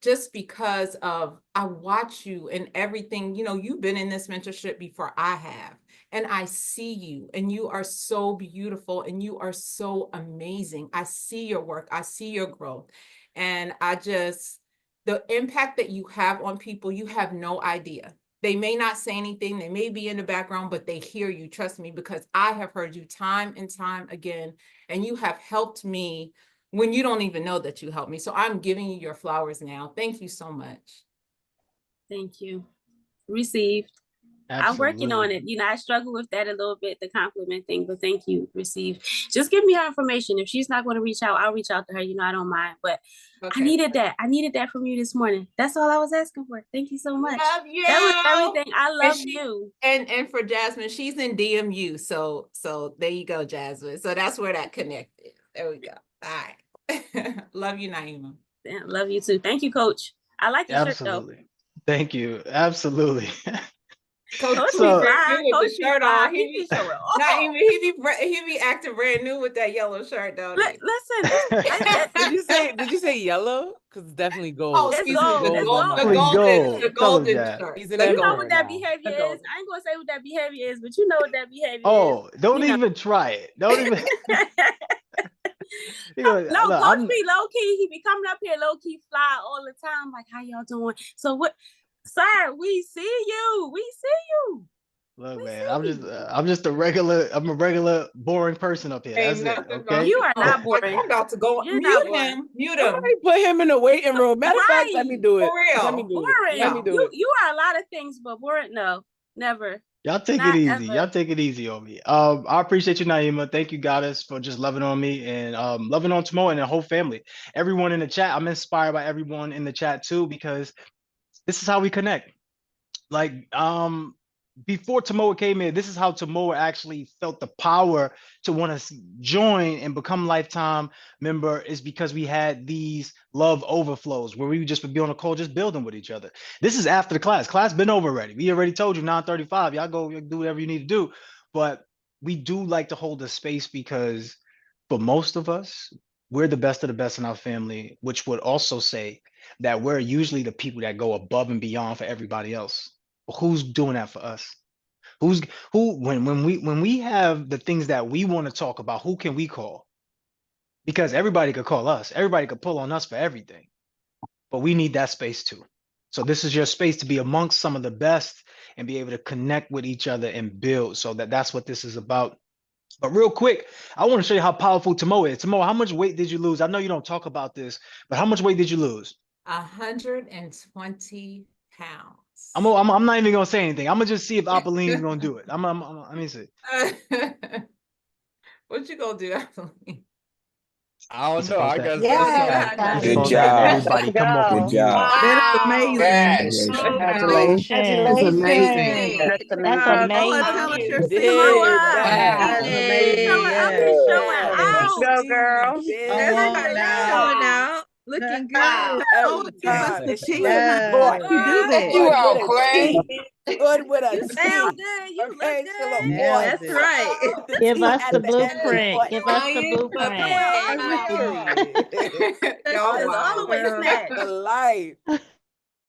Just because of I watch you and everything, you know, you've been in this mentorship before I have. And I see you, and you are so beautiful, and you are so amazing. I see your work, I see your growth. And the impact that you have on people, you have no idea. They may not say anything, they may be in the background, but they hear you. Trust me, because I have heard you time and time again, and you have helped me when you don't even know that you helped me. So I'm giving you your flowers now. Thank you so much. Thank you. Received. I'm working on it. You know, I struggle with that a little bit, the compliment thing, but thank you. Received. Just give me her information. If she's not going to reach out, I'll reach out to her. You know, I don't mind, but Okay. I needed that. I needed that from you this morning. That's all I was asking for. Thank you so much. Love you. That was everything. I love And you. And for Jasmine, she's in DMU. So there you go, Jasmine. So that's where that connected. There we go. All right. Love you, Naima. Yeah, love you too. Thank you, Coach. I like your shirt though. Absolutely. Thank you. Absolutely. Coach So- be Brand fine. new with Coach the be shirt fine. on. He be showing off. Not even he be acting brand new with that yellow shirt, don't he? Listen, Did you say yellow? Because it's definitely gold. Oh, it's excuse me. gold. The It's gold, gold. the Definitely gold. the Tell him golden that. shirt. He's in The that You know gold. what era that now. behavior The is. golden. I ain't gonna say what that behavior is, but you know what that behavior Oh, don't You know. even try it. Don't even. No, Look, Coach be low key. He be coming up here low key fly all the time. Like, how y'all doing? So what, sir? We see you. We see you. Look, man, I'm just a regular boring person up here. That's Ain't it. nothing Okay. You are not Like, boring. I'm about to go You're not mute boring. him. Mute him. Somebody put him in the waiting room. Matter of fact, let me Right. do it. For real. Let me do Boring. it. Let me do it. You are a lot of things, but boring. No, never. Y'all take Not it easy. ever. Y'all take it easy on me. I appreciate you, Naima. Thank you, Goddess, for just loving on me and loving on Tamo and the whole family. Everyone in the chat. I'm inspired by everyone in the chat too, because this is how we connect. Like before Tamoa came in, this is how Tamoa actually felt the power to want to join and become lifetime member, is because we had these love overflows where we would just be on a call, just building with each other. This is after the class. Class been over already. We already told you 9:35. Y'all go do whatever you need to do. But we do like to hold a space because for most of us, we're the best of the best in our family, which would also say that we're usually the people that go above and beyond for everybody else. But who's doing that for us? Who when we have the things that we want to talk about, who can we call? Because everybody could call us. Everybody could pull on us for everything. But we need that space too. So this is your space to be amongst some of the best and be able to connect with each other and build. So that's what this is about. But real quick, I want to show you how powerful Tamo is. Tamo, how much weight did you lose? I know you don't talk about this, but how much weight did you lose? 120 pounds. I'm not even gonna say anything. I'm gonna just see if Apolline's gonna do it. Let me see. What you gonna do, Apolline? I don't He's know. I supposed to. guess Yeah, He's good supposed to have job. everybody come off of Good mute. job. That is Wow. amazing. Congratulations. That's amazing. That's All her amazing. tell us You your did secret. that. He That is be amazing. showing. I be Yes. showing Way out. to go, girl. That's Come on right. now. Showing out. Looking good. Every Oh, give us time. the And she tea. was Yes. How you do that? You good out, with a Queen. T. Good with a You T. sound good. You look Okay, she look good. boy. Nailed That's it. right. With the Give T us at the the end is blueprint. Give us the blueprint. Period. Y'all That's all the wild. way Girl. snatched. For life.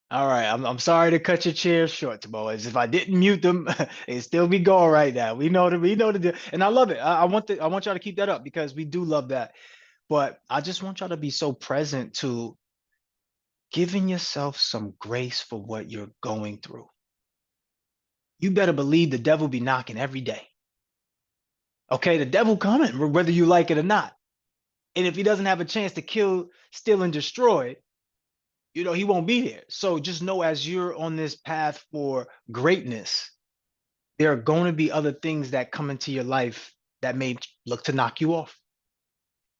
All right, I'm sorry to cut your chair short, Tamo. As if I didn't mute them, it'd still be going right now. We know the deal. And I love it. I want y'all to keep that up because we do love that. But I just want y'all to be so present to giving yourself some grace for what you're going through. You better believe the devil be knocking every day. Okay, the devil coming, whether you like it or not. And if he doesn't have a chance to kill, steal, and destroy, he won't be there. So just know, as you're on this path for greatness, there are going to be other things that come into your life that may look to knock you off.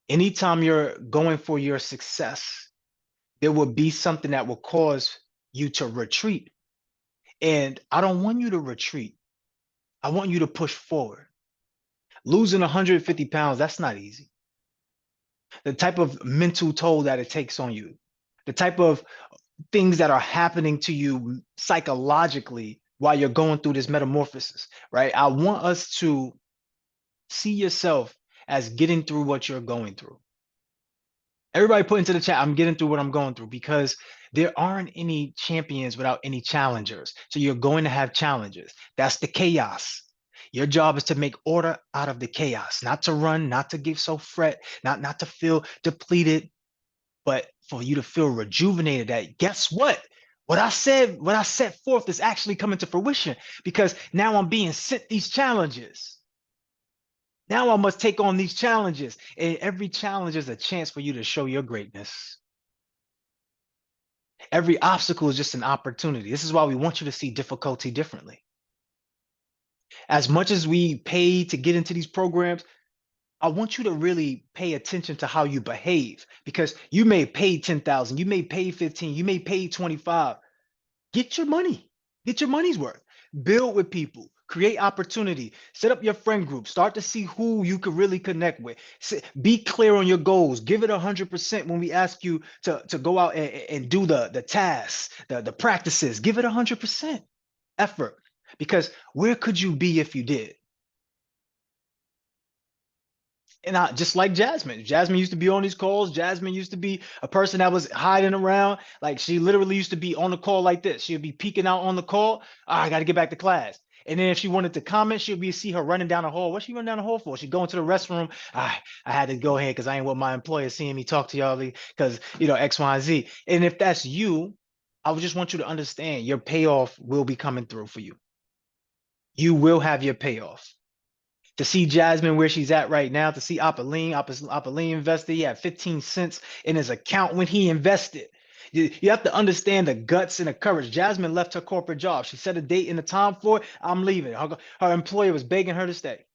Anytime you're going for your success, there will be something that will cause you to retreat. And I don't want you to retreat. I want you to push forward. Losing 150 pounds, that's not easy. The type of mental toll that it takes on you, the type of things that are happening to you psychologically while you're going through this metamorphosis, right? I want us to see yourself as getting through what you're going through. Everybody put into the chat, I'm getting through what I'm going through, because there aren't any champions without any challengers. So you're going to have challenges. That's the chaos. Your job is to make order out of the chaos, not to run, not to get so fret, not to feel depleted, but for you to feel rejuvenated. That guess what? What I set forth is actually coming to fruition, because now I'm being sent these challenges. Now I must take on these challenges, and every challenge is a chance for you to show your greatness. Every obstacle is just an opportunity. This is why we want you to see difficulty differently. As much as we pay to get into these programs, I want you to really pay attention to how you behave, because you may pay 10,000, you may pay 15, you may pay 25. Get your money, get your money's worth. Build with people, create opportunity, set up your friend group, start to see who you could really connect with. Be clear on your goals, give it 100% when we ask you to go out and do the tasks, the practices. Give it 100% effort, because where could you be if you did? And just like Jasmine used to be on these calls. Jasmine used to be a person that was hiding around. Like, she literally used to be on the call like this. She'd be peeking out on the call. I got to get back to class. And then if she wanted to comment, see her running down the hall. What's she running down the hall for? She go into the restroom. I had to go ahead because I ain't want my employer seeing me talk to y'all because, X, Y, and Z. And if that's you, I would just want you to understand your payoff will be coming through for you. You will have your payoff. To see Jasmine where she's at right now, to see Apolline invested, he had 15 cents in his account when he invested. You have to understand the guts and the courage. Jasmine left her corporate job. She set a date and a time for it. I'm leaving. Her employer was begging her to stay.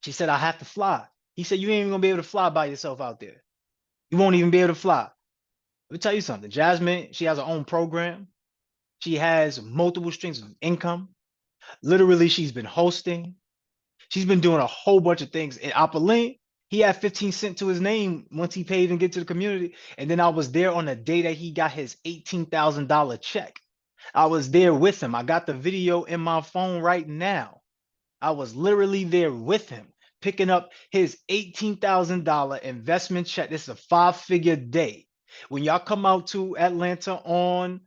She said, I have to fly. He said, you ain't even gonna be able to fly by yourself out there. You won't even be able to fly. Let me tell you something. Jasmine, she has her own program. She has multiple streams of income. Literally, she's been hosting. She's been doing a whole bunch of things. And Apolline, he had 15 cents to his name once he paid and get to the community. And then I was there on the day that he got his $18,000 check. I was there with him. I got the video in my phone right now. I was literally there with him, picking up his $18,000 investment check. This is a 5-figure day. When y'all come out to Atlanta on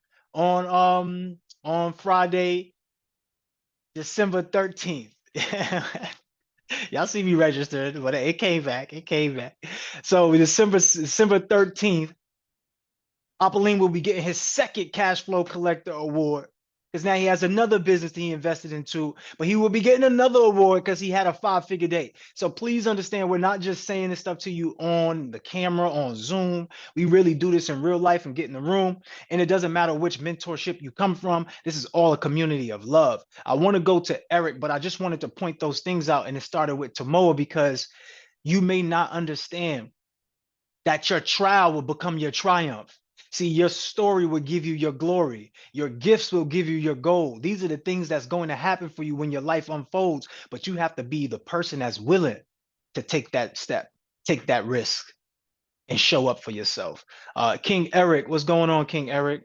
Friday, December 13th. Y'all see me registered, but it came back. It came back. So December 13th, Apolline will be getting his second cash flow collector award, because now he has another business that he invested into, but he will be getting another award because he had a 5-figure day. So please understand, we're not just saying this stuff to you on the camera, on Zoom. We really do this in real life and get in the room. And it doesn't matter which mentorship you come from. This is all a community of love. I want to go to Eric, but I just wanted to point those things out. And it started with Tomoa, because you may not understand that your trial will become your triumph. See, your story will give you your glory. Your gifts will give you your gold. These are the things that's going to happen for you when your life unfolds, but you have to be the person that's willing to take that step, take that risk, and show up for yourself. King Eric, what's going on, King Eric?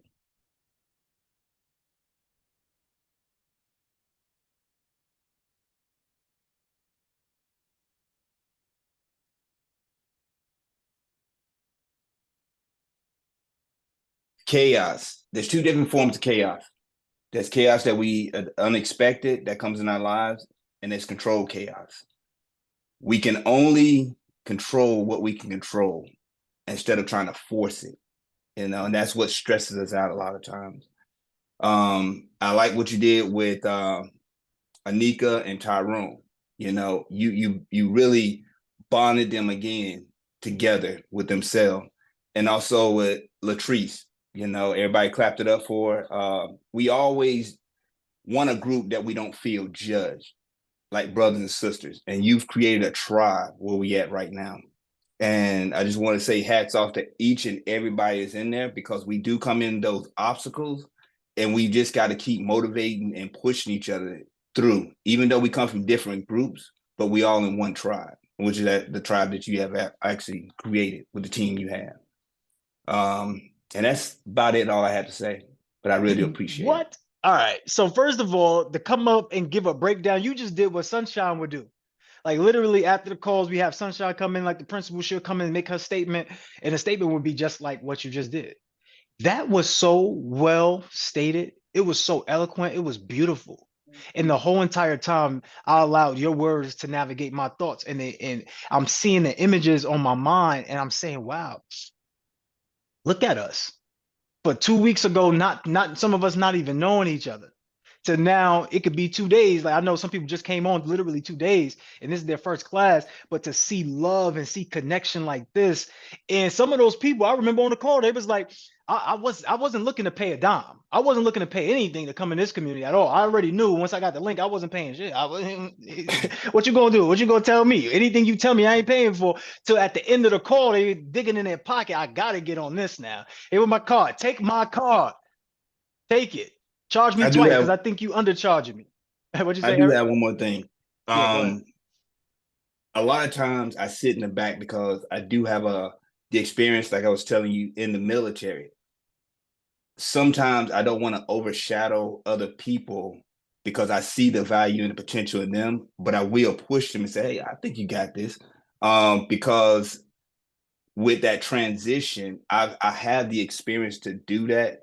Chaos. There's two different forms of chaos. There's chaos that we unexpected that comes in our lives, and there's controlled chaos. We can only control what we can control instead of trying to force it, and that's what stresses us out a lot of times. I like what you did with Anika and Tyrone. You really bonded them again together with themselves, and also with Latrice. Everybody clapped it up for her. We always want a group that we don't feel judged, like brothers and sisters. And you've created a tribe where we at right now. And I just want to say hats off to each and everybody that's in there, because we do come in those obstacles and we just got to keep motivating and pushing each other through, even though we come from different groups, but we all in one tribe, which is the tribe that you have actually created with the team you have. And that's about it, all I had to say, but I really do appreciate what? it. All right. So first of all, to come up and give a breakdown, you just did what Sunshine would do. Like literally after the calls, we have Sunshine come in, like the principal should come in and make her statement, and the statement would be just like what you just did. That was so well stated. It was so eloquent. It was beautiful. And the whole entire time, I allowed your words to navigate my thoughts, and I'm seeing the images on my mind, and I'm saying, "Wow, look at us." But 2 weeks ago, not some of us not even knowing each other, to now it could be 2 days. Like I know some people just came on literally 2 days and this is their first class, but to see love and see connection like this, and some of those people I remember on the call, they was like, I wasn't looking to pay a dime. I wasn't looking to pay anything to come in this community at all. I already knew once I got the link, I wasn't paying shit. I wasn't, what you gonna do? What you gonna tell me? Anything you tell me, I ain't paying for. Till at the end of the call, they digging in their pocket. I gotta get on this now. Here with my card. Take my card. Take it. Charge me twice because I think you undercharging me. What'd you say, I do Eric? have one more thing. Yeah, go ahead. A lot of times I sit in the back because I do have the experience, like I was telling you, in the military. Sometimes I don't want to overshadow other people because I see the value and the potential in them, but I will push them and say, hey, I think you got this. Because with that transition, I have the experience to do that,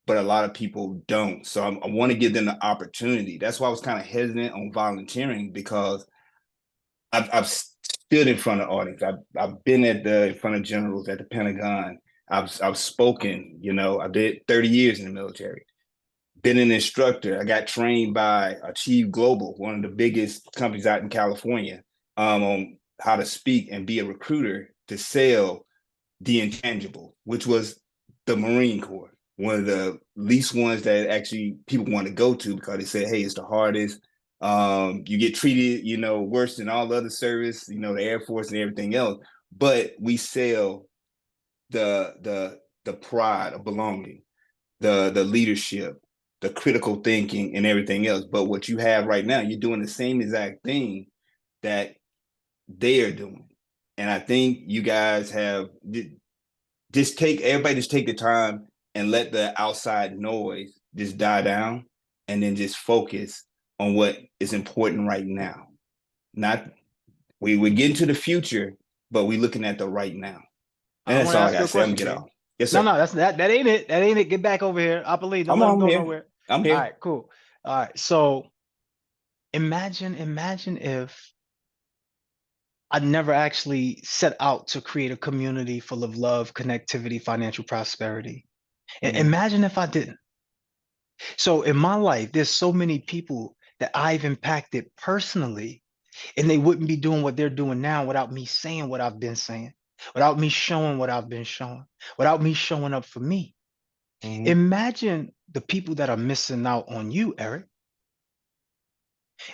but a lot of people don't. So I want to give them the opportunity. That's why I was kind of hesitant on volunteering, because I've stood in front of audience. I've been in front of generals at the Pentagon. I've spoken. I did 30 years in the military. Been an instructor. I got trained by Achieve Global, one of the biggest companies out in California, on how to speak and be a recruiter to sell the intangible, which was the Marine Corps, one of the least ones that actually people want to go to because they say, hey, it's the hardest. You get treated, worse than all the other service, the Air Force and everything else. But we sell the pride of belonging, the leadership, the critical thinking, and everything else. But what you have right now, you're doing the same exact thing that they are doing. And I think you guys have just take the time and let the outside noise just die down, and then just focus on what is important right now. Not we're getting to the future, but we're looking at the right now. And that's all I gotta say. I'm gonna get off. Yes, sir. No, that ain't it. That ain't it. Get back over here. I believe. Don't let him go nowhere. I'm here. All right, cool. All right. So imagine if I never actually set out to create a community full of love, connectivity, financial prosperity. Imagine if I didn't. So in my life, there's so many people that I've impacted personally, and they wouldn't be doing what they're doing now without me saying what I've been saying, without me showing what I've been showing, without me showing up for me. Imagine the people that are missing out on you, Eric.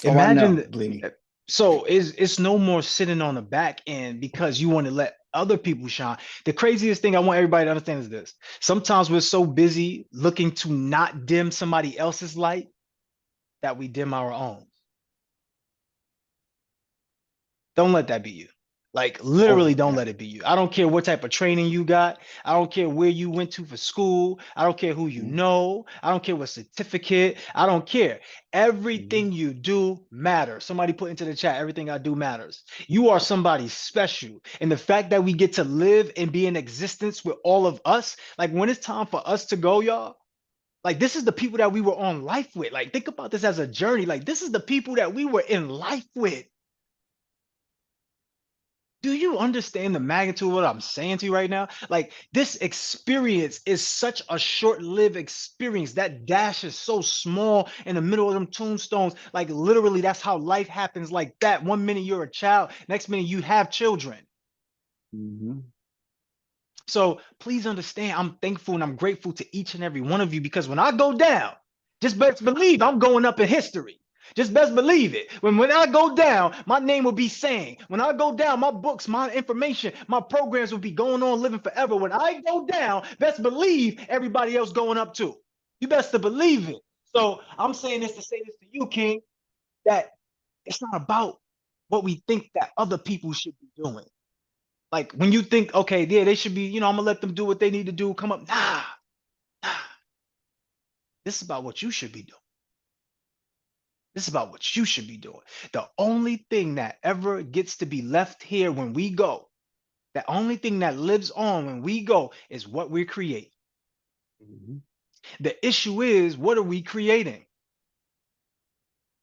Imagine. So it's no more sitting on the back end because you want to let other people shine. The craziest thing I want everybody to understand is this. Sometimes we're so busy looking to not dim somebody else's light that we dim our own. Don't let that be you. Like literally don't let it be you. I don't care what type of training you got. I don't care where you went to for school. I don't care who you know. I don't care what certificate. I don't care. Everything you do matters. Somebody put into the chat, everything I do matters. You are somebody special. And the fact that we get to live and be in existence with all of us, like when it's time for us to go, y'all, like this is the people that we were on life with. Like think about this as a journey. Like this is the people that we were in life with. Do you understand the magnitude of what I'm saying to you right now? Like this experience is such a short-lived experience. That dash is so small in the middle of them tombstones. Like literally, that's how life happens like that. 1 minute you're a child, next minute you have children. So please understand, I'm thankful and I'm grateful to each and every one of you, because when I go down, just best believe I'm going up in history. Just best believe it. When I go down, my name will be saying. When I go down, my books, my information, my programs will be going on, living forever. When I go down, best believe everybody else going up too. You best to believe it. So I'm saying this to say this to you, King, that it's not about what we think that other people should be doing. Like when you think, okay, yeah, they should be, I'm gonna let them do what they need to do, come up. Nah. This is about what you should be doing. This is about what you should be doing. The only thing that ever gets to be left here when we go, the only thing that lives on when we go is what we're creating. The issue is, what are we creating?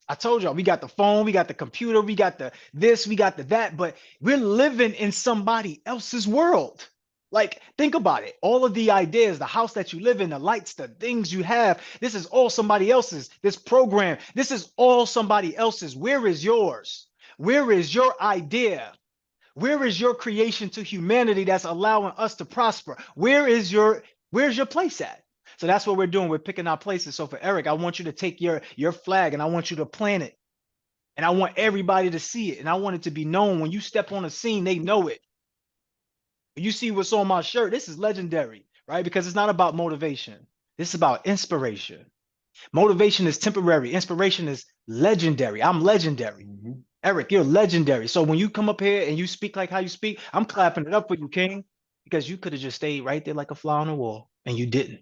I told y'all, we got the phone, we got the computer, we got the this, we got the that, but we're living in somebody else's world. Like, think about it. All of the ideas, the house that you live in, the lights, the things you have, this is all somebody else's. This program, this is all somebody else's. Where is yours? Where is your idea? Where is your creation to humanity that's allowing us to prosper? Where's your place at? So that's what we're doing. We're picking our places. So for Eric, I want you to take your flag and I want you to plant it. And I want everybody to see it. And I want it to be known when you step on a scene, they know it. You see what's on my shirt. This is legendary, right? Because it's not about motivation. This is about inspiration. Motivation is temporary. Inspiration is legendary. I'm legendary. Eric, you're legendary. So when you come up here and you speak like how you speak, I'm clapping it up for you, King, because you could have just stayed right there like a fly on the wall and you didn't.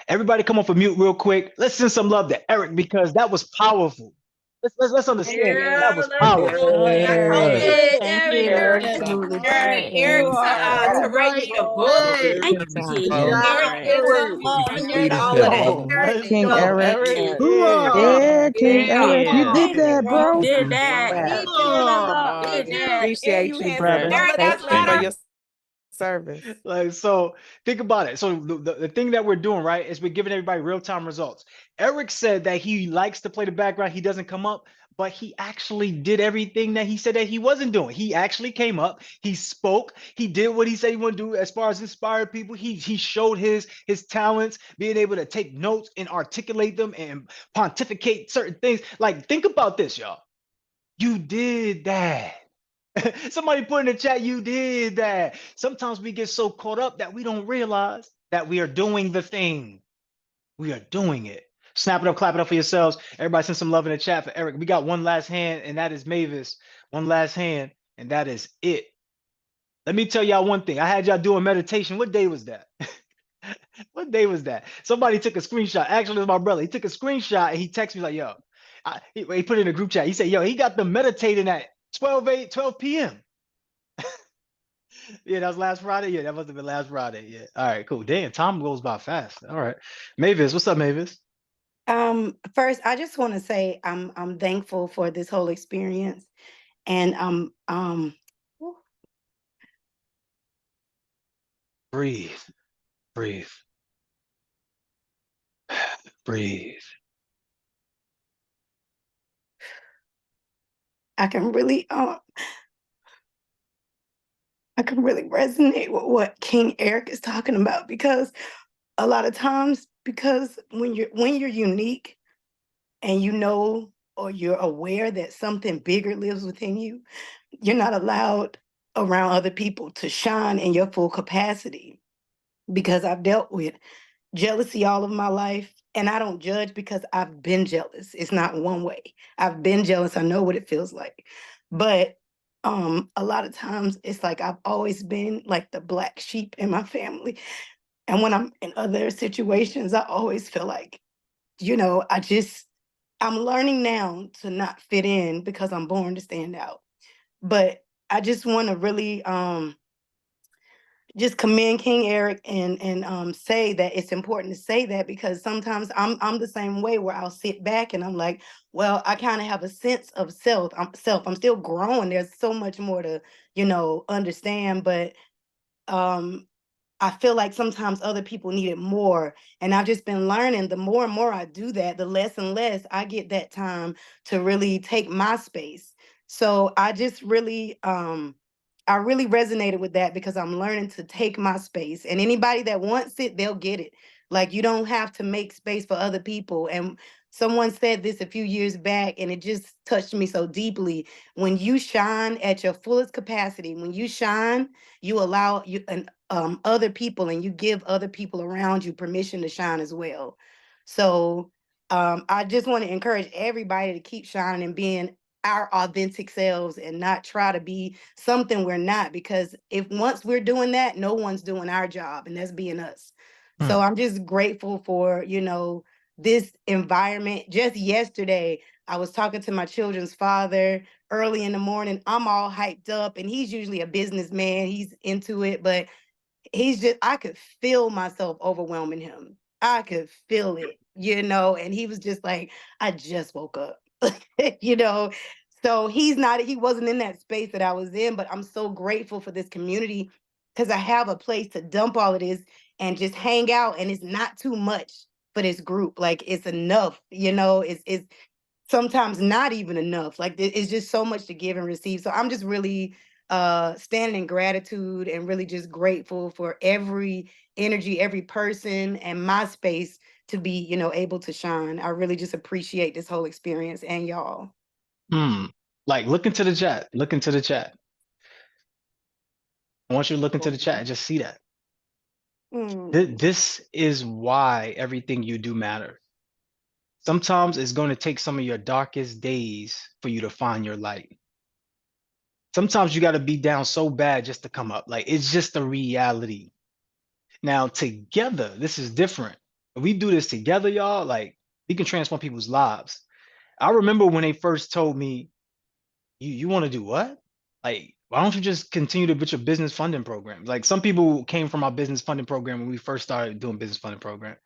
Everybody come off a mute real quick. Let's send some love to Eric because that was powerful. Let's understand that was powerful. Absolutely. Eric, to write me a book. Thank you, King. King Eric. Hoorah! Yeah, King Eric, you did that, bro. Did that. Appreciate you, brother. Thank you for your service. Like, so think about it. So the thing that we're doing, right, is we're giving everybody real-time results. Eric said that he likes to play the background. He doesn't come up, but he actually did everything that he said that he wasn't doing. He actually came up, he spoke, he did what he said he wanted to do as far as inspire people. He showed his talents, being able to take notes and articulate them and pontificate certain things. Like, think about this, y'all. You did that. Somebody put in the chat, you did that. Sometimes we get so caught up that we don't realize that we are doing the thing. We are doing it. Snap it up, clap it up for yourselves. Everybody send some love in the chat for Eric. We got one last hand, and that is Mavis. One last hand, and that is it. Let me tell y'all one thing. I had y'all doing meditation. What day was that? What day was that? Somebody took a screenshot. Actually, it was my brother. He took a screenshot and he texted me like, yo, he put it in a group chat. He said, yo, he got them meditating at 12 p.m. Yeah, that was last Friday. Yeah, that must have been last Friday. Yeah. All right, cool. Damn, time goes by fast. All right. Mavis, what's up, Mavis? First, I just want to say I'm thankful for this whole experience. And Breathe. Breathe. Breathe. I can really resonate with what King Eric is talking about, because a lot of times, because when you're unique and you know or you're aware that something bigger lives within you, you're not allowed around other people to shine in your full capacity. Because I've dealt with jealousy all of my life, and I don't judge because I've been jealous. It's not one way. I've been jealous. I know what it feels like. But a lot of times it's like I've always been like the black sheep in my family. And when I'm in other situations, I always feel like, I'm learning now to not fit in because I'm born to stand out. But I just want to really just commend King Eric and say that it's important to say that, because sometimes I'm the same way, where I'll sit back and I'm like, well, I kind of have a sense of self. I'm still growing. There's so much more to, understand, but I feel like sometimes other people need it more. And I've just been learning, the more and more I do that, the less and less I get that time to really take my space. So I just really, I really resonated with that, because I'm learning to take my space, and anybody that wants it, they'll get it. Like, you don't have to make space for other people. And Someone said this a few years back, and it just touched me so deeply. When you shine at your fullest capacity, when you shine, you allow you and other people, and you give other people around you permission to shine as well. So I just want to encourage everybody to keep shining and being our authentic selves and not try to be something we're not, because if once we're doing that, no one's doing our job, and that's being us. So I'm just grateful for, this environment. Just yesterday, I was talking to my children's father early in the morning. I'm all hyped up, and he's usually a businessman. He's into it, but I could feel myself overwhelming him. I could feel it, and he was just like, I just woke up, you know. So he wasn't in that space that I was in, but I'm so grateful for this community because I have a place to dump all of this and just hang out, and it's not too much for this group. Like, it's enough, it's sometimes not even enough. Like, it's just so much to give and receive. So I'm just really standing in gratitude and really just grateful for every energy, every person, and my space to be, able to shine. I really just appreciate this whole experience and y'all. Like, look into the chat. Look into the chat. I want you to look into the chat and just see that. This is why everything you do matters. Sometimes it's going to take some of your darkest days for you to find your light. Sometimes you got to be down so bad just to come up. Like, it's just a reality. Now, together, this is different. If we do this together, y'all, like, we can transform people's lives. I remember when they first told me, you want to do what? Like, why don't you just continue to put your business funding program? Like, some people came from our business funding program when we first started doing business funding program.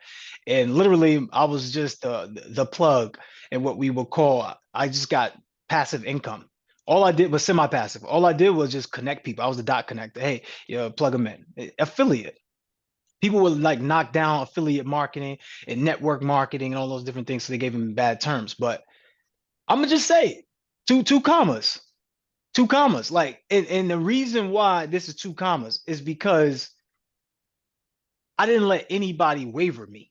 And literally, I was just the plug in what we would call, I just got passive income. All I did was semi-passive. All I did was just connect people. I was the dot connector. Hey, plug them in. Affiliate. People would like knock down affiliate marketing and network marketing and all those different things. So they gave them bad terms. But I'm gonna just say two commas. Like, and the reason why this is 2 commas is because I didn't let anybody waver me.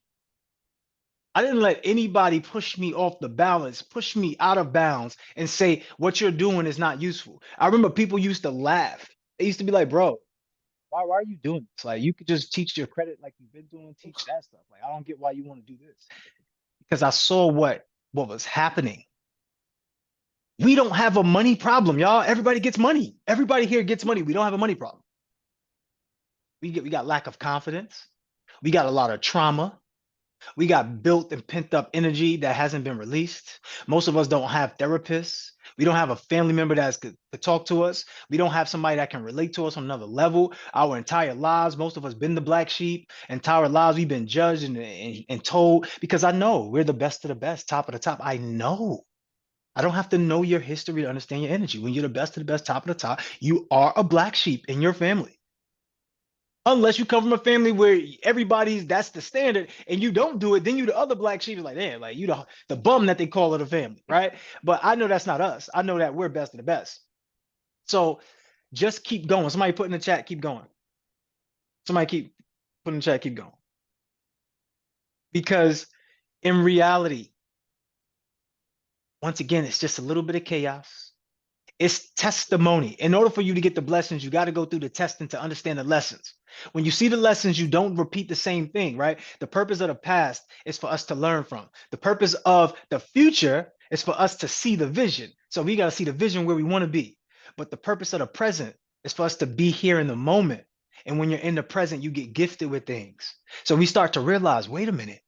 I didn't let anybody push me off the balance, push me out of bounds, and say what you're doing is not useful. I remember people used to laugh. They used to be like, bro, why are you doing this? Like, you could just teach your credit like you've been doing, teach that stuff. Like, I don't get why you want to do this. Because I saw what was happening. We don't have a money problem, y'all. Everybody gets money. Everybody here gets money. We don't have a money problem. We got lack of confidence. We got a lot of trauma. We got built and pent up energy that hasn't been released. Most of us don't have therapists. We don't have a family member that could talk to us. We don't have somebody that can relate to us on another level. Our entire lives, most of us been the black sheep. Entire lives, we've been judged and told, because I know we're the best of the best, top of the top. I know. I don't have to know your history to understand your energy. When you're the best of the best, top of the top, you are a black sheep in your family. Unless you come from a family where that's the standard, and you don't do it, then you the other black sheep is like, damn, like you the bum that they call it a family, right? But I know that's not us. I know that we're best of the best. So just keep going. Somebody put in the chat, keep going. Somebody keep put in the chat, keep going. Because in reality, once again, it's just a little bit of chaos. It's testimony. In order for you to get the blessings, you got to go through the testing to understand the lessons. When you see the lessons, you don't repeat the same thing, right? The purpose of the past is for us to learn from. The purpose of the future is for us to see the vision. So we got to see the vision where we want to be. But the purpose of the present is for us to be here in the moment. And when you're in the present, you get gifted with things. So we start to realize, wait a minute,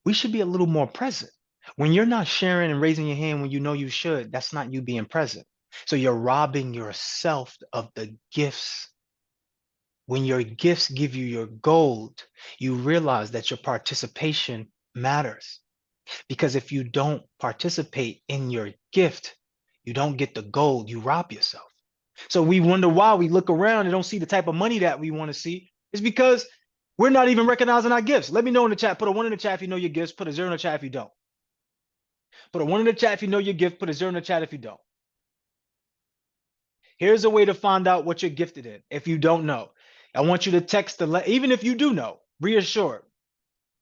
we should be a little more present. When you're not sharing and raising your hand when you know you should, that's not you being present. So you're robbing yourself of the gifts. When your gifts give you your gold, you realize that your participation matters. Because if you don't participate in your gift, you don't get the gold, you rob yourself. So we wonder why we look around and don't see the type of money that we want to see. It's because we're not even recognizing our gifts. Let me know in the chat. Put a 1 in the chat if you know your gifts. Put a 0 in the chat if you don't. Put a 1 in the chat if you know your gift. Put a 0 in the chat if you don't. Here's a way to find out what you're gifted in. If you don't know, I want you to text even if you do know, reassure.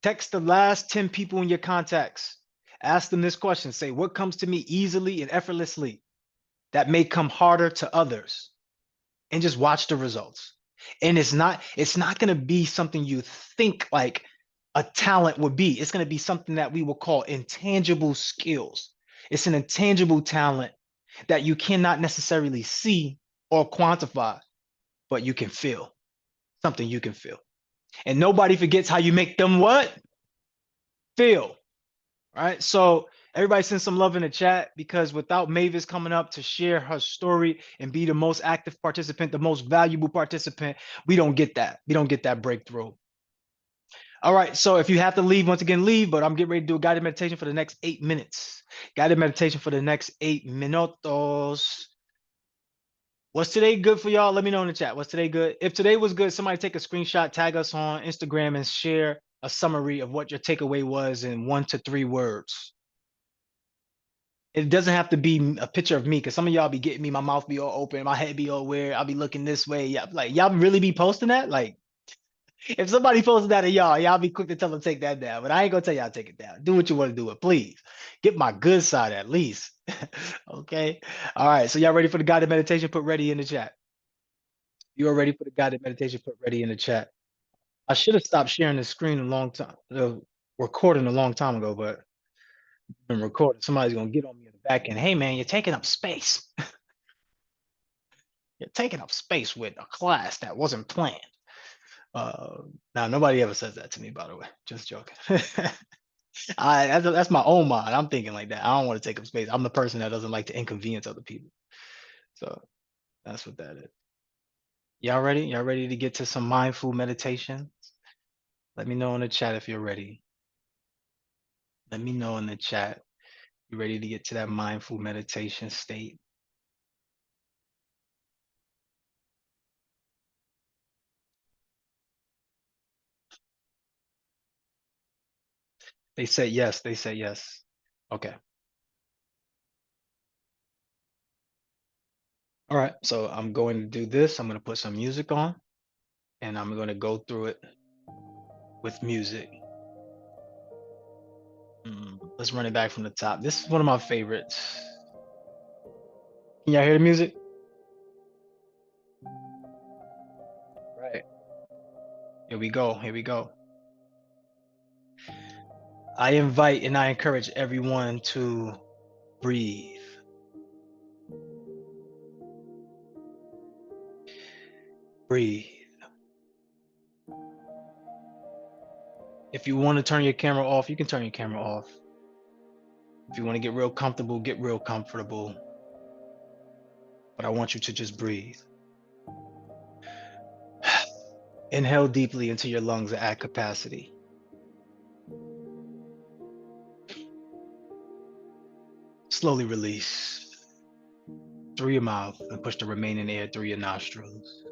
Text the last 10 people in your contacts. Ask them this question. Say, what comes to me easily and effortlessly that may come harder to others? And just watch the results. And it's not going to be something you think like a talent would be. It's going to be something that we will call intangible skills. It's an intangible talent that you cannot necessarily see or quantify, but you can feel. Something you can feel. And nobody forgets how you make them what? Feel. Right? So everybody send some love in the chat, because without Mavis coming up to share her story and be the most active participant, the most valuable participant, we don't get that. We don't get that breakthrough. All right, so if you have to leave, once again, leave, but I'm getting ready to do a guided meditation for the next 8 minutes. Guided meditation for the next 8 minutos. Was today good for y'all? Let me know in the chat. Was today good? If today was good, somebody take a screenshot, tag us on Instagram, and share a summary of what your takeaway was in 1 to 3 words. It doesn't have to be a picture of me, because some of y'all be getting me, my mouth be all open, my head be all weird, I'll be looking this way. Yeah, like y'all really be posting that? Like, if somebody posted that of y'all be quick to tell them take that down. But I ain't gonna tell y'all take it down. Do what you want to do it, please. Get my good side at least. Okay. All right. So y'all ready for the guided meditation? Put ready in the chat. You are ready for the guided meditation? Put ready in the chat. I should have stopped sharing the screen a long time, recording a long time ago, but I've been recording. Somebody's gonna get on me in the back end. Hey man, you're taking up space. You're taking up space with a class that wasn't planned. Now nobody ever says that to me, by the way. Just joking. That's my own mind. I'm thinking like that. I don't want to take up space. I'm the person that doesn't like to inconvenience other people. So that's what that is. Y'all ready? Y'all ready to get to some mindful meditation? Let me know in the chat if you're ready. Let me know in the chat. You ready to get to that mindful meditation state? They say yes. They say yes. Okay. All right. So I'm going to do this. I'm going to put some music on, and I'm going to go through it with music. Let's run it back from the top. This is one of my favorites. Can y'all hear the music? Right. Here we go. Here we go. I invite and I encourage everyone to breathe. Breathe. If you want to turn your camera off, you can turn your camera off. If you want to get real comfortable, get real comfortable. But I want you to just breathe. Inhale deeply into your lungs at capacity. Slowly release through your mouth and push the remaining air through your nostrils.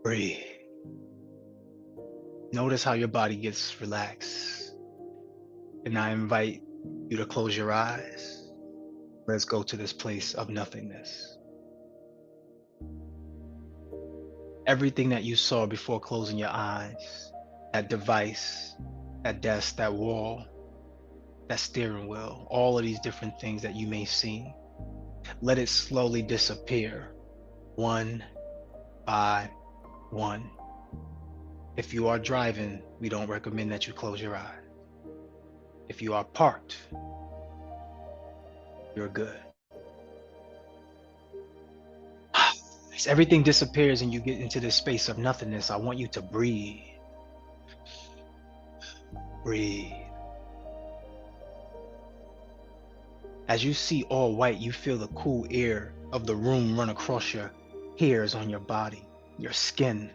Breathe. Notice how your body gets relaxed. And I invite you to close your eyes. Let's go to this place of nothingness. Everything that you saw before closing your eyes, that device, that desk, that wall, that steering wheel, all of these different things that you may see, let it slowly disappear, one by one. If you are driving, we don't recommend that you close your eyes. If you are parked, you're good. As everything disappears and you get into this space of nothingness, I want you to breathe. Breathe. As you see all white, you feel the cool air of the room run across your hairs on your body, your skin.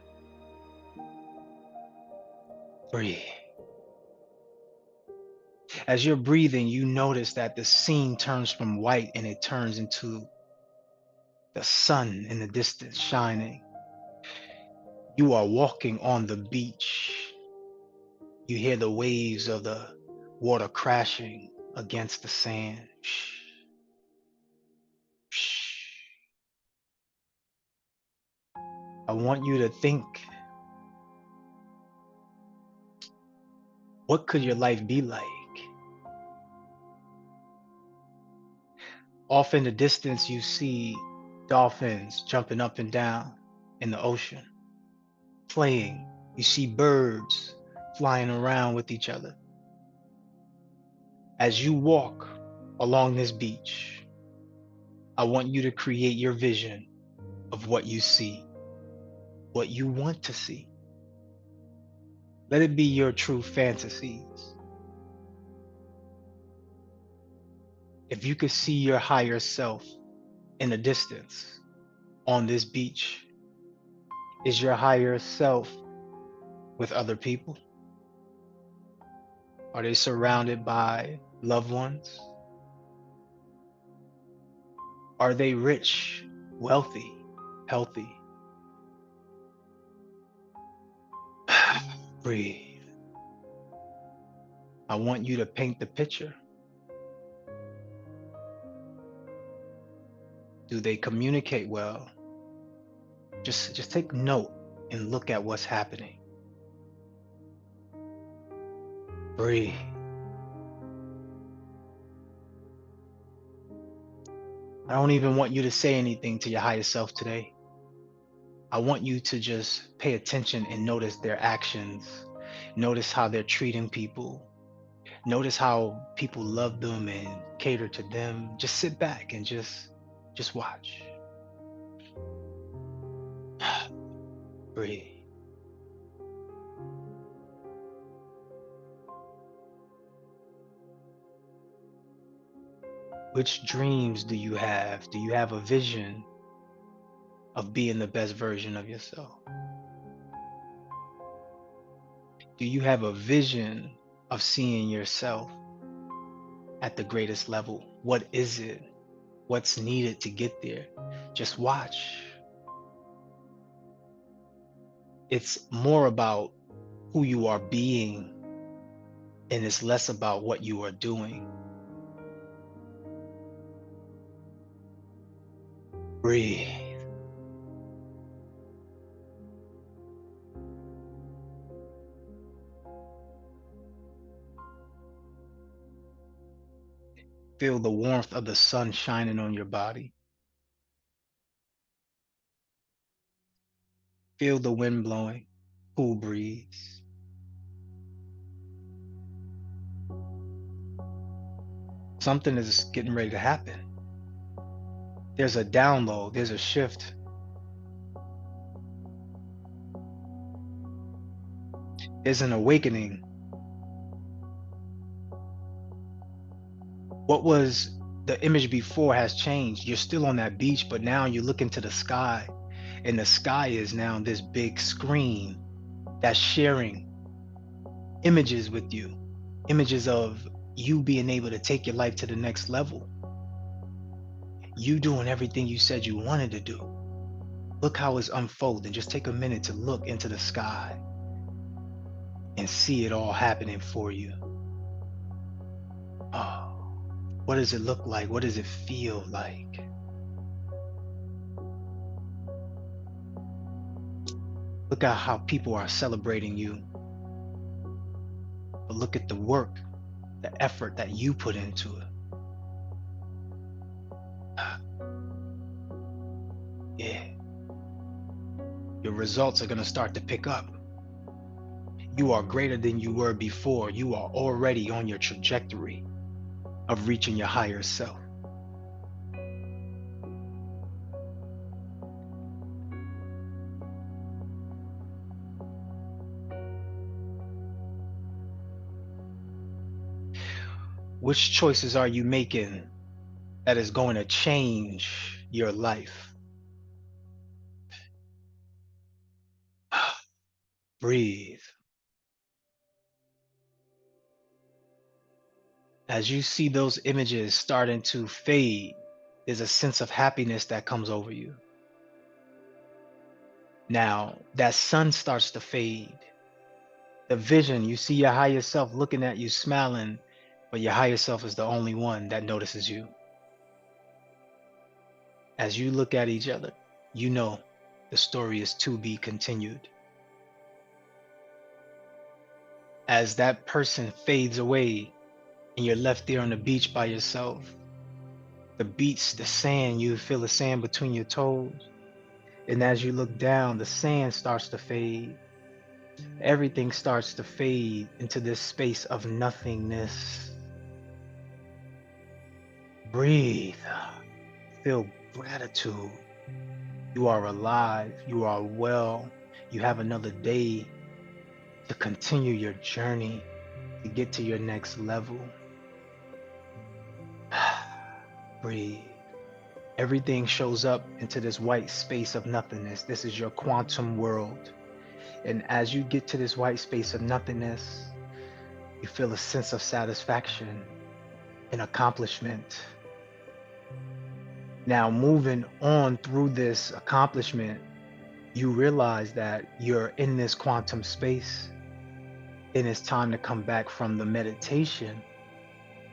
Breathe. As you're breathing, you notice that the scene turns from white and it turns into the sun in the distance shining. You are walking on the beach. You hear the waves of the water crashing against the sand. I want you to think, what could your life be like? Off in the distance, you see dolphins jumping up and down in the ocean, playing. You see birds flying around with each other. As you walk along this beach, I want you to create your vision of what you see, what you want to see. Let it be your true fantasies. If you could see your higher self in the distance on this beach, is your higher self with other people? Are they surrounded by loved ones? Are they rich, wealthy, healthy? Breathe. I want you to paint the picture. Do they communicate well? Just take note and look at what's happening. Breathe. I don't even want you to say anything to your higher self today. I want you to just pay attention and notice their actions. Notice how they're treating people. Notice how people love them and cater to them. Just sit back and just watch. Breathe. Which dreams do you have? Do you have a vision of being the best version of yourself? Do you have a vision of seeing yourself at the greatest level? What is it? What's needed to get there? Just watch. It's more about who you are being, and it's less about what you are doing. Breathe. Feel the warmth of the sun shining on your body. Feel the wind blowing, cool breeze. Something is getting ready to happen. There's a download, there's a shift. There's an awakening. What was the image before has changed. You're still on that beach, but now you look into the sky, and the sky is now this big screen that's sharing images with you, images of you being able to take your life to the next level. You doing everything you said you wanted to do. Look how it's unfolding. Just take a minute to look into the sky and see it all happening for you. Oh, what does it look like? What does it feel like? Look at how people are celebrating you. But look at the work, the effort that you put into it. Yeah. Your results are going to start to pick up. You are greater than you were before. You are already on your trajectory of reaching your higher self. Which choices are you making that is going to change your life? Breathe. As you see those images starting to fade, there's a sense of happiness that comes over you. Now, that sun starts to fade. The vision, you see your higher self looking at you, smiling, but your higher self is the only one that notices you. As you look at each other, you know The story is to be continued. As that person fades away and you're left there on the beach by yourself, the sand, you feel the sand between your toes. And as you look down, the sand starts to fade. Everything starts to fade into this space of nothingness. Breathe. Feel gratitude. You are alive. You are well. You have another day to continue your journey, to get to your next level. Breathe. Everything shows up into this white space of nothingness. This is your quantum world. And as you get to this white space of nothingness, you feel a sense of satisfaction and accomplishment. Now, moving on through this accomplishment, you realize that you're in this quantum space and it's time to come back from the meditation.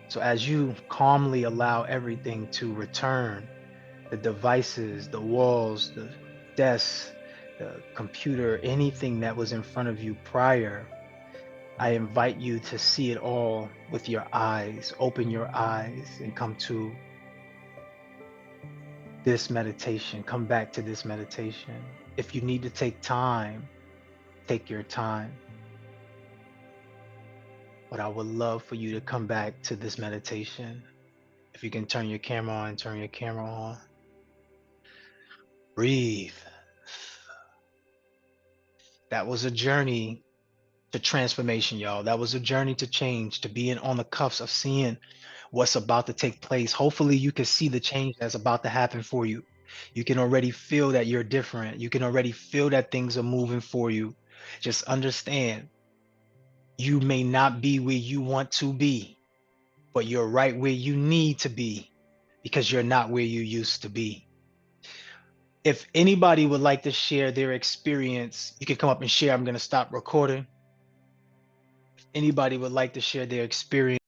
So as you calmly allow everything to return, the devices, the walls, the desks, the computer, anything that was in front of you prior, I invite you to see it all with your eyes. Open your eyes and come to this meditation. Come back to this meditation. If you need to take time, take your time. But I would love for you to come back to this meditation. If you can turn your camera on, turn your camera on. Breathe. That was a journey to transformation, y'all. That was a journey to change, to being on the cuffs of seeing what's about to take place. Hopefully you can see the change that's about to happen for you. You can already feel that you're different. You can already feel that things are moving for you. Just understand, you may not be where you want to be, but you're right where you need to be because you're not where you used to be. If anybody would like to share their experience, you can come up and share. I'm going to stop recording. If anybody would like to share their experience,